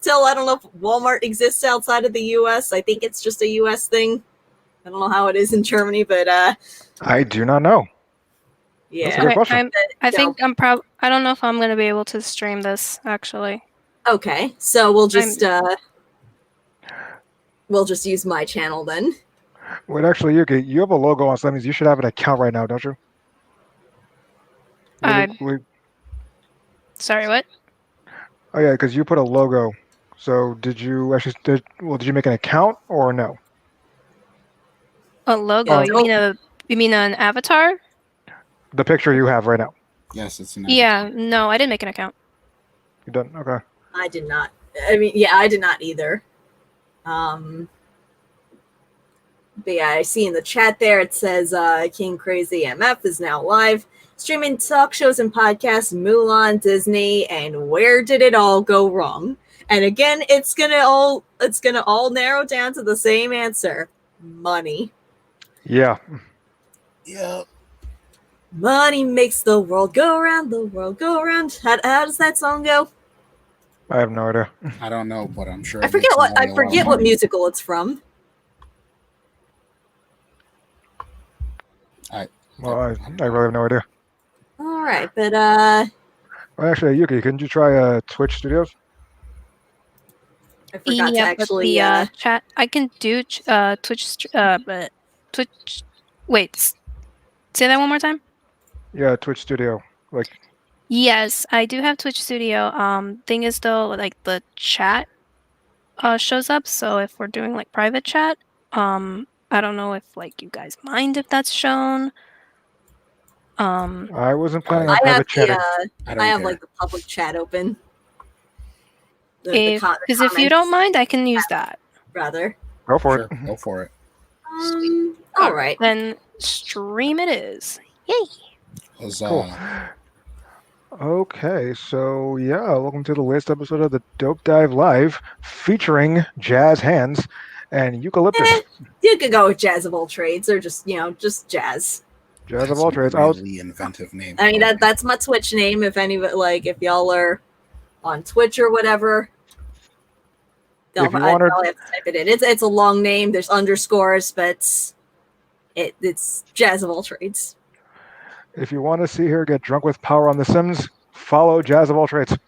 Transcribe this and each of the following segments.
tell. I don't know if Walmart exists outside of the U.S. I think it's just a U.S. thing. I don't know how it is in Germany, but I do not know. yeah. That's a good question. I think I don't know if I'm going to be able to stream this, actually. Okay, so we'll just use my channel then. Wait, actually, Yuki, you have a logo on, so that means you should have an account right now, don't you? Sorry, what? Oh yeah, because you put a logo. So did you make an account or no? A logo? You mean an avatar? The picture you have right now. Yes, it's an avatar. Yeah, no, I didn't make an account. You didn't? Okay. I did not. I mean, yeah, I did not either. But yeah, I see in the chat there it says King Crazy MF is now live streaming talk shows and podcasts, Mulan, Disney, and where did it all go wrong? And again, it's gonna all narrow down to the same answer: money. Yeah. Yeah. Money makes the world go round, the world go round. How does that song go? I have no idea. I don't know, but I'm sure. I forget what musical it's from. I really have no idea. All right, but well, actually, Yuki, couldn't you try Twitch Studios? I forgot to actually chat. I can do Twitch, but Twitch. Wait, say that one more time. Yeah, Twitch Studio. Yes, I do have Twitch Studio. Thing is though, like the chat shows up. So if we're doing like private chat, I don't know if like you guys mind if that's shown. I wasn't planning on private chatting. I have like the public chat open. Because if you don't mind, I can use that. Rather. Go for it. Go for it. All right. Then stream it is. Yay. Cool. Okay, so yeah, welcome to the latest episode of the Dope Dive Live, featuring Jazz Hands and Eucalyptus. You could go with Jazz of All Trades, or just Jazz. Jazz of All Trades. Really inventive name. I mean that's my Twitch name. If if y'all are on Twitch or whatever, I'll have to type it in. It's a long name. There's underscores, but it's Jazz of All Trades. If you want to see her get drunk with power on The Sims, follow Jazz of All Trades.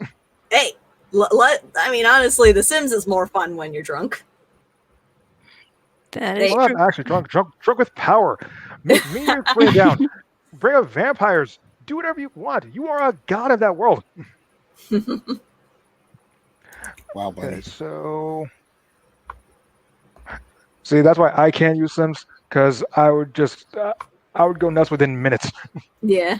Hey, I mean, honestly, The Sims is more fun when you're drunk. That is true. Actually, drunk with power. Make me your friend down. Bring up vampires. Do whatever you want. You are a god of that world. Wow, buddy. Okay, so see, that's why I can't use Sims, because I would go nuts within minutes. Yeah.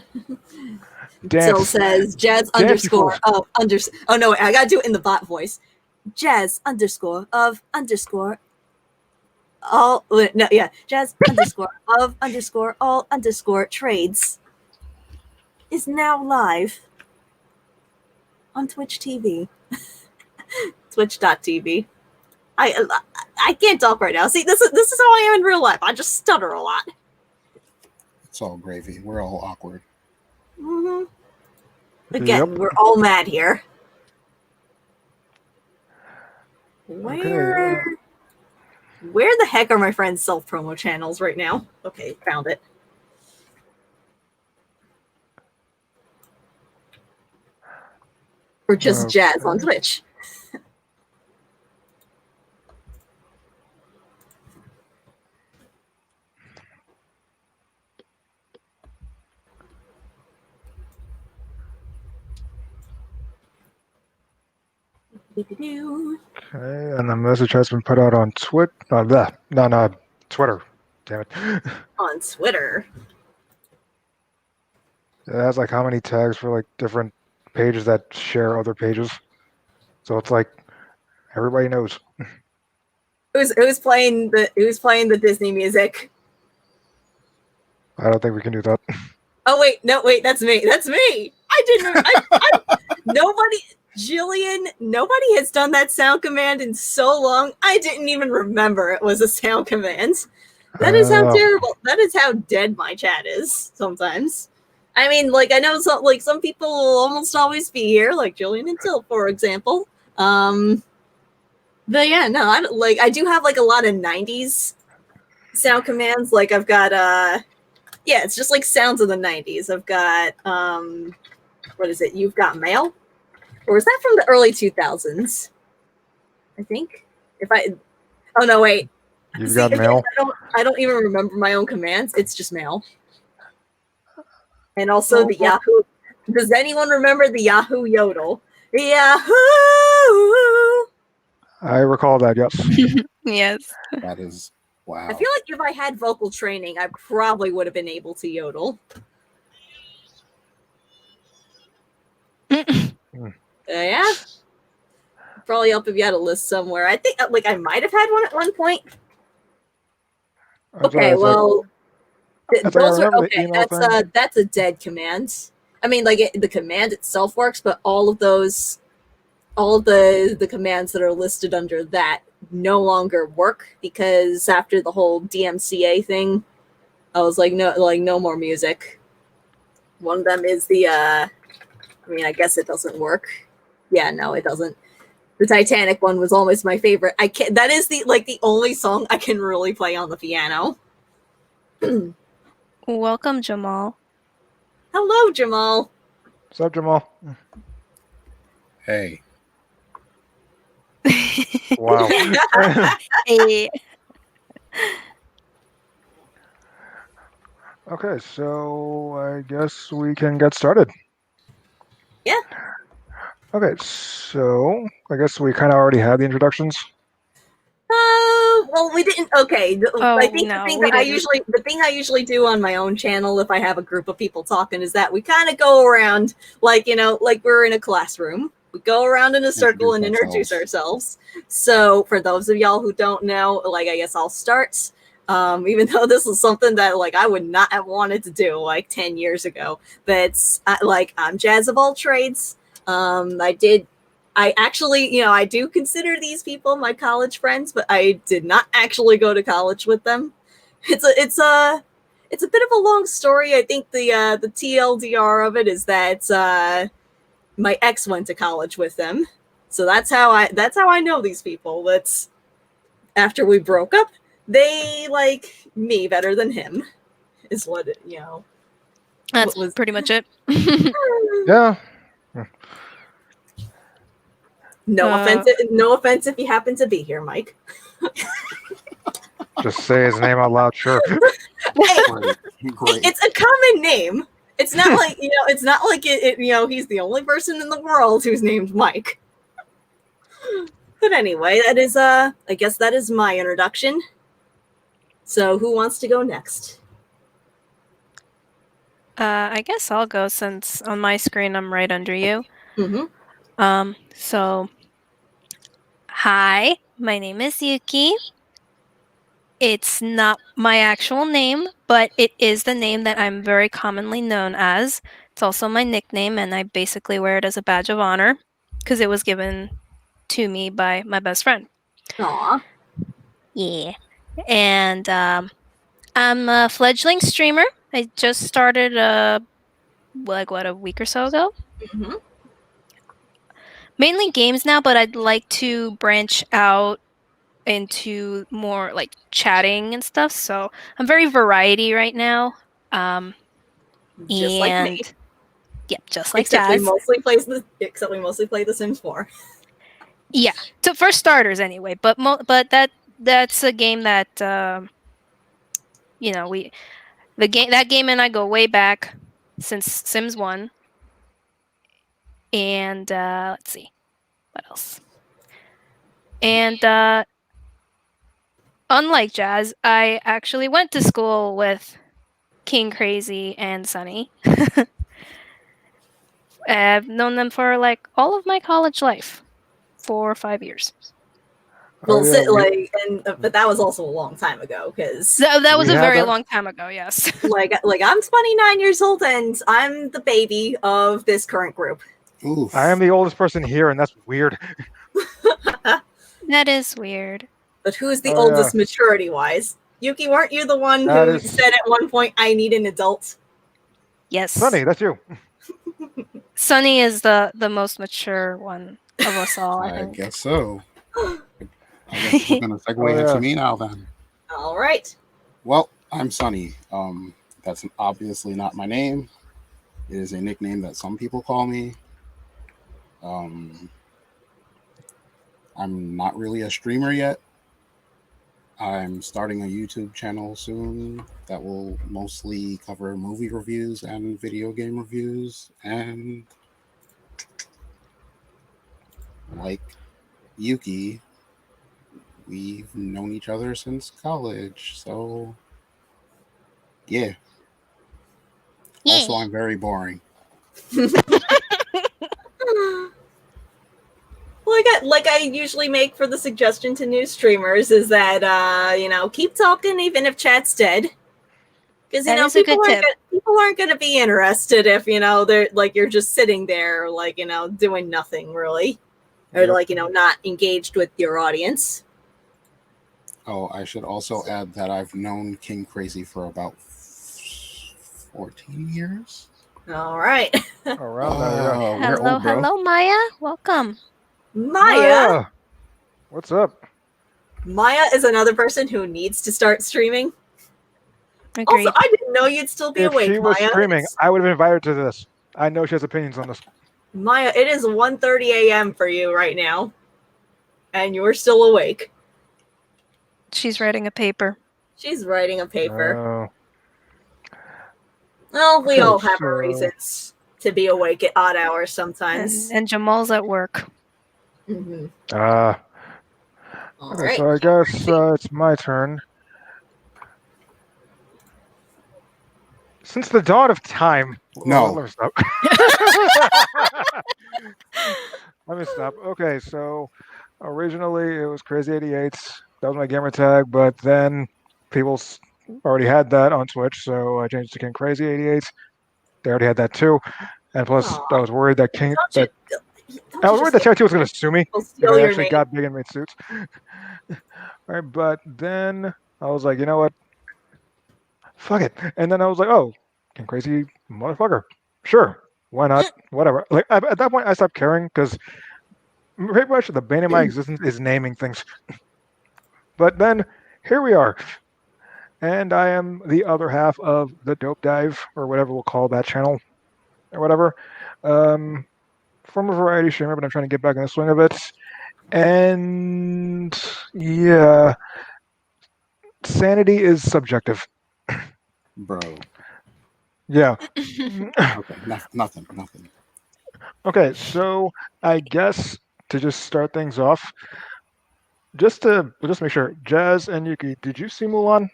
Dance. So says Jazz underscore of underscore. Oh no, I gotta do it in the bot voice. Jazz underscore of underscore. All no, yeah. Jazz underscore of underscore all underscore trades is now live on Twitch TV. Twitch.tv. I can't talk right now. See, this is how I am in real life. I just stutter a lot. It's all gravy. We're all awkward. Mm-hmm. Again, we're all mad here. Where the heck are my friends' self-promo channels right now? Okay, found it. Or just Jazz on Twitch. Okay, and the message has been put out on Twitter. Twitter. Damn it. On Twitter. It has like how many tags for like different pages that share other pages. So it's like everybody knows. Who's playing the Disney music? I don't think we can do that. Oh wait, that's me. That's me. Nobody has done that sound command in so long. I didn't even remember it was a sound command. That is how terrible. That is how dead my chat is sometimes. I mean, like, I know some people will almost always be here, like Jillian and Till, for example. But yeah, no, I do have like a lot of 90s sound commands. Like I've got yeah, it's just like sounds of the 90s. I've got what is it? You've got mail? Or is that from the early 2000s? I think. Oh no, wait. You've got mail. I don't even remember my own commands. It's just mail. And also the Yahoo. Does anyone remember the Yahoo Yodel? Yahoo! I recall that, yes. Yes. That is wow. I feel like if I had vocal training, I probably would have been able to yodel. Yeah. Probably up if you had a list somewhere. I think like I might have had one at one point. Okay, well, those are okay. That's a dead command. I mean, like the command itself works, but all of the commands that are listed under that no longer work because after the whole DMCA thing, I was like, no more music. One of them is the I mean, I guess it doesn't work. Yeah, no, it doesn't. The Titanic one was almost my favorite. That is the only song I can really play on the piano. Welcome, Jamal. Hello, Jamal. What's up, Jamal? Hey. Wow. Hey. Okay, so I guess we can get started. Yeah. Okay, so I guess we kind of already had the introductions. Well, we didn't. Okay, Oh, I think no, the thing we that didn't. the thing I usually do on my own channel, if I have a group of people talking, is that we kind of go around like we're in a classroom. We go around in a circle and introduce ourselves. So, for those of y'all who don't know, like I guess I'll start. Even though this is something that like I would not have wanted to do like 10 years ago, but I'm Jazz of all trades. I actually, I do consider these people my college friends, but I did not actually go to college with them. It's a bit of a long story. I think the TLDR of it is that my ex went to college with them, so that's how I know these people. That's after we broke up, they like me better than him, is what it, That's was pretty much it. Yeah. No offense if you happen to be here, Mike. Just say his name out loud, sure. Great. It's a common name. It's not like it's not like he's the only person in the world who's named Mike. But anyway, that is I guess that is my introduction. So who wants to go next? I guess I'll go since on my screen I'm right under you. Mm-hmm. So hi, my name is Yuki. It's not my actual name, but it is the name that I'm very commonly known as. It's also my nickname, and I basically wear it as a badge of honor because it was given to me by my best friend. Aw. Yeah. And I'm a fledgling streamer. I just started a week or so ago. Mm-hmm. Mainly games now, but I'd like to branch out into more like chatting and stuff. So I'm very variety right now. Just like me. Yeah, just like Except Jazz. we mostly play The Sims 4. Yeah, so for starters anyway. But that's a game that that game and I go way back since Sims 1. And let's see what else. And unlike Jazz, I actually went to school with King Crazy and Sunny. I've known them for like all of my college life, 4 or 5 years. Well, yeah, but that was also a long time ago because That was a very long time ago. Yes. like I'm 29 years old and I'm the baby of this current group. Oof. I am the oldest person here, and that's weird. That is weird. But who's the oldest maturity-wise? Yuki, weren't you the one who said at one point, I need an adult? Yes. Sunny, that's you. Sunny is the most mature one of us all, I I think. guess so. I guess we're gonna segue into me now then. All right. Well, I'm Sunny. That's obviously not my name. It is a nickname that some people call me. I'm not really a streamer yet. I'm starting a YouTube channel soon that will mostly cover movie reviews and video game reviews. And like Yuki, we've known each other since college. So, yeah. Also, I'm very boring. Like I usually make for the suggestion to new streamers is that keep talking even if chat's dead, because people aren't going to be interested if they're like you're just sitting there like doing nothing really, or like not engaged with your audience. Oh, I should also add that I've known King Crazy for about 14 years. All right. Around there, yeah. Hello, Maya. Welcome. Maya. What's up? Maya is another person who needs to start streaming. Agreed. Also, I didn't know you'd still be awake, Maya. If she was streaming, I would have invited her to this. I know she has opinions on this. Maya, it is 1:30 a.m. for you right now, and you're still awake. She's writing a paper. She's writing a paper. Oh. Well, we all have our reasons to be awake at odd hours sometimes. And Jamal's at work. Mm-hmm. Okay, right. So I guess it's my turn. Since the dawn of time. No. Let me stop. Let me stop. Okay, so originally it was Crazy 88. That was my gamer tag, but then people already had that on Twitch, so I changed to King Crazy 88. They already had that too, and plus I was worried that I was worried that Charity was going to sue me if I actually got big and made suits. All right, but then I was like, you know what? Fuck it. And then I was like, oh, King Crazy motherfucker. Sure, why not? Whatever. Like at that point, I stopped caring because pretty much the bane of my existence is naming things. But then here we are, and I am the other half of the Dope Dive or whatever we'll call that channel or whatever. From a variety streamer, but I'm trying to get back in the swing of it. And yeah, sanity is subjective. Bro. Yeah. Okay, nothing. Okay, so I guess to just start things off, just make sure, Jazz and Yuki, did you see Mulan?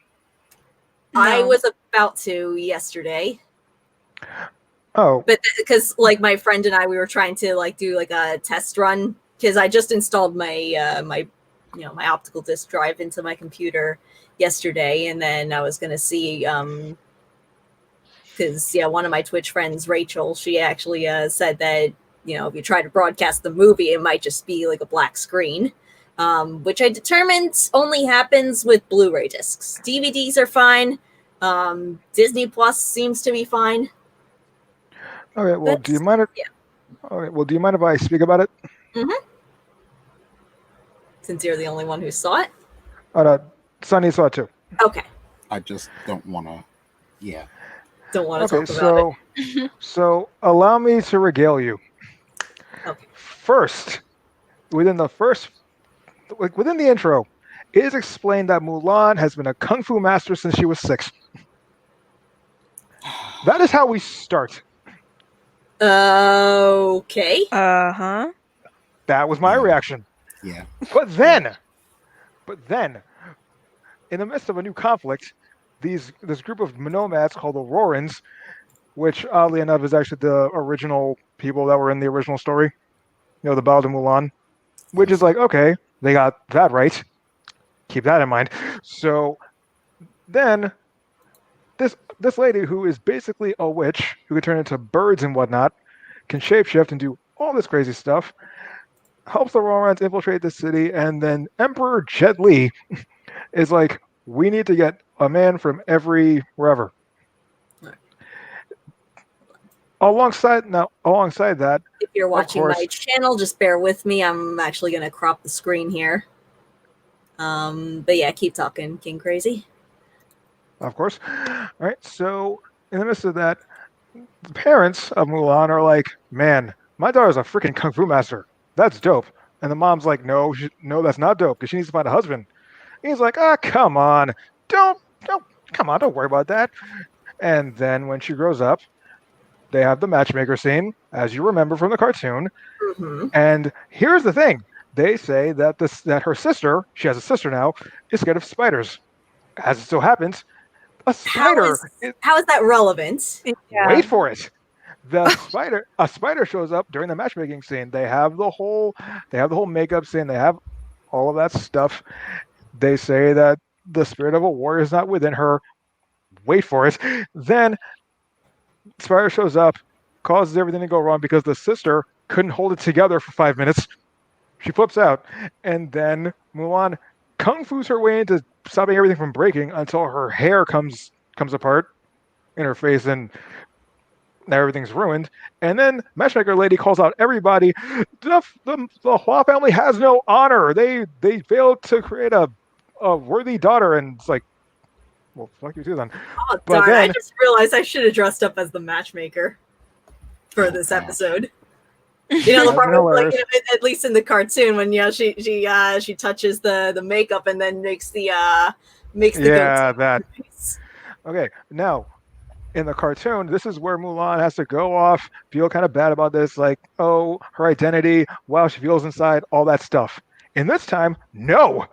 No. I was about to yesterday. Oh, but because like my friend and I, we were trying to like do like a test run because I just installed my my optical disc drive into my computer yesterday, and then I was gonna see because one of my Twitch friends, Rachel, she actually said that if you try to broadcast the movie, it might just be like a black screen, which I determined only happens with Blu-ray discs. DVDs are fine. Disney Plus seems to be fine. Okay, well, do you mind if? Yeah. Okay, well, do you mind if I speak about it? Mm-hmm. Since you're the only one who saw it. Oh no, Sunny saw it too. Okay. I just don't want to. Yeah. Don't want to talk about it. So allow me to regale you. Okay. First, within the intro, it is explained that Mulan has been a kung fu master since she was 6. That is how we start. Okay. Uh-huh. That was my reaction. Yeah. But then, in the midst of a new conflict, this group of nomads called the Rorans, which oddly enough is actually the original people that were in the original story, the Battle of Mulan, which is like, okay, they got that right. Keep that in mind. So then this lady who is basically a witch who can turn into birds and whatnot, can shapeshift and do all this crazy stuff, helps the Rorans infiltrate the city, and then Emperor Jet Li is like, we need to get a man from wherever. Right. Alongside that, if you're watching my channel, just bear with me. I'm actually going to crop the screen here. But yeah, keep talking, King Crazy. Of course. All right. So in the midst of that, the parents of Mulan are like, "Man, my daughter's a freaking kung fu master. That's dope." And the mom's like, "No, no, that's not dope because she needs to find a husband." He's like, "Ah, come on, don't, come on, don't worry about that." And then when she grows up, they have the matchmaker scene, as you remember from the cartoon. Mm-hmm. And here's the thing: they say that her sister, she has a sister now, is scared of spiders. As it so happens, a spider. How is that relevant? Yeah. Wait for it. A spider shows up during the matchmaking scene. They have the whole makeup scene. They have all of that stuff. They say that the spirit of a warrior is not within her. Wait for it. Then spider shows up, causes everything to go wrong because the sister couldn't hold it together for 5 minutes. She flips out, and then Mulan kung fu's her way into stopping everything from breaking until her hair comes apart in her face, and now everything's ruined. And then Matchmaker Lady calls out everybody. The Hua family has no honor. They failed to create a worthy daughter, and it's like, well, fuck you too then. Oh, darn, I just realized I should have dressed up as the matchmaker for this episode. You know, the part where, like, at least in the cartoon, when she touches the makeup and then makes the that. Okay, now in the cartoon, this is where Mulan has to go off, feel kind of bad about this, like, oh, her identity, wow, she feels inside, all that stuff. And this time, no,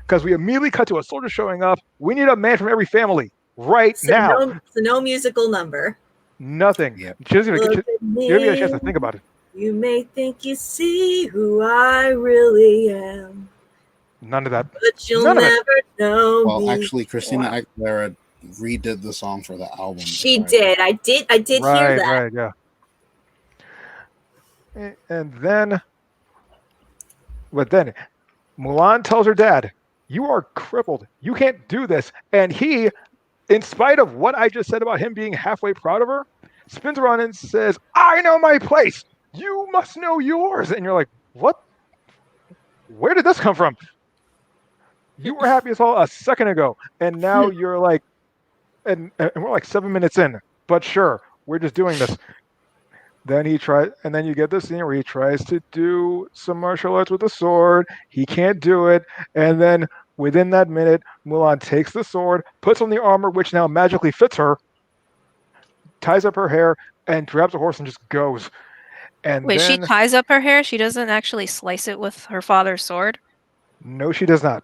because we immediately cut to a soldier showing up. We need a man from every family now. So no musical number. Nothing. Yep. She doesn't even get a chance to think about it. You may think you see who I really am. None of that. But you'll never know Well, me. actually, Christina Aguilera redid the song for the album. She did. I did hear that. Right, yeah. And then, Mulan tells her dad, "You are crippled. You can't do this." And he, in spite of what I just said about him being halfway proud of her, spins around and says, "I know my place. You must know yours." And you're like, what? Where did this come from? You were happy as hell a second ago, and now you're like, and we're like 7 minutes in, but sure, we're just doing this. Then and then you get this scene where he tries to do some martial arts with the sword. He can't do it. And then within that minute, Mulan takes the sword, puts on the armor, which now magically fits her, ties up her hair, and grabs a horse and just goes. And Wait, then, she ties up her hair? She doesn't actually slice it with her father's sword? No, she does not.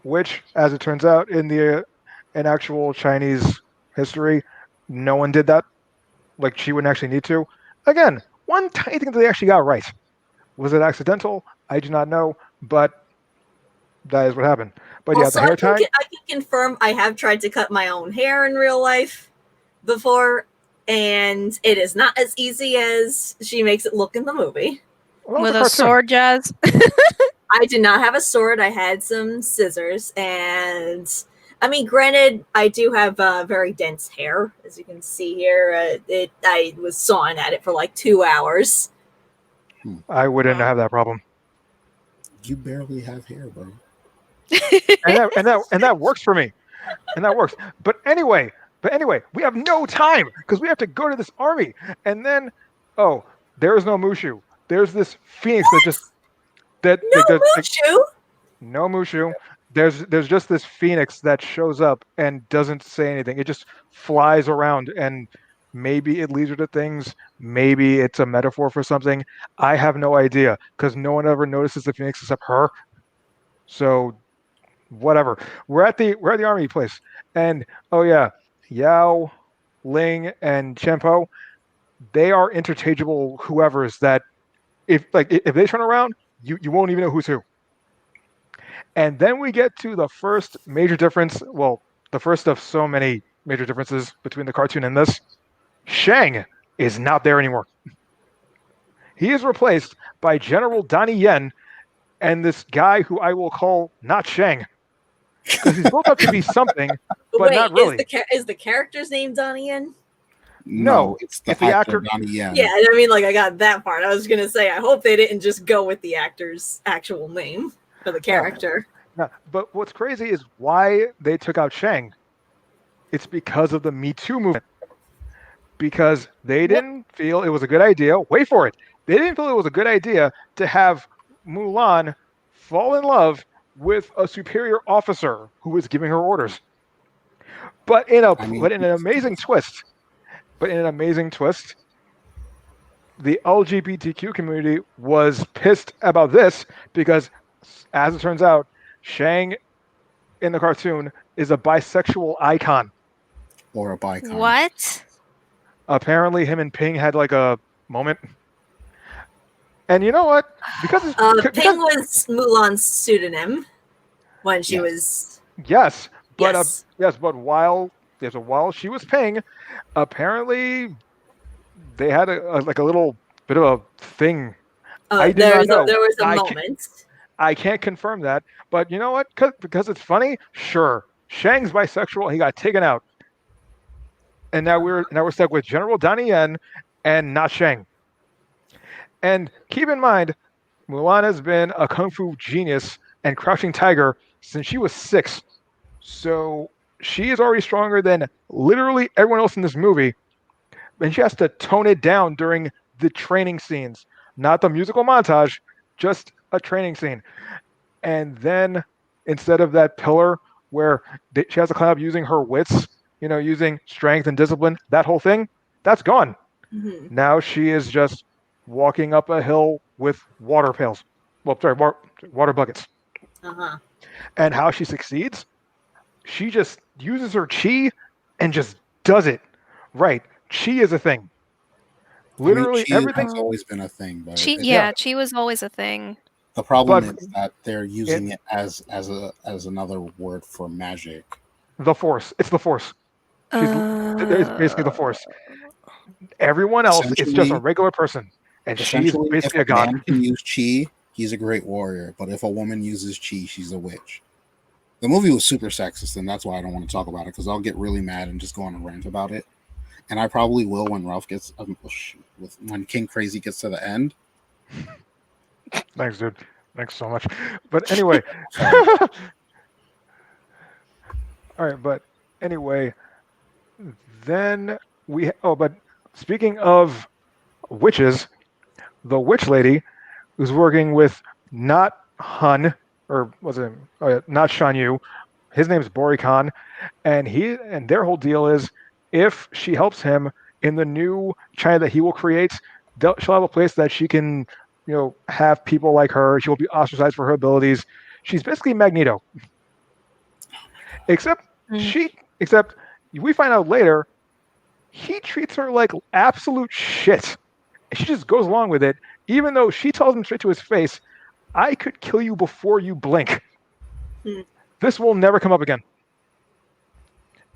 Which, as it turns out, in actual Chinese history, no one did that. Like, she wouldn't actually need to. Again, one tiny thing that they actually got right. Was it accidental? I do not know, but that is what happened. But also, yeah, the hair tie. I can confirm I have tried to cut my own hair in real life before, and it is not as easy as she makes it look in the movie. Well, with a sword, Jazz? I did not have a sword. I had some scissors, and I mean, granted, I do have very dense hair, as you can see here. I was sawing at it for like 2 hours. I wouldn't have that problem. You barely have hair, bro. and that works for me. And that works. But anyway, we have no time because we have to go to this army. And then, there is no Mushu. There's this phoenix Mushu? No Mushu. There's just this phoenix that shows up and doesn't say anything. It just flies around, and maybe it leads her to things. Maybe it's a metaphor for something. I have no idea because no one ever notices the phoenix except her. So, whatever. We're at the army place, and Yao, Ling, and Chenpo, they are interchangeable whoever's that. If they turn around, you won't even know who's who. And then we get to the first major difference. Well, the first of so many major differences between the cartoon and this. Shang is not there anymore. He is replaced by General Donnie Yen and this guy who I will call not Shang. Because he's built up to be something, but not really. Is the character's name Donnie Yen? No, it's the actor Donnie Yen. Yeah, I mean, like, I got that part. I was going to say, I hope they didn't just go with the actor's actual name for the character. No, but what's crazy is why they took out Shang. It's because of the Me Too movement. Because they didn't feel it was a good idea. Wait for it. They didn't feel it was a good idea to have Mulan fall in love with a superior officer who was giving her orders. But in an amazing twist, the LGBTQ community was pissed about this because, as it turns out, Shang in the cartoon is a bisexual icon. Or a bicon. What? Apparently, him and Ping had like a moment. And you know what? Because Ping was Mulan's pseudonym when she Yes. was. yes, but Yes. but while she was Ping, apparently they had a little bit of a thing. I do not know. There was a I moment. I can't confirm that, but you know what? Because it's funny. Sure, Shang's bisexual. He got taken out, and now we're stuck with General Donnie Yen and not Shang. And keep in mind, Mulan has been a kung fu genius and crouching tiger since she was 6. So she is already stronger than literally everyone else in this movie. And she has to tone it down during the training scenes, not the musical montage, just a training scene. And then instead of that pillar where she has to climb up using her wits, using strength and discipline, that whole thing, that's gone. Mhm. Now she is just walking up a hill with water pails. Well, sorry, water buckets. Uh-huh. And how she succeeds, she just uses her chi and just does it. Right. Chi is a thing. Literally chi everything. has always been a thing, but Chi was always a thing. the problem But is that they're using it as another word for magic. The Force. It's the Force. It's basically the Force. Everyone else is just a regular person, and she's basically a god. If a man can use chi, he's a great warrior. But if a woman uses chi, she's a witch. The movie was super sexist, and that's why I don't want to talk about it, because I'll get really mad and just go on a rant about it. And I probably will when when King Crazy gets to the end. Thanks, dude. Thanks so much. But anyway, all right. But anyway, then but speaking of witches, the witch lady who's working with not Hun, or was it not Shan Yu, his name's Bori Khan, and their whole deal is if she helps him in the new China that he will create, she'll have a place that she can have people like her. She will be ostracized for her abilities. She's basically Magneto, except we find out later he treats her like absolute shit. She just goes along with it, even though she tells him straight to his face, I could kill you before you blink. This will never come up again.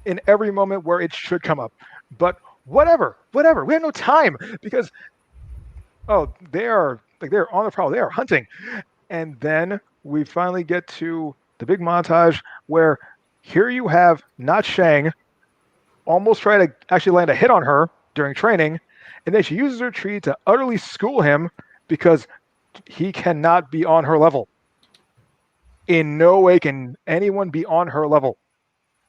In every moment where it should come up. But whatever. We have no time because they're on the prowl. They are hunting. And then we finally get to the big montage where here you have not Shang almost try to actually land a hit on her during training, and then she uses her tree to utterly school him because he cannot be on her level. In no way can anyone be on her level,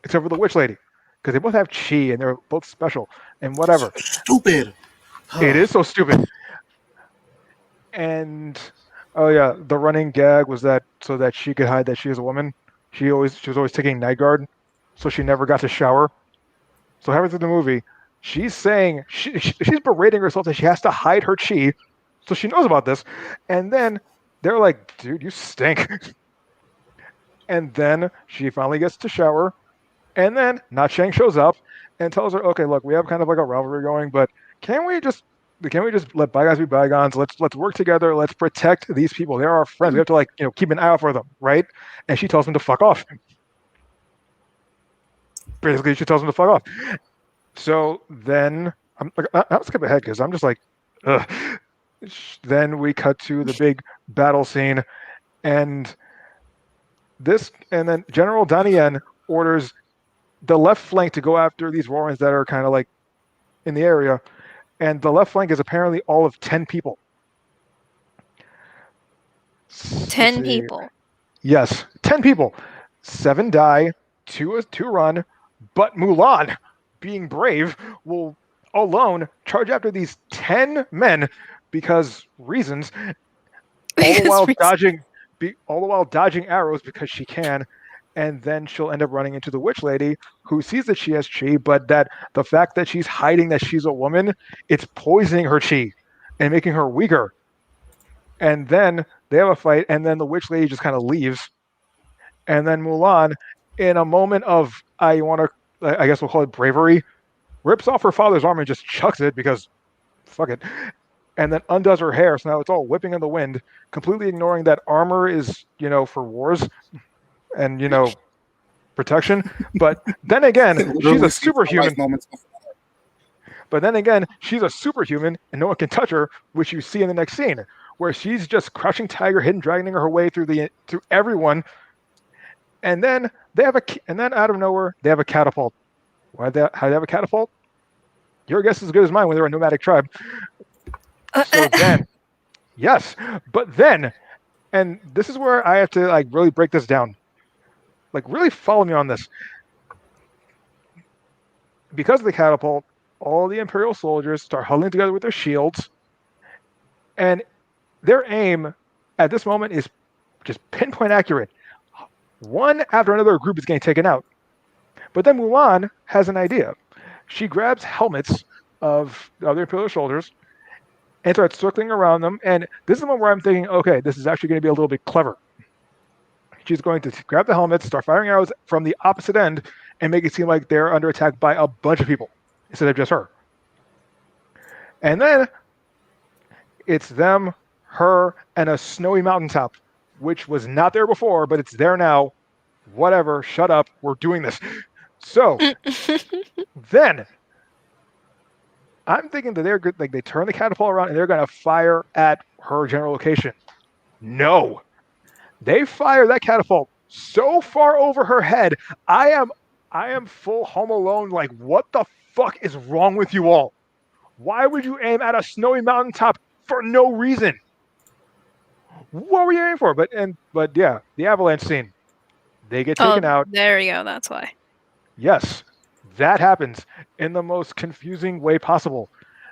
except for the witch lady, because they both have chi and they're both special and whatever. So stupid. It is so stupid. And the running gag was that so that she could hide that she is a woman. She was always taking night guard, so she never got to shower. So halfway through the movie, she's saying she's berating herself that she has to hide her chi, so she knows about this. And then they're like, "Dude, you stink." And then she finally gets to shower, and then Not Shang shows up and tells her, "Okay, look, we have kind of like a rivalry going, but can we just let bygones be bygones? Let's work together. Let's protect these people. They're our friends. We have to keep an eye out for them, right?" And she tells him to fuck off. Basically, she tells him to fuck off. So then I'll skip ahead because I'm just like, ugh. Then we cut to the big battle scene, and then General Danian orders the left flank to go after these warrants that are kind of like in the area, and the left flank is apparently all of 10 people. 10 people. Yes, 10 people. 7 die, 2 run, but Mulan, being brave, will alone charge after these 10 men because reasons, all the while dodging arrows because she can. And then she'll end up running into the witch lady who sees that she has chi, but that the fact that she's hiding that she's a woman, it's poisoning her chi and making her weaker. And then they have a fight, and then the witch lady just kind of leaves. And then Mulan, in a moment of, I guess we'll call it bravery, rips off her father's arm and just chucks it because fuck it. And then undoes her hair, so now it's all whipping in the wind, completely ignoring that armor is, for wars and, protection. But then again, she's a superhuman. But then again, she's a superhuman and no one can touch her, which you see in the next scene, where she's just crushing Tiger, hidden dragging her way through everyone. And then out of nowhere, they have a catapult. How do they have a catapult? Your guess is as good as mine when they're a nomadic tribe. So then, yes, but then, and this is where I have to really break this down. Really follow me on this. Because of the catapult, all the Imperial soldiers start huddling together with their shields, and their aim at this moment is just pinpoint accurate. One after another group is getting taken out. But then Mulan has an idea. She grabs helmets of the other Imperial soldiers and starts circling around them. And this is the moment where I'm thinking, okay, this is actually going to be a little bit clever. She's going to grab the helmets, start firing arrows from the opposite end, and make it seem like they're under attack by a bunch of people instead of just her. And then it's them, her, and a snowy mountaintop, which was not there before, but it's there now. Whatever, shut up, we're doing this. So then I'm thinking that they're good, they turn the catapult around and they're going to fire at her general location. No. They fire that catapult so far over her head. I am full Home Alone. What the fuck is wrong with you all? Why would you aim at a snowy mountaintop for no reason? What were you aiming for? But yeah, the avalanche scene. They get taken out. There you go. That's why. Yes, that happens in the most confusing way possible.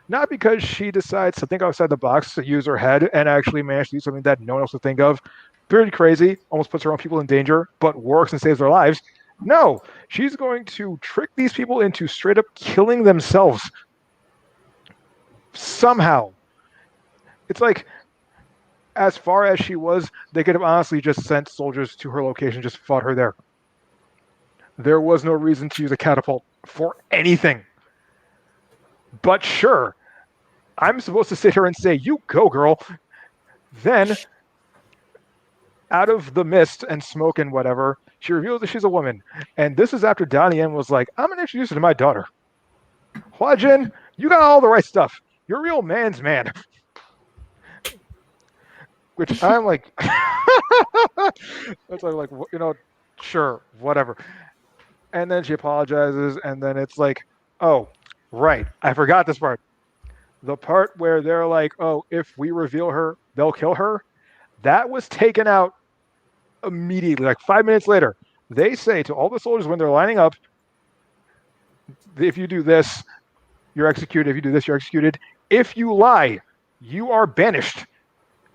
Not because she decides to think outside the box, to use her head, and actually manage to do something that no one else would think of. Pretty crazy, almost puts her own people in danger, but works and saves their lives. No, she's going to trick these people into straight up killing themselves. Somehow. It's like, as far as she was, they could have honestly just sent soldiers to her location, just fought her there. There was no reason to use a catapult for anything. But sure, I'm supposed to sit here and say, you go, girl. Then, out of the mist and smoke and whatever, she reveals that she's a woman. And this is after Donnie Yen was like, I'm going to introduce you to my daughter. Hua Jin, you got all the right stuff. You're a real man's man. Which I'm like, that's like, sure, whatever. And then she apologizes, and then it's like, oh, right, I forgot this part. The part where they're like, oh, if we reveal her, they'll kill her. That was taken out immediately, 5 minutes later. They say to all the soldiers when they're lining up, if you do this, you're executed. If you do this, you're executed. If you lie, you are banished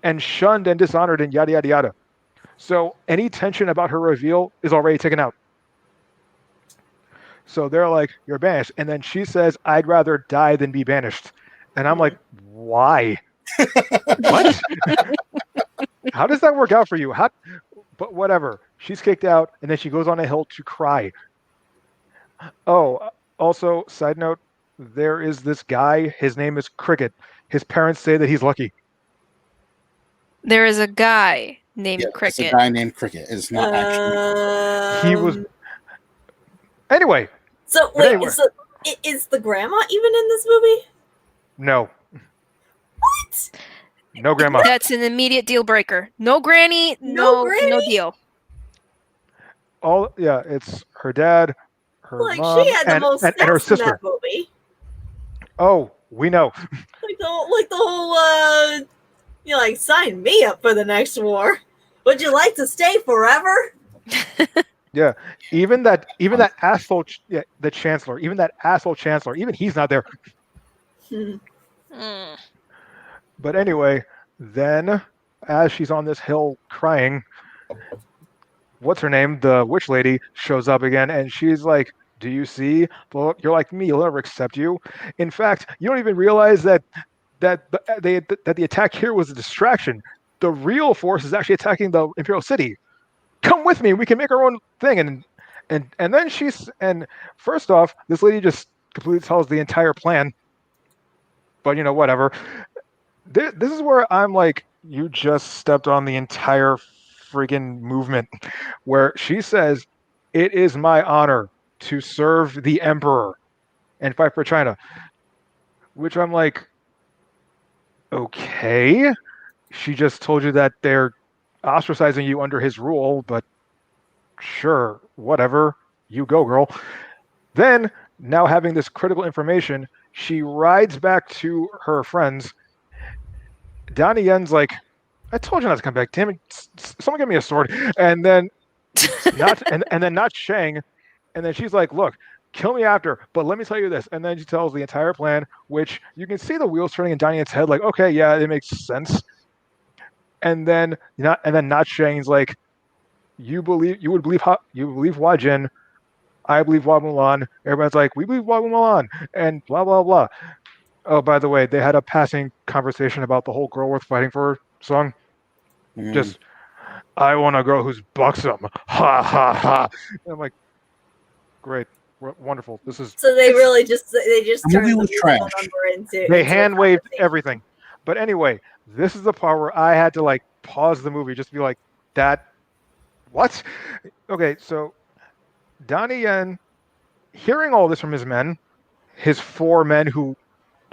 and shunned and dishonored and yada, yada, yada. So any tension about her reveal is already taken out. So they're like, you're banished. And then she says, I'd rather die than be banished. And I'm like, why? What? How does that work out for you? But whatever. She's kicked out, and then she goes on a hill to cry. Oh, also, side note, there is this guy. His name is Cricket. His parents say that he's lucky. There is a guy named Cricket. It's a guy named Cricket. It's not actually. He was. Anyway. So wait, is the grandma even in this movie? No. What? No grandma. That's an immediate deal breaker. No granny, no deal. It's her dad, her mom, she had the most and her sister. in that movie. Oh, we know. The whole sign me up for the next war. Would you like to stay forever? Yeah, even that asshole, the chancellor, even that asshole chancellor, even he's not there. Mm. But anyway, then as she's on this hill crying, what's her name? The witch lady shows up again, and she's like, "Do you see? Well, you're like me. You'll never accept you. In fact, you don't even realize that the attack here was a distraction. The real force is actually attacking the Imperial City. Come with me. We can make our own thing." And then first off, this lady just completely tells the entire plan. But whatever. This is where I'm like, you just stepped on the entire friggin' movement, where she says, "It is my honor to serve the emperor and fight for China," which I'm like, okay. She just told you that they're ostracizing you under his rule, but sure, whatever. You go, girl. Then, now having this critical information, she rides back to her friends. Donnie Yen's like, "I told you not to come back. Damn it! Someone give me a sword." And then not Shang. And then she's like, "Look, kill me after, but let me tell you this." And then she tells the entire plan, which you can see the wheels turning in Donnie Yen's head. Like, okay, yeah, it makes sense. And then not Shang's like, you would believe Hua Jin. I believe Hua Mulan. Everybody's like, we believe Hua Mulan, and blah blah blah. Oh, by the way, they had a passing conversation about the whole "girl worth fighting for" song. Just, I want a girl who's buxom. Ha ha ha. And I'm like, great, wonderful. This is. So they just The turned movie the was musical trash. number into. They into a hand waved conversation. everything. But anyway, this is the part where I had to like pause the movie just to be like, that. What? Okay, so Donnie Yen, hearing all this from his men, his 4 men who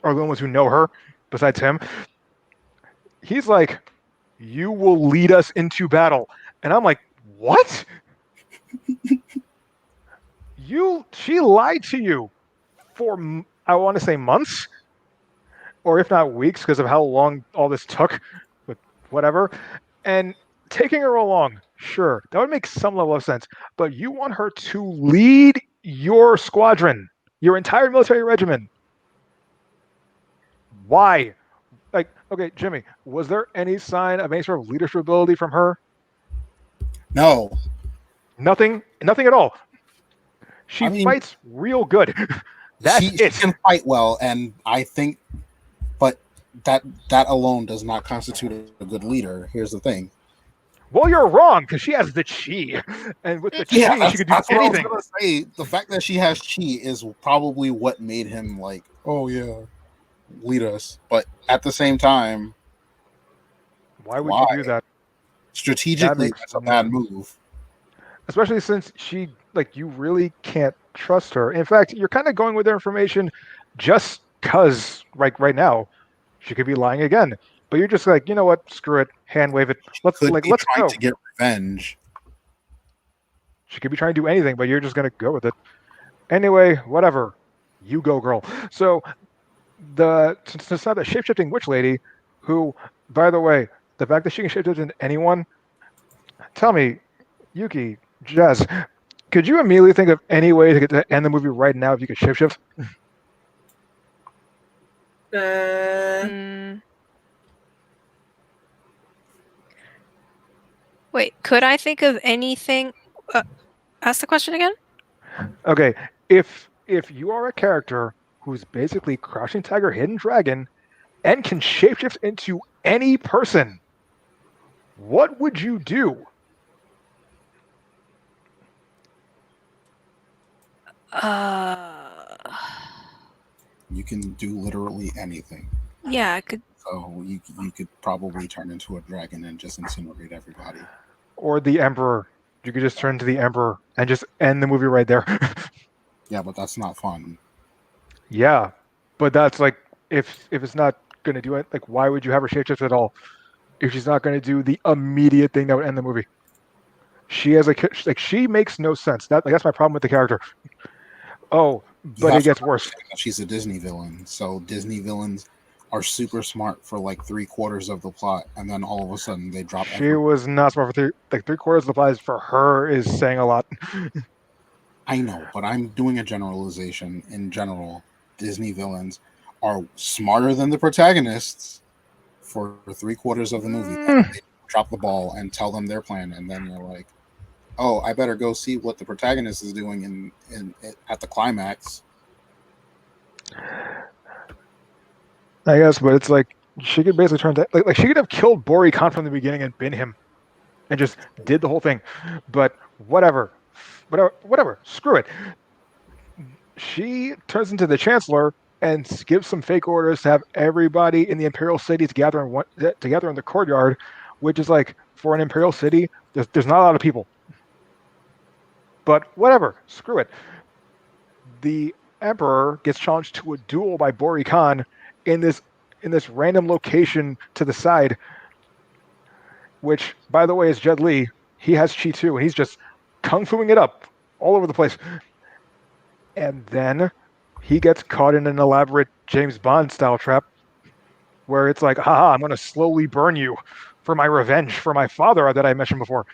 are the only ones who know her, besides him, he's like, "You will lead us into battle." And I'm like, what? She lied to you for, I want to say, months, or if not weeks, because of how long all this took, but whatever. And taking her along, sure, that would make some level of sense. But you want her to lead your squadron, your entire military regiment. Why? Like, okay, Jimmy, was there any sign of any sort of leadership ability from her? No. Nothing at all. She fights real good. That's she can fight well, and I think, but that alone does not constitute a good leader. Here's the thing. Well, you're wrong, because she has the chi, and with the chi, she could do anything. What I was gonna say. The fact that she has chi is probably what made him like, oh yeah, lead us. But at the same time, why would you do that? Strategically, that's a bad move. Especially since she, like, you really can't trust her. In fact, you're kind of going with their information just because, right now, she could be lying again. But you're just like, you know what? Screw it. Hand wave it. Let's go. To get revenge. She could be trying to do anything, but you're just gonna go with it. Anyway, whatever. You go, girl. So since not the shape-shifting witch lady, who, by the way, the fact that she can shapeshift into anyone. Tell me, Yuki, Jazz, could you immediately think of any way to end the movie right now if you could shapeshift? Wait, could I think of anything? Ask the question again. Okay, if you are a character who's basically Crouching Tiger, Hidden Dragon, and can shapeshift into any person, what would you do? You can do literally anything. Yeah, I could. So you could probably turn into a dragon and just incinerate everybody. Or the Emperor. You could just turn to the Emperor and just end the movie right there. Yeah, but that's not fun. Yeah, but that's like, if it's not going to do it, like, why would you have her shapeshift at all? If she's not going to do the immediate thing that would end the movie. She has she makes no sense. That's my problem with the character. Oh, but it gets worse. She's a Disney villain, so Disney villains are super smart for like 3/4 of the plot, and then all of a sudden they drop. She was not smart for three-quarters of the plays for her is saying a lot. I know, but I'm doing a generalization. In general, Disney villains are smarter than the protagonists for 3/4 of the movie. And they drop the ball and tell them their plan, and then you're like, "Oh, I better go see what the protagonist is doing at the climax." I guess, but it's like she could basically turn that like she could have killed Bori Khan from the beginning and been him, and just did the whole thing. But whatever. Screw it. She turns into the Chancellor and gives some fake orders to have everybody in the Imperial City together in the courtyard, which is like for an Imperial City, there's not a lot of people. But whatever, screw it. The Emperor gets challenged to a duel by Bori Khan in this random location to the side, which, by the way, is Jet Li. He has Chi too, and he's just kung fuing it up all over the place. And then he gets caught in an elaborate James Bond style trap where it's like, haha, I'm going to slowly burn you for my revenge for my father that I mentioned before.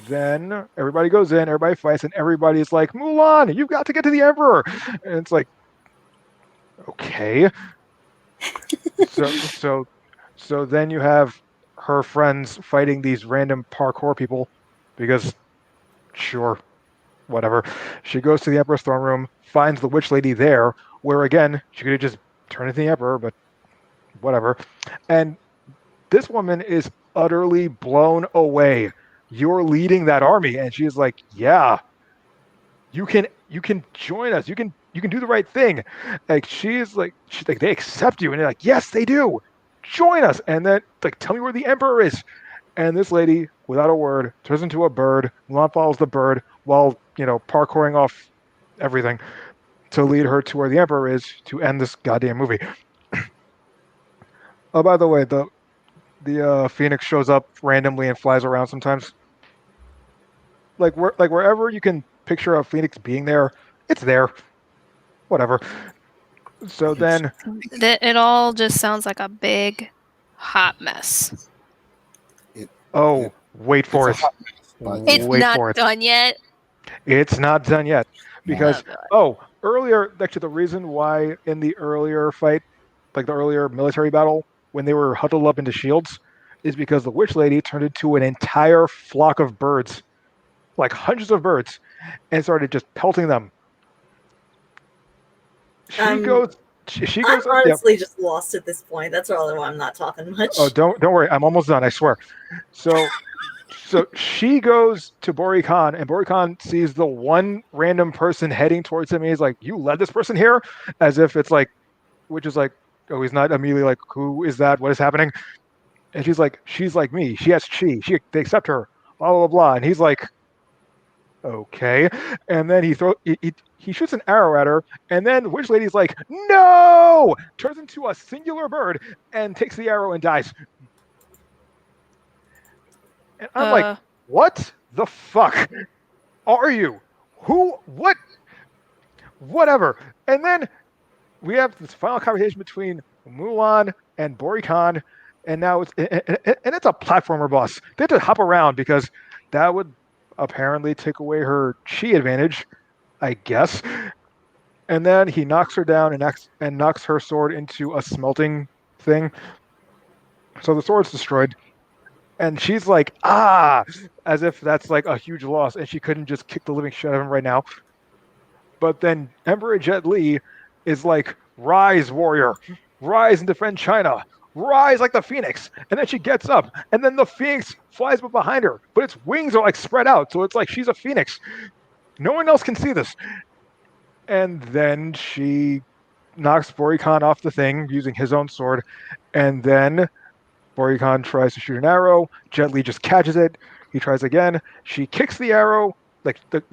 Then everybody goes in, everybody fights, and everybody's like, Mulan, you've got to get to the Emperor. And it's like, okay. So then you have her friends fighting these random parkour people because, sure, whatever. She goes to the Emperor's throne room, finds the witch lady there, where again, she could have just turned into the Emperor, but whatever. And this woman is utterly blown away. You're leading that army. And she's like, yeah, you can join us. You can do the right thing. Like she's like, they accept you. And they're like, yes, they do. Join us. And then like, tell me where the Emperor is. And this lady, without a word, turns into a bird. Mulan follows the bird while, parkouring off everything to lead her to where the Emperor is to end this goddamn movie. Oh, by the way, the Phoenix shows up randomly and flies around sometimes. Like wherever you can picture a Phoenix being there, it's there. Whatever. So then it all just sounds like a big hot mess. Wait for it. It's not done yet. It's not done yet. Because earlier, actually the reason why in the earlier fight, like the earlier military battle, when they were huddled up into shields, is because the witch lady turned into an entire flock of birds, like hundreds of birds, and started just pelting them. She goes. I'm honestly just lost at this point. That's probably why I'm not talking much. Oh, don't worry. I'm almost done. I swear. So she goes to Bori Khan, and Bori Khan sees the one random person heading towards him. And he's like, "You led this person here," as if it's like, which is like, oh, he's not immediately like, "Who is that? What is happening?" And she's like me. She has chi. They accept her. Blah blah blah. And he's like, okay. And then he shoots an arrow at her, and then the witch lady's like, no! Turns into a singular bird and takes the arrow and dies. And I'm like, what the fuck are you? Who? What? Whatever. And then we have this final conversation between Mulan and Bori Khan, and now it's a platformer boss. They have to hop around because that would apparently take away her chi advantage, I guess. And then he knocks her down and knocks her sword into a smelting thing. So the sword's destroyed. And she's like, as if that's like a huge loss, and she couldn't just kick the living shit out of him right now. But then Emperor Jet Li is like, rise, warrior, rise and defend China. Rise like the phoenix. And then she gets up, and then the phoenix flies up behind her, but its wings are like spread out, so it's like she's a phoenix. No one else can see this. And then she knocks Bori Khan off the thing using his own sword, and then Bori Khan tries to shoot an arrow. Jet Li just catches it. He tries again. She kicks the arrow,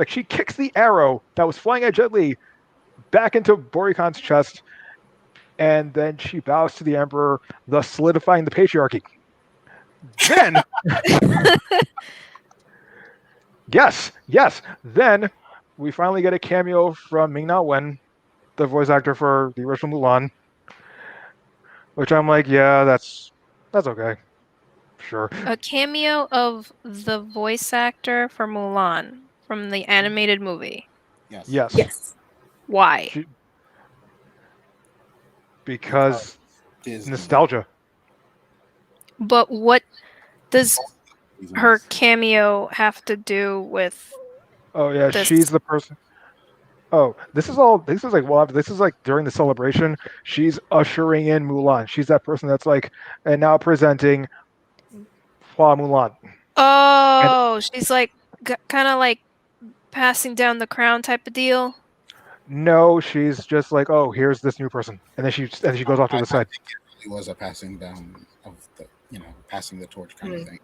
she kicks the arrow that was flying at Jet Li back into Bori Khan's chest, and then she bows to the Emperor, thus solidifying the patriarchy. Then, yes. Then we finally get a cameo from Ming-Na Wen the voice actor for the original Mulan, which I'm like, yeah, that's okay, sure. A cameo of the voice actor for Mulan from the animated movie. Yes. Yes, Yes. Why? she, because Disney. nostalgia. But what does Reasons. her cameo have to do with Oh yeah, this? she's the person. Oh, this is all. This is like well, this is like during the celebration. She's ushering in Mulan. She's that person that's like, and now presenting Hua Mulan. And Oh, she's like kind of like passing down the crown type of deal. no, she's just like, oh, here's this new person, and then she goes off to I the side. think it really was a passing down of the, passing the torch kind of thing.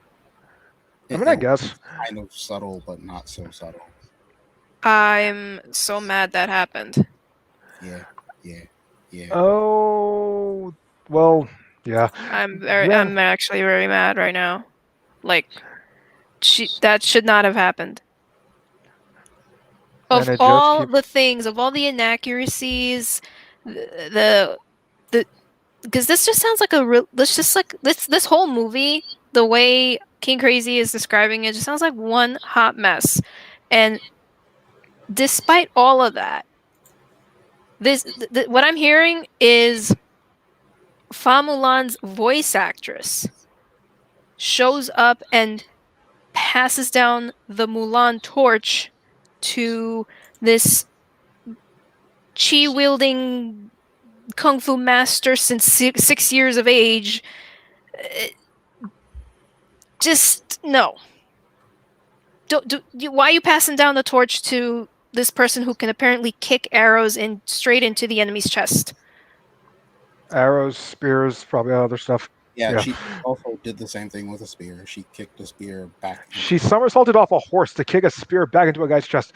I mean, I guess. was kind of subtle, but not so subtle. I'm so mad that happened. Yeah. Oh, well, yeah. I'm actually very mad right now. Like, that should not have happened. Of all the things, of all the inaccuracies, the because this just sounds like this whole movie, the way King Crazy is describing it, just sounds like one hot mess. And despite all of that, what I'm hearing is Fa Mulan's voice actress shows up and passes down the Mulan torch to this chi-wielding kung fu master since 6 years of age. Just no. Why are you passing down the torch to this person who can apparently kick arrows straight into the enemy's chest? Arrows, spears, probably other stuff. Yeah, she also did the same thing with a spear. She kicked a spear back. She somersaulted off a horse to kick a spear back into a guy's chest.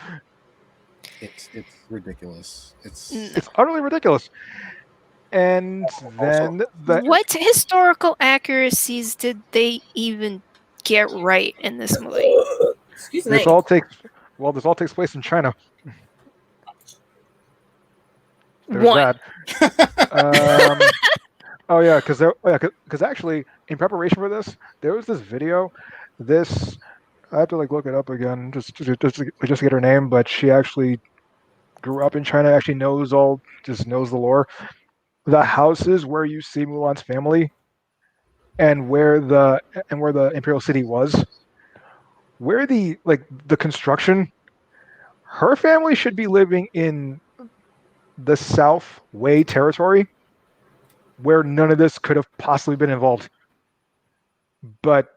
It's ridiculous. It's utterly ridiculous. And then what historical accuracies did they even get right in this movie? Excuse me. This all takes place in China. There's that. Oh yeah, because actually in preparation for this, there was this video. I have to like look it up again just to get her name, but she actually grew up in China. Actually knows the lore. The houses where you see Mulan's family, and where the Imperial City was, where the construction. Her family should be living in the South Wei territory, where none of this could have possibly been involved. But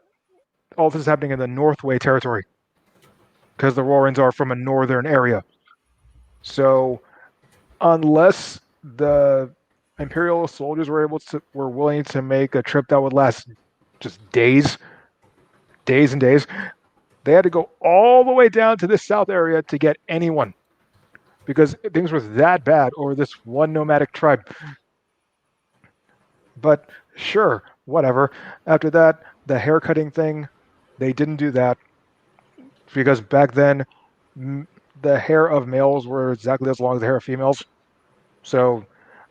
all this is happening in the North Wei territory, because the Rorans are from a northern area. So, unless the Imperial soldiers were willing to make a trip that would last just days and days, they had to go all the way down to this south area to get anyone, because things were that bad over this one nomadic tribe. But sure, whatever. After that, the hair cutting thing, they didn't do that, because back then the hair of males were exactly as long as the hair of females. So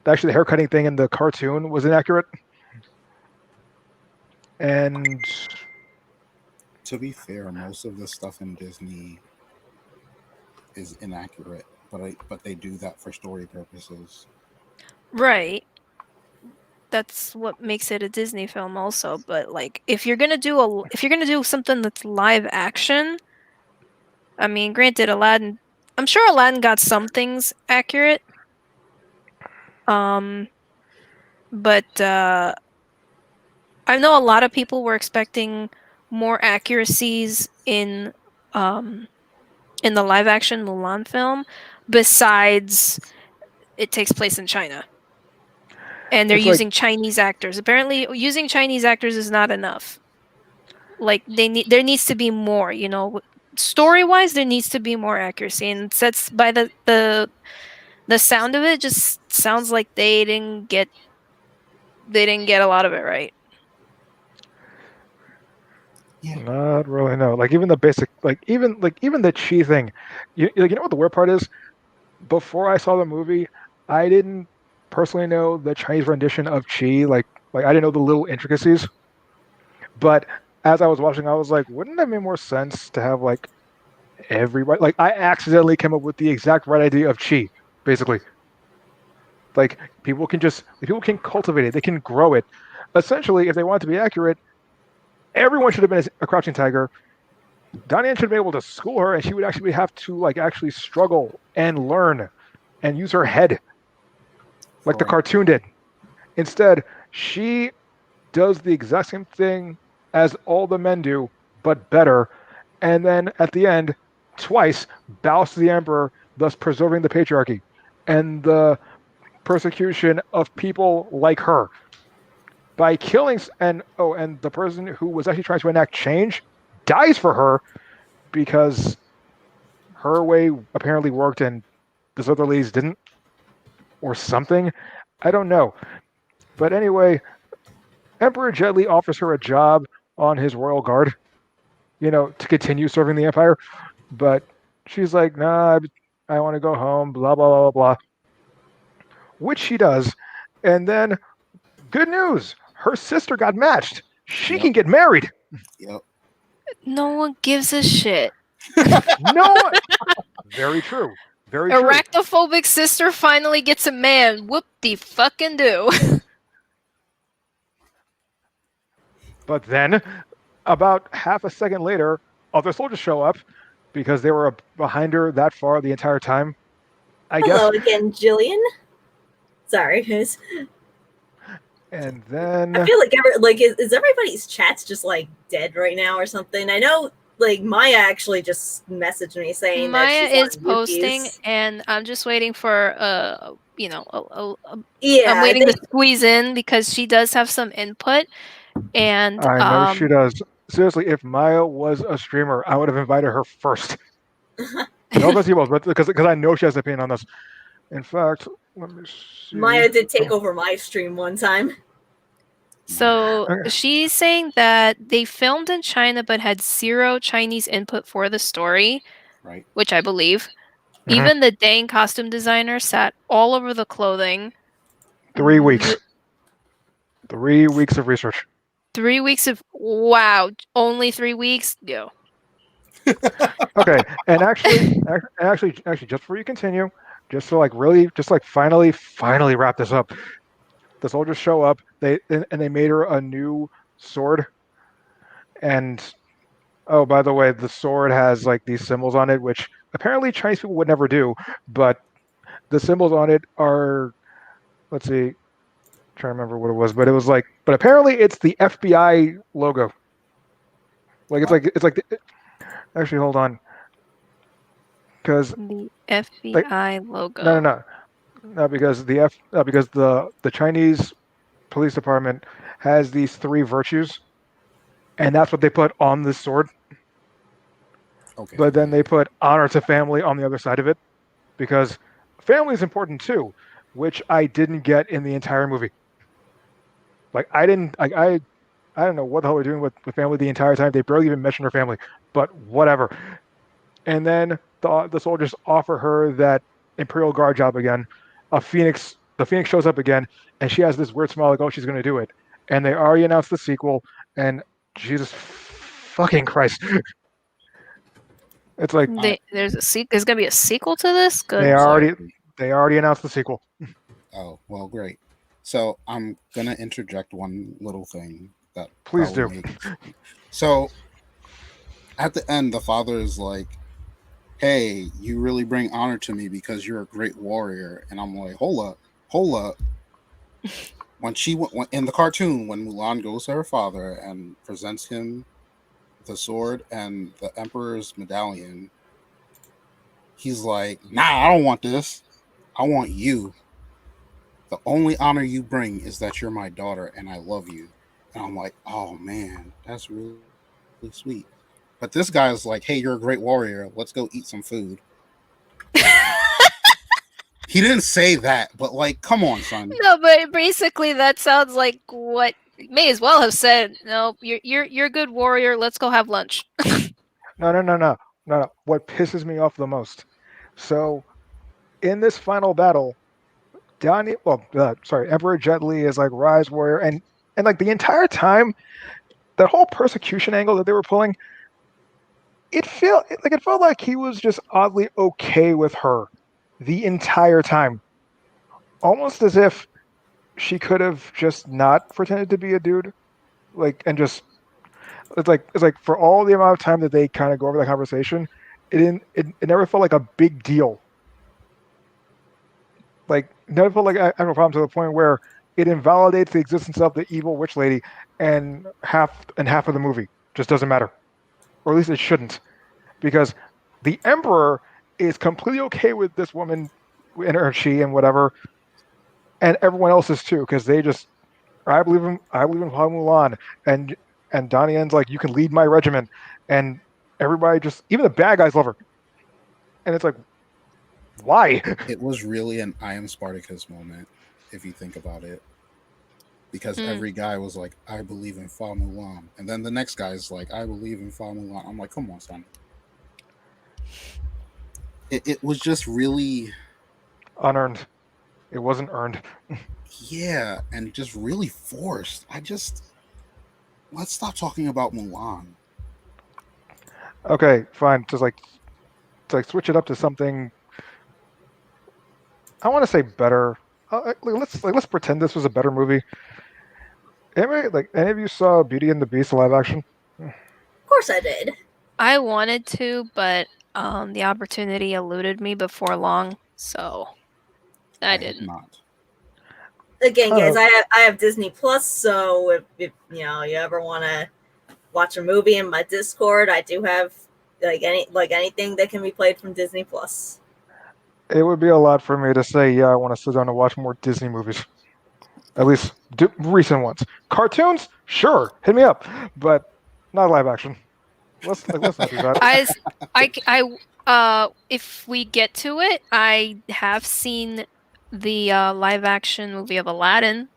actually the hair cutting thing in the cartoon was inaccurate. And to be fair, most of the stuff in Disney is inaccurate, but they do that for story purposes. Right. That's what makes it a Disney film also, but like if you're going to do something that's live action, I mean, granted I'm sure Aladdin got some things accurate. But I know a lot of people were expecting more accuracies in the live action Mulan film, besides it takes place in China. And they're using Chinese actors. Apparently using Chinese actors is not enough. Like there needs to be more, story-wise there needs to be more accuracy, and that's by the sound of it just sounds like they didn't get a lot of it right. Yeah. Not really, no. Like even the basic, even the chi thing. You know what the weird part is? Before I saw the movie, I didn't personally know the Chinese rendition of Chi. Like I didn't know the little intricacies. But as I was watching, I was like, wouldn't that make more sense to have like everybody? Like I accidentally came up with the exact right idea of Chi, basically. Like people can cultivate it, they can grow it. Essentially, if they want to be accurate, everyone should have been a crouching tiger. Diane should be able to school her, and she would actually have to like actually struggle and learn and use her head, like the Right. cartoon did. Instead, she does the exact same thing as all the men do, but better. And then at the end, twice bows to the emperor, thus preserving the patriarchy and the persecution of people like her by killing. And the person who was actually trying to enact change dies for her because her way apparently worked and this other lady's didn't, or something. I don't know. But anyway, Emperor Jet Li offers her a job on his royal guard, to continue serving the empire. But she's like, nah, I want to go home, blah, blah, blah, blah, blah. Which she does. And then, good news, her sister got matched. She Yep. can get married. Yep. No one gives a shit. No, very true. Very true. Arachnophobic sister finally gets a man. Whoop de fucking do. But then, about half a second later, other soldiers show up because they were behind her that far the entire time. I Hello guess. again, Jillian. Sorry, guys. And then I feel like is everybody's chats just like dead right now or something? I know like Maya actually just messaged me saying Maya that she's is on posting, Yuki's. and I'm just waiting for Yeah, I'm waiting I to think squeeze in because she does have some input, and I know she does. Seriously, if Maya was a streamer, I would have invited her first. No offense, you both, but because I know she has an opinion on this. In fact, let me see. Maya did take over my stream one time. So Okay. she's saying that they filmed in China but had zero Chinese input for the story, Right. which I believe. Mhm. Even the dang costume designer sat all over the clothing. 3 weeks. 3 weeks of research. 3 weeks of wow, only 3 weeks? Go. Okay, and actually, just before you continue, just to like really, just like finally wrap this up. The soldiers show up. And they made her a new sword. And oh, by the way, the sword has like these symbols on it, which apparently Chinese people would never do. But the symbols on it are, let's see, I'm trying to remember what it was, but it was like, but apparently it's the FBI logo. Like actually, hold on, because The FBI logo. no, because because the Chinese police department has these 3 virtues, and that's what they put on this sword. Okay. But then they put honor to family on the other side of it, because family is important too, which I didn't get in the entire movie. Like I didn't like I don't know what the hell they're doing with family the entire time. They barely even mention her family, but whatever. And then the soldiers offer her that Imperial Guard job again. The Phoenix shows up again, and she has this weird smile like, oh, she's going to do it. And they already announced the sequel, and Jesus fucking Christ. It's like There's gonna be a sequel to this? Good they lord. already announced the sequel. Oh, well, great. So I'm gonna interject one little thing that Please probably do. So at the end, the father is like, "Hey, you really bring honor to me because you're a great warrior," and I'm like, "Hold up." When in the cartoon, when Mulan goes to her father and presents him the sword and the emperor's medallion, he's like, "Nah, I don't want this. I want you. The only honor you bring is that you're my daughter and I love you." And I'm like, "Oh man, that's really, really sweet." But this guy is like, "Hey, you're a great warrior. Let's go eat some food." He didn't say that, but like, come on, son. No, but basically that sounds like what may as well have said. No, you're a good warrior. Let's go have lunch. No. What pisses me off the most. So, in this final battle, Emperor Jet Li is like Rise Warrior, and like the entire time, that whole persecution angle that they were pulling, it felt like he was just oddly okay with her the entire time, almost as if she could have just not pretended to be a dude, like and just it's like for all the amount of time that they kind of go over that conversation, it never felt like a big deal. Like never felt like I have a problem to the point where it invalidates the existence of the evil witch lady, and half of the movie just doesn't matter, or at least it shouldn't, because the emperor is completely okay with this woman and her she and whatever, and everyone else is too, because they just I believe in Mulan, and Donnie Yen's like, you can lead my regiment, and everybody just, even the bad guys love her, and it's like, why? It was really an I am Spartacus moment, if you think about it. Because every guy was like, I believe in Fa Mulan. And then the next guy's like, I believe in Fa Mulan. I'm like, come on, son. It was just really Unearned. It wasn't earned. yeah, and just really forced. Let's stop talking about Mulan. Okay, fine. Just like switch it up to something. I want to say better. Let's pretend this was a better movie. Any of you saw Beauty and the Beast live action? Of course I did. I wanted to, but the opportunity eluded me before long, so I have didn't. not. Again, guys, I have Disney Plus, so if you ever want to watch a movie in my Discord, I do have anything that can be played from Disney Plus. It would be a lot for me to say, yeah, I want to sit down and watch more Disney movies. At least recent ones. Cartoons, sure, hit me up, but not live action. Let's not do that. If we get to it, I have seen the live action movie of Aladdin.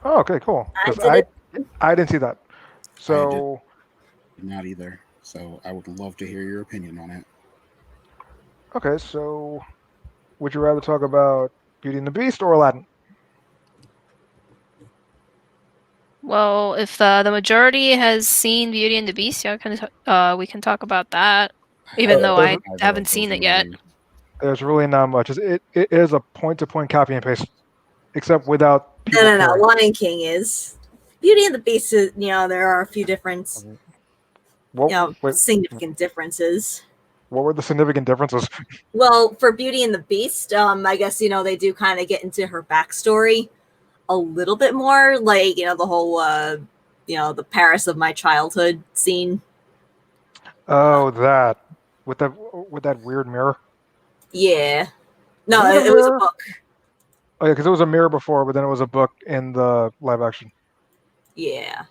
Oh, okay, cool. I didn't see that. So not either. So I would love to hear your opinion on it. Okay, so would you rather talk about Beauty and the Beast or Aladdin? Well, if the majority has seen Beauty and the Beast, yeah, we can talk about that. Even though I haven't seen it yet. There's really not much. It is a point-to-point copy and paste, except without. No. Lion King is. Beauty and the Beast is, there are a few different, significant differences. What were the significant differences? Well, for Beauty and the Beast, I guess, they do kind of get into her backstory a little bit more, like, the whole, the Paris of my childhood scene. Oh, that. With that weird mirror? Yeah. No, it was a book. Oh, yeah, because it was a mirror before, but then it was a book in the live action. Yeah.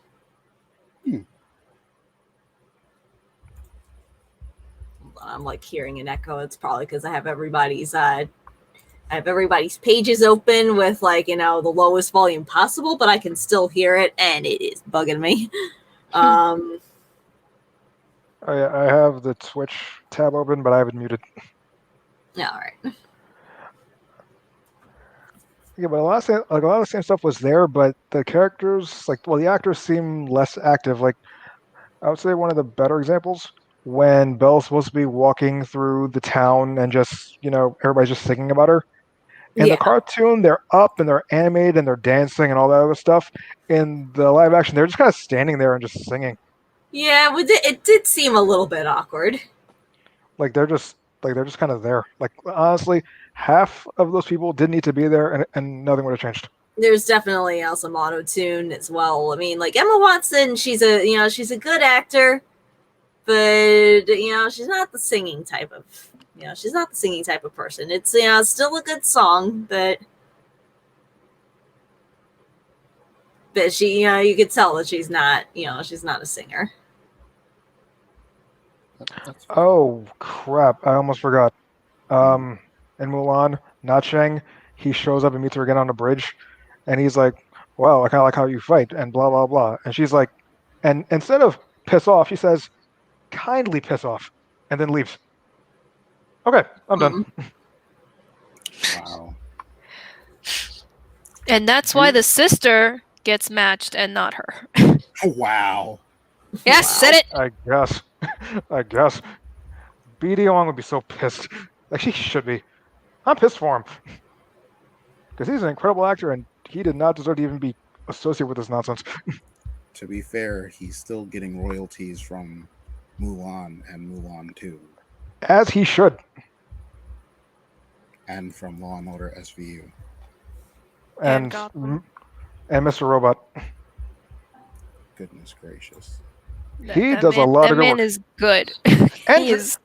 I'm like hearing an echo. It's probably because I have everybody's pages open with the lowest volume possible, but I can still hear it, and it is bugging me. Oh yeah, I have the Twitch tab open, but I have it muted. Yeah, all right. Yeah, but a lot of the same stuff was there, but the characters, the actors seem less active. Like, I would say one of the better examples, when Belle's supposed to be walking through the town and just, everybody's just singing about her. In the cartoon, they're up and they're animated and they're dancing and all that other stuff. In the live action, they're just kind of standing there and just singing. Yeah, it did seem a little bit awkward. They're just kind of there. Like, honestly, half of those people didn't need to be there, and nothing would have changed. There's definitely some auto-tune as well. I mean, like Emma Watson, she's a good actor, but she's not the singing type of person. It's still a good song, but she you could tell that she's not a singer. Oh crap! I almost forgot. In Mulan, Na Cheng, he shows up and meets her again on the bridge, and he's like, "Well, I kind of like how you fight," and blah blah blah. And she's like, and instead of piss off, she says, "Kindly piss off," and then leaves. Okay, I'm done. Wow. And that's why the sister gets matched and not her. Wow. Yeah, Wow. said it. I guess. I guess. BD1 would be so pissed. Like, he should be. I'm pissed for him. Because he's an incredible actor, and he did not deserve to even be associated with this nonsense. To be fair, he's still getting royalties from Mulan and Mulan 2. As he should. And from Law and Order SVU. And Gotham. And Mr. Robot. Goodness gracious. He does a lot of good That man work. is good. And He is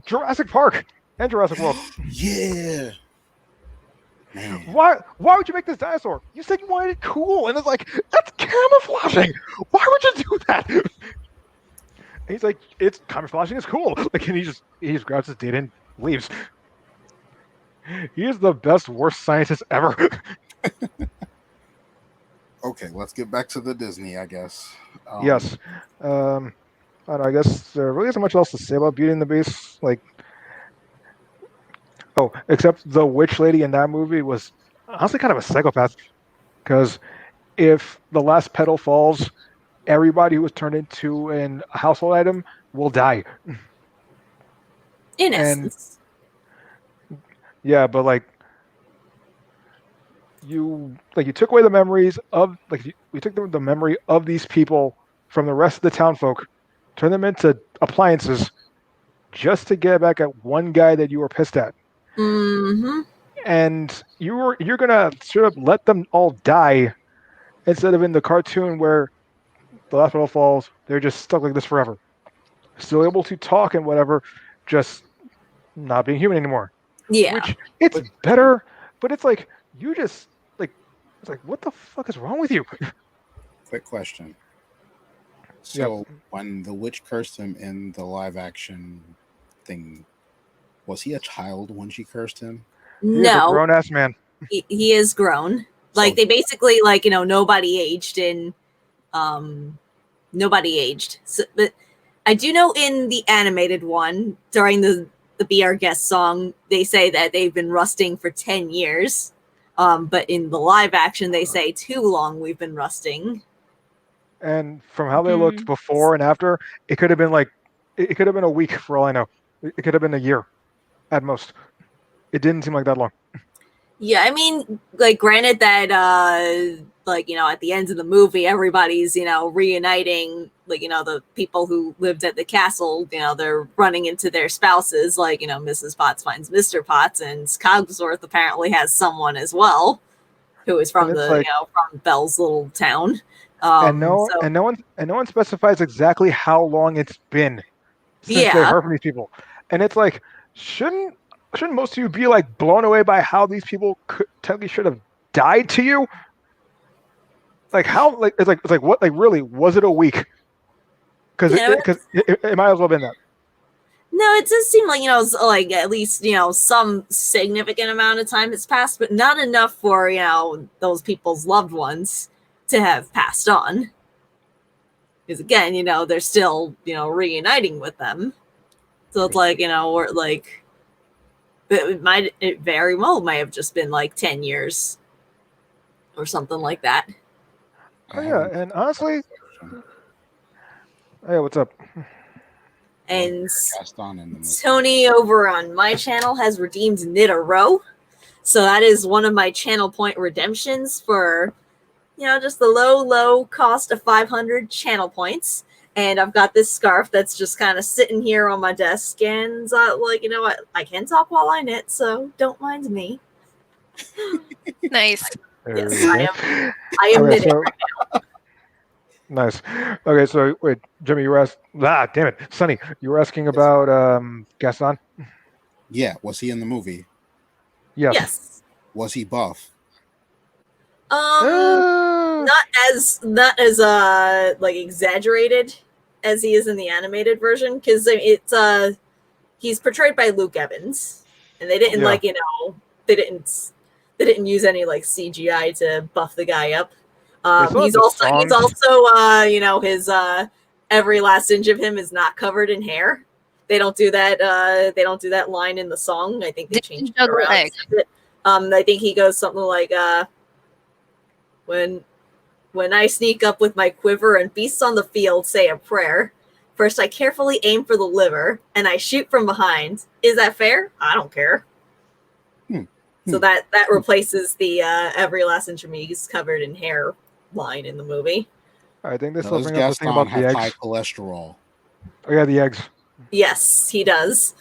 Jurassic Park and Jurassic World. Yeah. Man. Why would you make this dinosaur? You said you wanted it cool, and it's like, that's camouflaging. Why would you do that? And he's like, it's camouflaging is cool. Like, and he just grabs his data and leaves. He is the best, worst scientist ever. Okay, let's get back to the Disney, I guess. Yes. I don't know, I guess there really isn't much else to say about Beauty and the Beast. Like, except the witch lady in that movie was honestly kind of a psychopath. Because if the last petal falls, everybody who was turned into a household item will die. In essence. Yeah, but like you took away the memories of we took the memory of these people from the rest of the town folk, turned them into appliances just to get back at one guy that you were pissed at. Mm-hmm. And you're gonna sort of let them all die instead of in the cartoon where the last petal falls, they're just stuck like this forever. Still able to talk and whatever, just not being human anymore. Yeah. Which it's better, but it's like you just it's like, what the fuck is wrong with you? Quick question. So when the witch cursed him in the live action thing, was he a child when she cursed him? He's a No, grown ass man. he is grown. Like, they basically, like, nobody aged in, nobody aged. So, but I do know in the animated one, during the Be Our Guest song, they say that they've been rusting for 10 years. But in the live action, they say too long we've been rusting. And from how they looked before and after, it could have been like it could have been a week for all I know. It could have been a year at most. It didn't seem like that long. Yeah, I mean, like, granted that, at the end of the movie, everybody's, reuniting, the people who lived at the castle, they're running into their spouses, Mrs. Potts finds Mr. Potts, and Cogsworth apparently has someone as well, who is from from Belle's little town. And no one specifies exactly how long it's been since they heard from these people. And it's like, shouldn't most of you be like blown away by how these people technically should have died to you? Like how? Like it's like what? Like really? Was it a week? Because it might as well have been that. No, it does seem like at least some significant amount of time has passed, but not enough for those people's loved ones to have passed on. Because again, they're still reuniting with them. So it's like or like. It very well might have just been like 10 years or something like that. Oh yeah, and honestly, hey, what's up? And Tony over on my channel has redeemed Knit a Row. So that is one of my channel point redemptions for, just the low cost of 500 channel points. And I've got this scarf that's just kind of sitting here on my desk. And what? I can talk while I knit, so don't mind me. Nice. Yes, I am knitting right now. Nice. Okay, so wait, Jimmy, you were damn it, Sonny, you were asking about Gaston? Yeah, was he in the movie? Yes. Was he buff? Not as exaggerated as he is in the animated version, because it's he's portrayed by Luke Evans, and they didn't they didn't use any CGI to buff the guy up. He's also his every last inch of him is not covered in hair. They don't do that. They don't do that line in the song. I think they changed it around. I think he goes something like When I sneak up with my quiver and beasts on the field say a prayer, first I carefully aim for the liver, and I shoot from behind. Is that fair? I don't care. So that replaces the every last inch of me is covered in hair line in the movie. I think this will Does bring up the thing Gaston about the have high eggs. cholesterol? Oh yeah, the eggs. Yes, he does.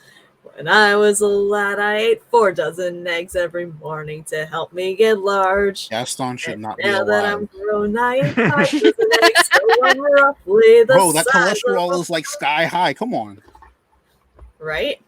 When I was a lad, I ate 4 dozen eggs every morning to help me get large. Gaston should And not be now that I'm alive. grown, I eat 5 dozen eggs, so I'm roughly the Bro, that size cholesterol of is like sky high. Come on. right?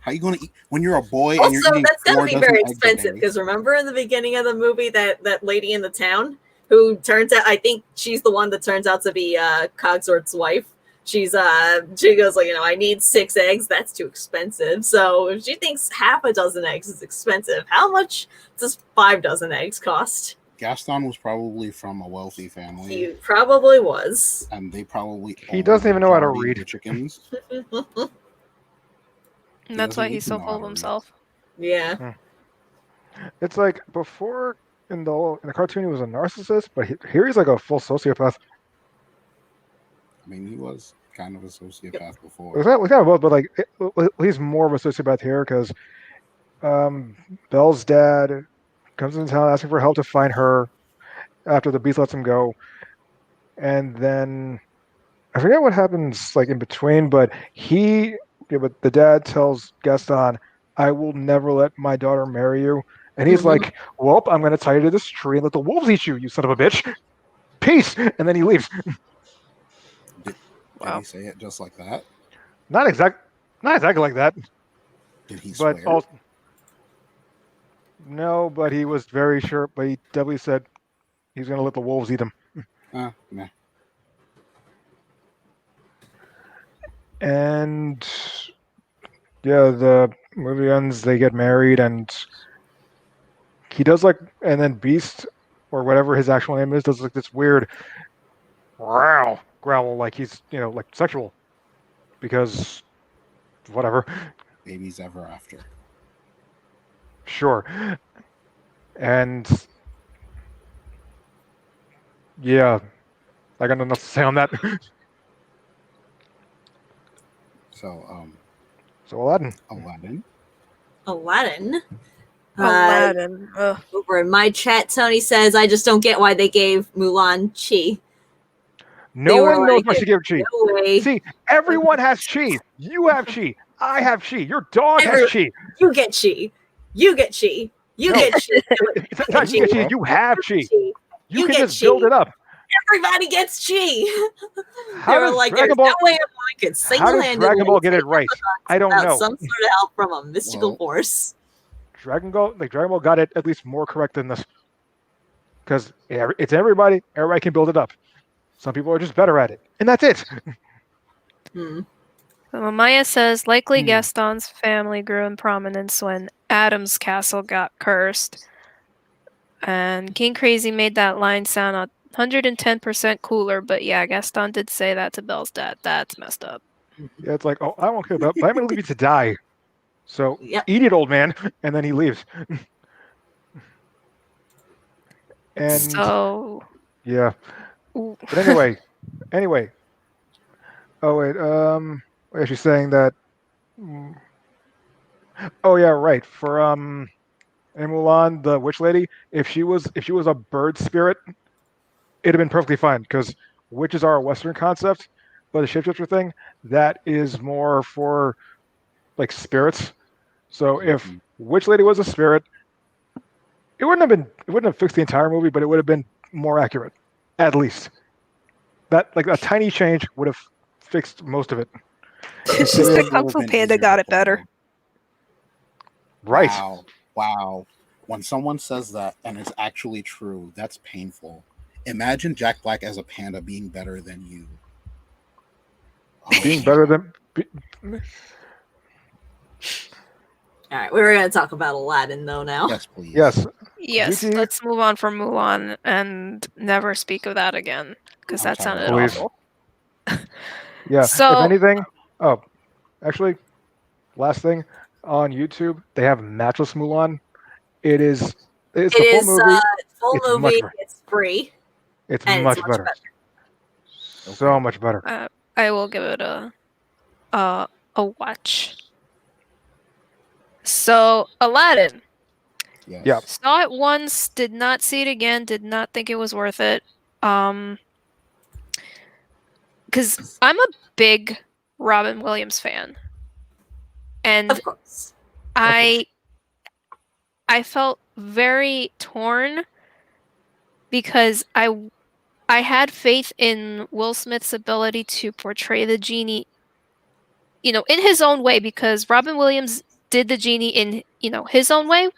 How you gonna eat when you're a boy and you're Also, eating that's 4 gonna be dozen very eggs a expensive day? because remember in the beginning of the movie that lady in the town who turns out, I think she's the one that turns out to be Cogsworth's wife. She goes like, I need 6 eggs. That's too expensive. So if she thinks half a dozen eggs is expensive, how much does 5 dozen eggs cost? Gaston was probably from a wealthy family. He probably was. And they probably He doesn't even know how to majority of read. the chickens. And that's doesn't why need he's to so know full how of to read. himself. Yeah. It's like before in the cartoon he was a narcissist, but here he's like a full sociopath. I mean, he was kind of a sociopath before. We kind of both, but like he's more of a sociopath here because Belle's dad comes into town asking for help to find her after the beast lets him go, and then I forget what happens like in between, but but the dad tells Gaston, "I will never let my daughter marry you," and he's like, "Well, I'm going to tie you to this tree and let the wolves eat you, you son of a bitch. Peace," and then he leaves. Did Wow. he say it just like that? Not exactly like that, Did he but swear? also, no, but he was very sure. But he definitely said he's going to let the wolves eat him. Nah. And yeah, the movie ends. They get married, and he does and then Beast or whatever his actual name is does like this weird growl, like he's like sexual, because whatever. Babies ever after. Sure. And yeah, I got nothing to say on that. So, So Aladdin. Aladdin. Aladdin. Ugh. Over in my chat, Tony says, I just don't get why they gave Mulan chi. No They were one knows like, why she gave chi. No way. See, everyone has chi. You have chi. I have chi. Your dog has chi. You get chi. You get chi. You No. get chi. It's not you get chi. You have chi. You can get just build chi. it up. Everybody gets chi. How They were does like, Dragon there's Ball? no way I could How does single-handedly Dragon Ball get it take right? I don't without know. some sort of help from a mystical force. Dragon Ball got it at least more correct than this, because it's everybody. Everybody can build it up. Some people are just better at it, and that's it. So Maya says, likely Gaston's family grew in prominence when Adam's castle got cursed. And King Crazy made that line sound 110% cooler, but yeah, Gaston did say that to Belle's dad. That's messed up. Yeah, it's like, oh, I don't care about, but I'm going to leave you to die. So eat it, old man, and then he leaves. And so yeah, but anyway. Oh wait, she's saying that. Oh yeah, right. For in Mulan, the witch lady, if she was a bird spirit, it'd have been perfectly fine because witches are a Western concept, but the shapeshifter thing, that is more for like spirits. So if witch lady was a spirit, it wouldn't have fixed the entire movie, but it would have been more accurate, at least. That like a tiny change would have fixed most of it. It's just that Kung Fu Panda got it better. Right. Wow. When someone says that and it's actually true, that's painful. Imagine Jack Black as a panda being better than you. Being better than. All right, we were going to talk about Aladdin though now. Yes, please. Yes, let's move on from Mulan and never speak of that again because that sounded awful. Yeah. So, if anything, actually, last thing on YouTube, they have Matchless Mulan. It's the full movie. full It's much movie. better. It's free. It's And much it's much better. better. So much better. I will give it a watch. So Aladdin. Yes. Yep. Saw it once, did not see it again, did not think it was worth it. Because I'm a big Robin Williams fan. And Of course. I felt very torn because I had faith in Will Smith's ability to portray the genie, in his own way, because Robin Williams did the genie in, his own way.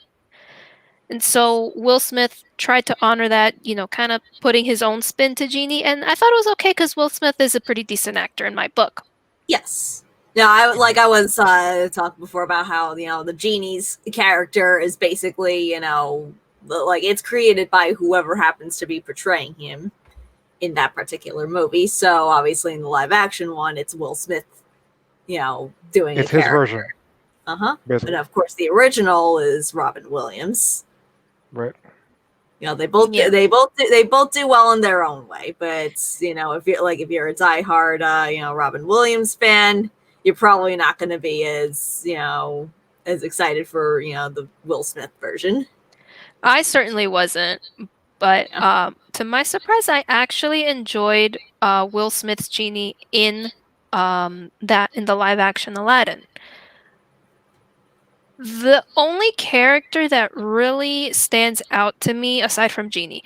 And so Will Smith tried to honor that, kind of putting his own spin to Genie. And I thought it was okay because Will Smith is a pretty decent actor in my book. Yes. No, I was talking before about how, the genie's character is basically, like it's created by whoever happens to be portraying him in that particular movie. So obviously in the live action one, it's Will Smith, doing It's a his character. version. And of course the original is Robin Williams. Right. They both do well in their own way. But if you're a diehard Robin Williams fan, you're probably not going to be as excited for the Will Smith version. I certainly wasn't, but to my surprise, I actually enjoyed Will Smith's Genie in the live action Aladdin. The only character that really stands out to me, aside from Genie,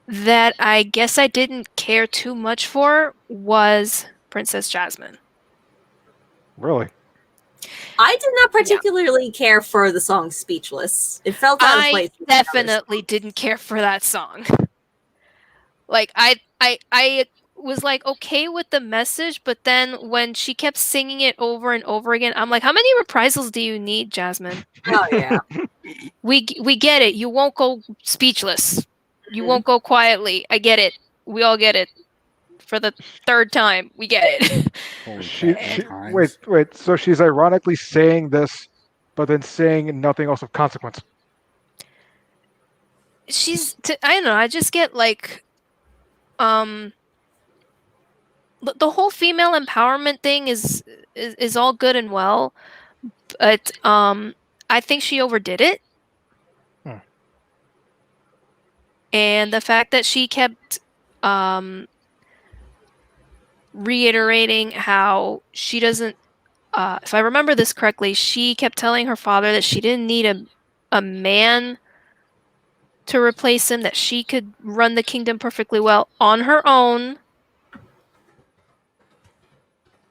that I guess I didn't care too much for was Princess Jasmine. Really? I did not particularly care for the song Speechless. It felt out of place. I definitely didn't care for that song. Like, I was like okay with the message, but then when she kept singing it over and over again, I'm like, how many reprisals do you need, Jasmine? Oh yeah. We get it. You won't go speechless. You won't go quietly. I get it. We all get it. For the third time, we get it. Wait. So she's ironically saying this, but then saying nothing else of consequence. I don't know. I just get like, the whole female empowerment thing is all good and well, but I think she overdid it. And the fact that she kept reiterating how she doesn't, if I remember this correctly, she kept telling her father that she didn't need a man to replace him, that she could run the kingdom perfectly well on her own.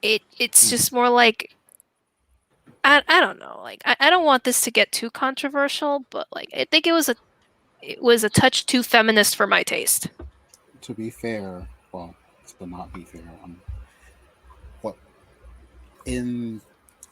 It's just more like, I don't know, like I don't want this to get too controversial, but like I think it was a touch too feminist for my taste. To be fair, well, to not be fair,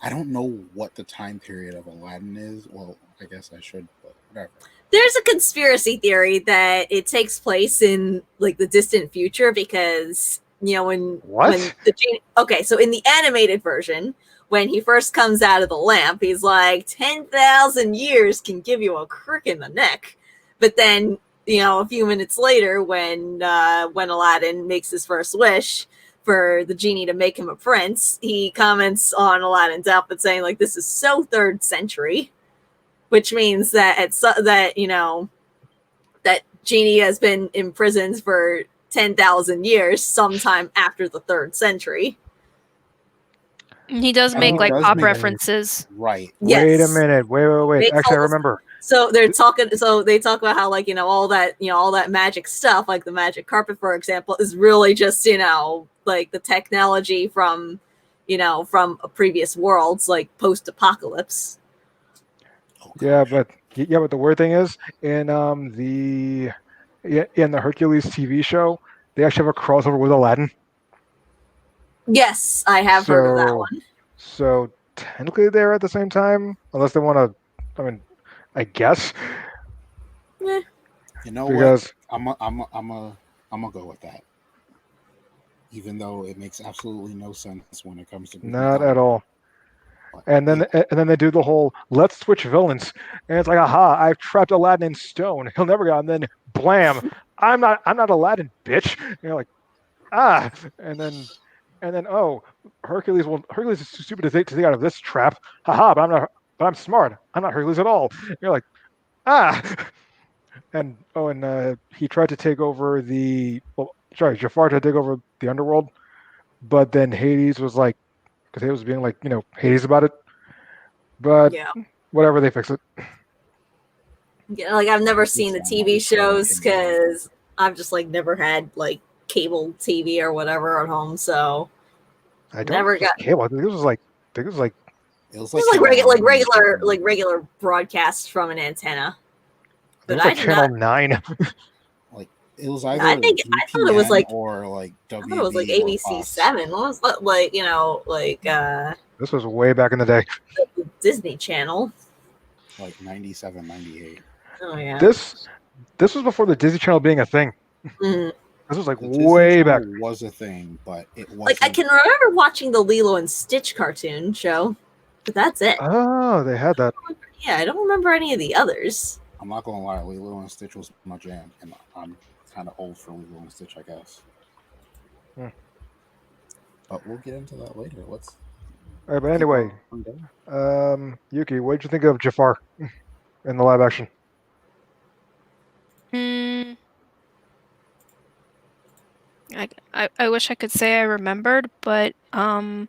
I don't know what the time period of Aladdin is. Well, I guess I should, but whatever. There's a conspiracy theory that it takes place in like the distant future because when the genie. Okay, so in the animated version, when he first comes out of the lamp, he's like 10,000 years can give you a crick in the neck. But then a few minutes later, when Aladdin makes his first wish for the genie to make him a prince, he comments on Aladdin's outfit saying like, "This is so 3rd century." Which means that that genie has been imprisoned for 10,000 years, sometime after the 3rd century. He does make like pop references, right? Yes. Wait a minute. Wait. Actually, I remember. So they talk about how like all that magic stuff, like the magic carpet, for example, is really just like the technology from from previous worlds, like post-apocalypse. Yeah, but the weird thing is in the Hercules TV show, they actually have a crossover with Aladdin. Yes, I have heard of that one. So technically they're at the same time, unless they want to. I mean, I guess. Yeah. You know because what? I'm gonna go with that, even though it makes absolutely no sense when it comes to not at all. And then they do the whole let's switch villains, and it's like, aha! I've trapped Aladdin in stone. He'll never go. And then, blam! I'm not Aladdin, bitch. And you're like, ah! And then oh, Hercules is too stupid to think out of this trap. Haha! But I'm smart. I'm not Hercules at all. And you're like, ah! And he tried to take over Jafar tried to take over the underworld, but then Hades was like, because he was being like, Hades about it. But Yeah. whatever, they fix it. Yeah, like I've never seen the TV shows because I've just like never had like cable TV or whatever at home, so I don't never got cable. I think it was like It was it was like regular broadcast from an antenna. But I did Channel not. 9. Like it was either I thought it was like or like I WB thought it was like ABC or Fox. 7. What was that, like This was way back in the day. the Disney Channel? Like 97, 98. Oh yeah. This was before the Disney Channel being a thing. Mhm. This was like The Disney way back. Channel was a thing, but it wasn't. Like I can remember watching the Lilo and Stitch cartoon show, but that's it. Oh, they had that. Yeah, I don't remember any of the others. I'm not gonna lie, Lilo and Stitch was my jam, and I'm kind of old for Lilo and Stitch, I guess. Hmm. But we'll get into that later. Let's. All right, but anyway, Yuki, what did you think of Jafar in the live action? I wish I could say I remembered, but I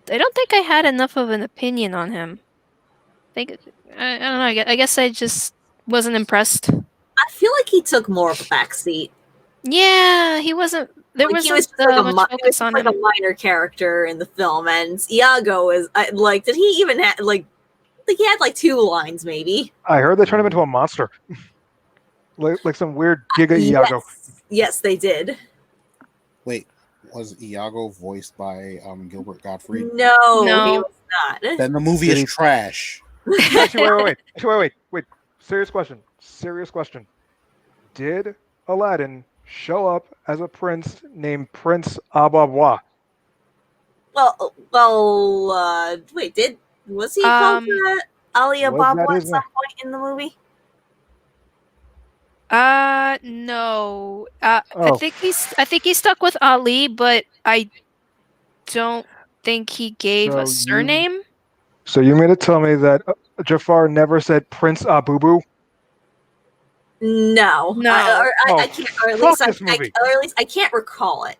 don't think I had enough of an opinion on him. I don't know. I guess I just wasn't impressed. I feel like he took more of a backseat. Yeah, he wasn't. There Like, wasn't much focus on him. A minor character in the film, and Iago is like. Did he even have like? I think he had like 2 lines, maybe. I heard they turned him into a monster, like some weird Giga Iago. Yes, they did. Wait, was Iago voiced by Gilbert Gottfried? No, No. he was not. Then the movie is trash. Actually, wait. Serious question. Did Aladdin show up as a prince named Prince Ababwa? Wait, was he called Ali Ababwa at his some name? point in the movie? No. Oh. I think he stuck with Ali, but I don't think he gave So a surname. So you mean to tell me that Jafar never said Prince Abubu? No. No. I can't. Or at least this movie. I can't recall it.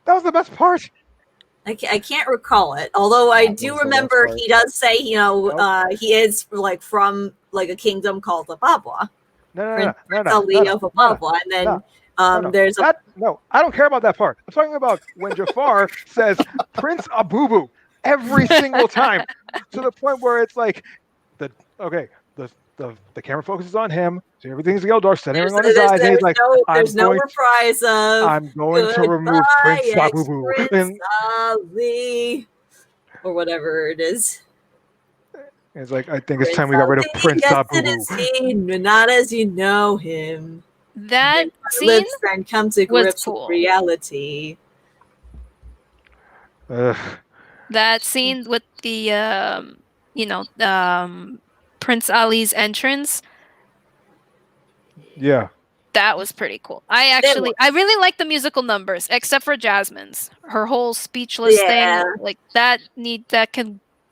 That was the best part. I can't recall it. Although I do remember he does say, he is like from like a kingdom called Ababwa. No. Ali of Ababwa, and then there's a no. I don't care about that part. I'm talking about when Jafar says Prince Abubu every single time, to the point where it's like the camera focuses on him, so everything's Eldar centering on his eyes, and he's like, there's no reprise of I'm going to remove Prince Abubu. Prince Ali, or whatever it is. It's like, I think it's time we got rid of Prince Yes, Abubu. it is he, not as you know him. That scene Lives and come to was grips cool. with reality. That scene with the Prince Ali's entrance, Yeah. that was pretty cool. I really like the musical numbers, except for Jasmine's. Her whole speechless thing, like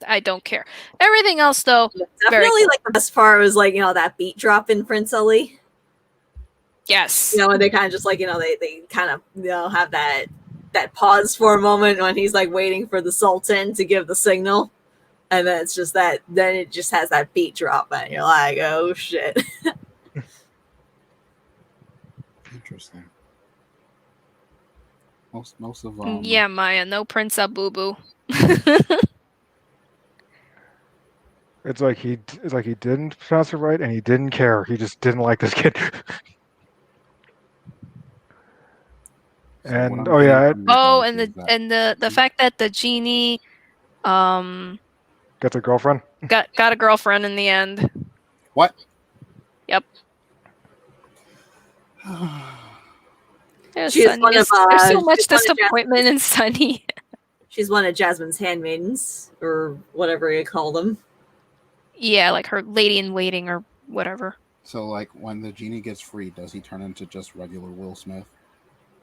I don't care. Everything else, though, very Definitely, cool. like the best part was like that beat drop in Prince Ali. Yes. And they kind of just like they kind of have that pause for a moment when he's like waiting for the Sultan to give the signal, and then it's just that. Then it just has that beat drop, and you're like, oh shit. Interesting. Most of Yeah, Maya, no Prince Abubu. It's like he didn't pronounce it right, and he didn't care. He just didn't like this kid. And the fact that the genie gets a girlfriend. got a girlfriend in the end. What? Yep. There's She's one of, there's so much she's one of disappointment in Sunny. She's one of Jasmine's handmaidens, or whatever you call them. Yeah, like her lady in waiting or whatever. So, like, when the genie gets freed, does he turn into just regular Will Smith?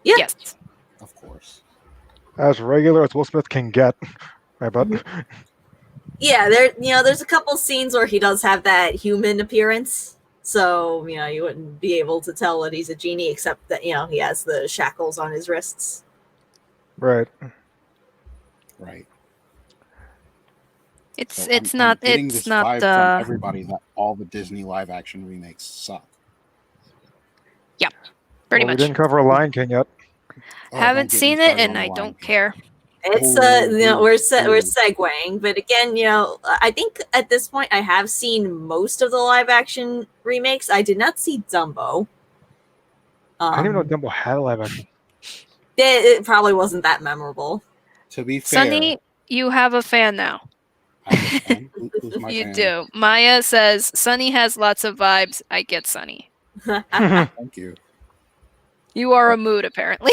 Yeah. Yes. Of course. As regular as Will Smith can get. I bet. Yeah, there's a couple scenes where he does have that human appearance. So, you wouldn't be able to tell that he's a genie, except that, he has the shackles on his wrists. Right. Right. It's I'm not getting it's this not vibe from everybody that all the Disney live action remakes suck. pretty We much. didn't cover Lion King yet. Oh, Haven't don't get me seen it, started and on the I Lion don't King. care. It's Ooh, we're ooh. segueing, but again, I think at this point I have seen most of the live action remakes. I did not see Dumbo. I didn't even know Dumbo had a live action. It probably wasn't that memorable. To be fair, Sunny, you have a fan now. I have a fan. Who's my You fan? do. Maya says Sunny has lots of vibes. I get Sunny. Thank you. You are a mood, apparently.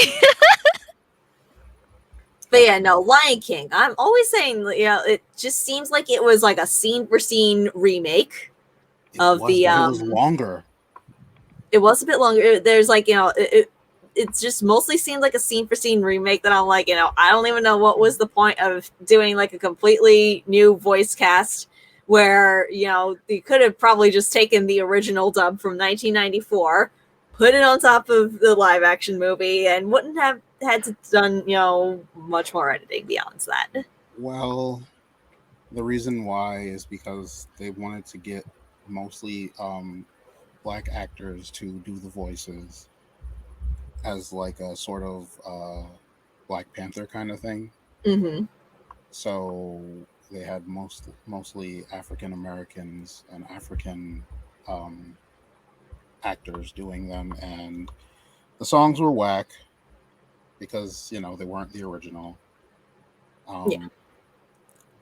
But yeah, no, Lion King. I'm always saying, it just seems like it was like a scene for scene remake It of was, the. but it was longer. It was a bit longer. There's like, it just mostly seemed like a scene for scene remake that I'm like, I don't even know what was the point of doing like a completely new voice cast where, you could have probably just taken the original dub from 1994, put it on top of the live action movie, and wouldn't have had to done, much more editing beyond that. Well, the reason why is because they wanted to get mostly black actors to do the voices as like a sort of Black Panther kind of thing. Mm-hmm. So they had mostly African Americans and African actors doing them, and the songs were whack because they weren't the original. Yeah. The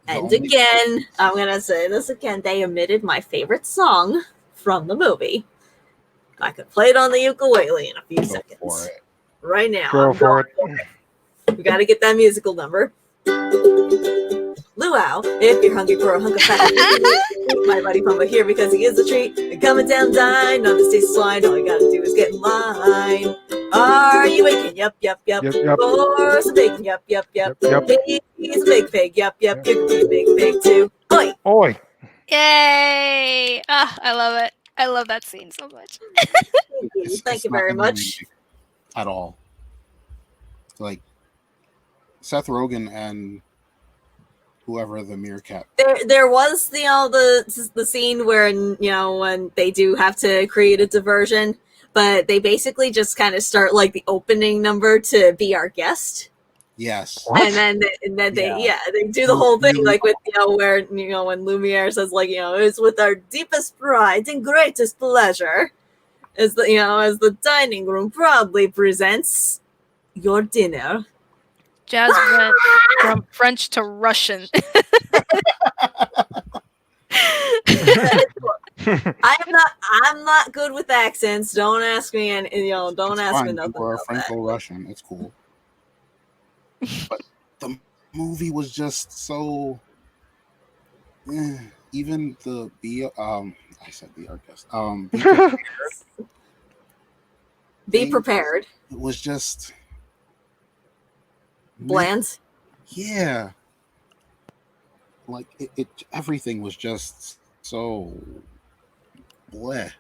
And only- again, I'm gonna say this again. They omitted my favorite song from the movie. I could play it on the ukulele in a few Go seconds. for it. Right now. Go I'm for going it. We gotta get that musical number. Luau, if you're hungry for a hunk of fat, my buddy Pumba here because he is a treat. And coming down dine on this tasty swine, all you gotta do is get in line. Are you waking? Yup. Yep, yep. For some bacon? Yup. Yep. He's a big pig. Yup. You can be a big pig too. Oi! Oi. Yay! Ah, I love it. I love that scene so much. Thank you not very in the much. movie at all. Like Seth Rogen and whoever the meerkat. There was the scene where when they do have to create a diversion, but they basically just kind of start like the opening number to Be Our Guest. Yes. What? And then they do the whole thing like with where when Lumiere says like it's with our deepest pride and greatest pleasure as the dining room proudly presents your dinner. Jazz went from French to Russian. I'm not good with accents. Don't ask me, and don't It's ask me fine. nothing. You are about that. Franco-Russian. It's cool. But the movie was just so. Even the I said Be Our Guest. Be prepared. It was just Bland. Yeah. Like it everything was just so bleh.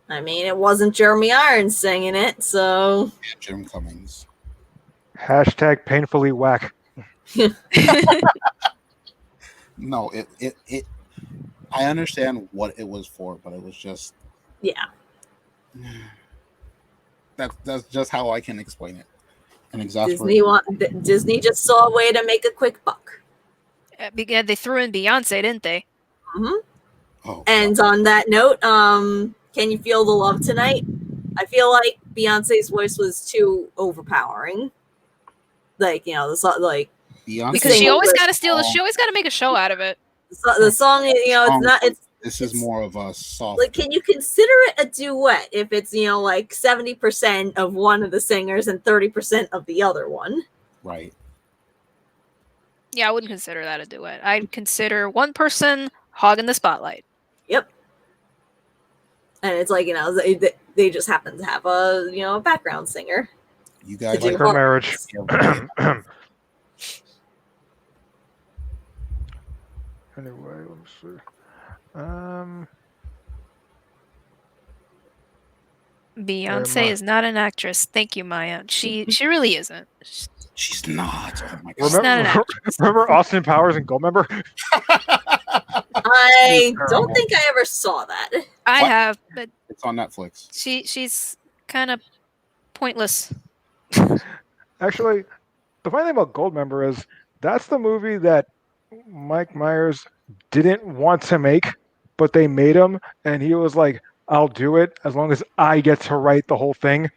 I mean, it wasn't Jeremy Irons singing it, so Jim Cummings. Hashtag painfully whack. No, it I understand what it was for, but it was just yeah. That's just how I can explain it. And exasperate. Disney just saw a way to make a quick buck. Yeah, they threw in Beyonce, didn't they? Mm-hmm. Oh, And God. on that note, can you feel the love tonight? I feel like Beyonce's voice was too overpowering. Like the song, like Beyonce Because she always was- got to steal the. She always got to make a show out of it. the song, it's not. This is more of a soft. Like, can you consider it a duet if it's like 70% of one of the singers and 30% of the other one? Right. Yeah, I wouldn't consider that a duet. I'd consider one person hogging the spotlight. Yep. And it's like, they just happen to have a background singer. You guys do Like her marriage. Anyway, let me see. Beyonce is not an actress. Thank you, Maya. She really isn't. She's not. Oh my god. She's not an actress. Remember Austin Powers and Goldmember? I don't think I ever saw that. I What? have, but It's on Netflix. she's kind of pointless. Actually, the funny thing about Goldmember is that's the movie that Mike Myers didn't want to make, but they made him, and he was like, I'll do it as long as I get to write the whole thing.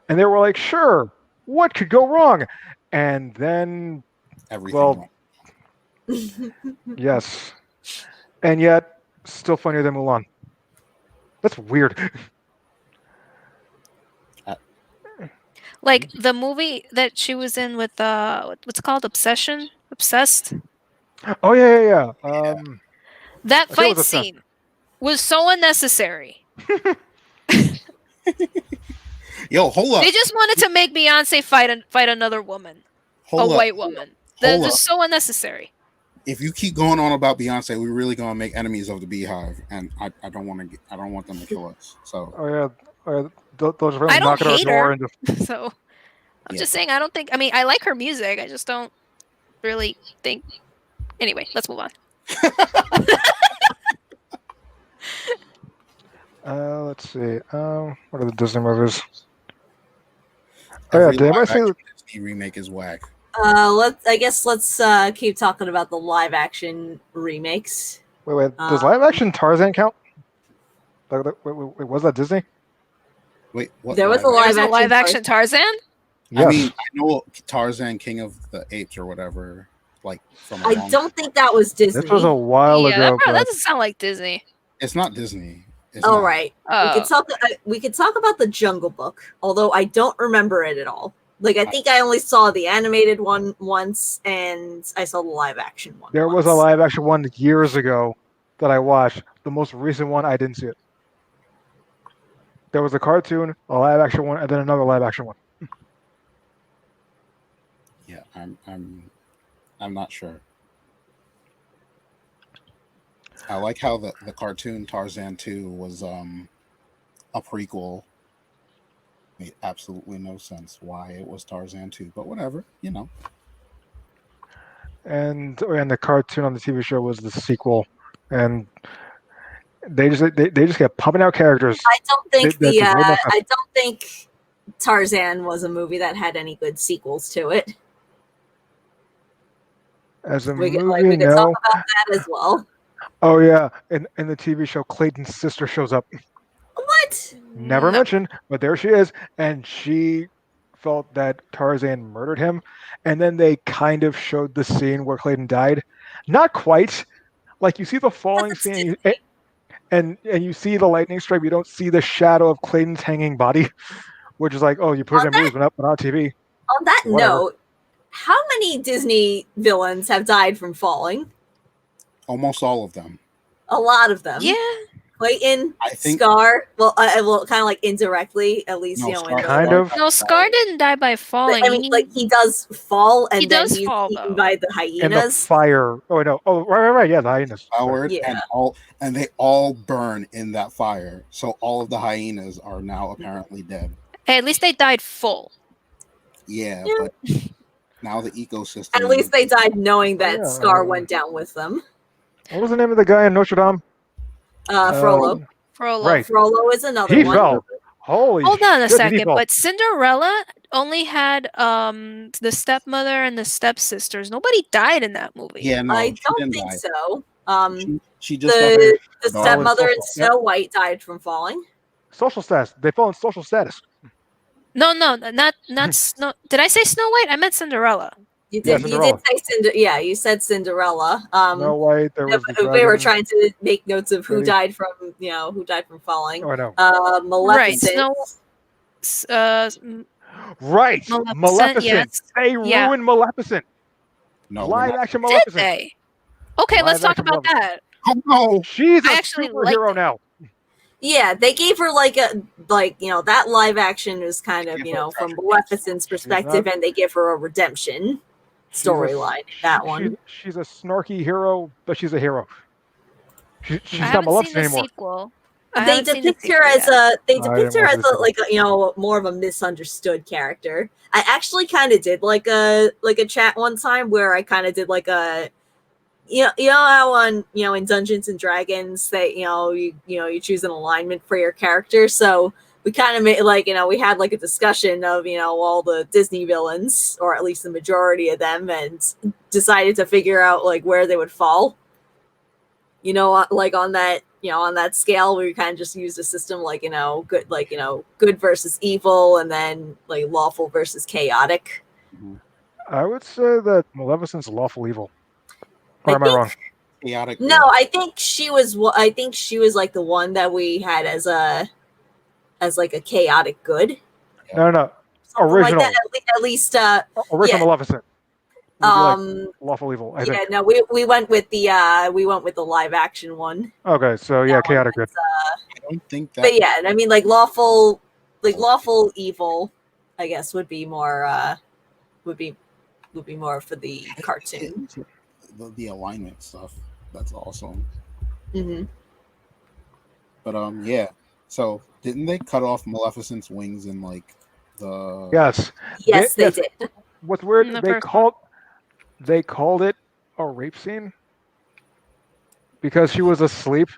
And they were like, sure, what could go wrong? And then, Everything. well, yes. And yet, still funnier than Mulan. That's weird. Like the movie that she was in with what's it called, Obsessed. Oh yeah. That I thought it fight was Obsessed. scene was so unnecessary. Yo, hold up. They just wanted to make Beyonce fight another woman, Hold up. white woman. They're just so unnecessary. If you keep going on about Beyonce, we're really gonna make enemies of the Beehive, and I don't want them to kill us. So Oh yeah. Those really I don't knock at our hate door her. and just So I'm just saying, I mean, I like her music. I just don't really think. Anyway, let's move on. let's see. What are the Disney movies? every did anybody live see action Disney remake is whack. Let's keep talking about the live action remakes. Wait, does live action Tarzan count? Wait, was that Disney? Wait, what? There was a There's live a live action Tarzan. Yes. I mean, I know Tarzan, King of the Apes, or whatever. Like from. I don't think that was Disney. This was a while Yeah, ago. that doesn't sound like Disney. It's not Disney. It's All not. right. Oh. We could talk about the Jungle Book, although I don't remember it at all. Like, I think I only saw the animated one once, and I saw the live action one. There was a live action one years ago that I watched. The most recent one, I didn't see it. There was a cartoon, a live action one, and then another live action one. Yeah, I'm not sure. I like how the cartoon Tarzan 2 was a prequel. Made absolutely no sense why it was Tarzan 2, but whatever, And the cartoon on the TV show was the sequel, and they just kept pumping out characters. I don't think That made no sense. I don't think Tarzan was a movie that had any good sequels to it. As a We could movie, talk no. about that as well. Oh yeah, in the TV show, Clayton's sister shows up. What? Never No. mentioned, but there she is, and she felt that Tarzan murdered him, and then they kind of showed the scene where Clayton died. Not quite. Like you see the falling That's scene, and you see the lightning strike. You don't see the shadow of Clayton's hanging body, which is like, oh, you put it in movies, but not on TV. On that Whatever. note, how many Disney villains have died from falling? Almost all of them. A lot of them. Yeah. Clayton, I think Scar. Well, kind of like indirectly, at least, No, Scar- in Kind of. No, Scar didn't die by falling. I mean, like, he does fall, and He then does he's fall, eaten though. by the And the hyenas. fire. Oh no. Oh right. Yeah, the hyenas. Howard Yeah. and they all burn in that fire. So all of the hyenas are now apparently dead. Hey, at least they died full. Yeah, Yeah. but now the ecosystem. At least they died knowing that Yeah. Scar went down with them. What was the name of the guy in Notre Dame? Frollo. Frollo. Right. Frollo is another He one. fell. Holy. Hold on a shit, did he second, fall? but Cinderella only had the stepmother and the stepsisters. Nobody died in that movie. Yeah, no, I she don't didn't think die. so. She just got her The dog. stepmother in Yep. Snow White died from falling. Social status. They fall in social status. No, not Snow. Did I say Snow White? I meant Cinderella. You Yeah, did. You Cinderella. did say Cinderella. Yeah, you said Cinderella. Snow White. There Yeah, was the but we were dragon. trying to make notes of who Ready? died from falling. Oh, I know. Right, Maleficent. Snow. Right. Maleficent, Maleficent. yes. They Yeah. ruined Maleficent. No, Live action Did Maleficent. they? Okay, let's Live talk action about that. Oh no! She's a I actually liked superhero it. now. Yeah, they gave her that live action was kind of from Maleficent's perspective, and they give her a redemption storyline in that one. She's a snarky hero, but she's a hero. I She's not haven't seen Maleficent the anymore. sequel. They depict her as a more of a misunderstood character. I actually kind of did like a chat one time where I kind of did like a you know how on in Dungeons and Dragons that you choose an alignment for your character. So we kind of made we had like a discussion of all the Disney villains, or at least the majority of them, and decided to figure out like where they would fall. On that on that scale, we kind of just used a system good versus evil, and then like lawful versus chaotic. I would say that Maleficent's lawful evil. Or am I wrong? Chaotic. No, I think she was. I think she was like the one that we had as a chaotic good. No. Something Original. like that, at least. Original Yeah. Maleficent. Lawful evil. I think. No, we went with the live action one. Okay, so yeah, chaotic good. I don't think that. But yeah, I mean, lawful evil, I guess would be more would be more for the cartoon. The alignment stuff, that's awesome. Mm-hmm. But yeah. So didn't they cut off Maleficent's wings in like the? Yes, they did. What's weird? They called it a rape scene because she was asleep,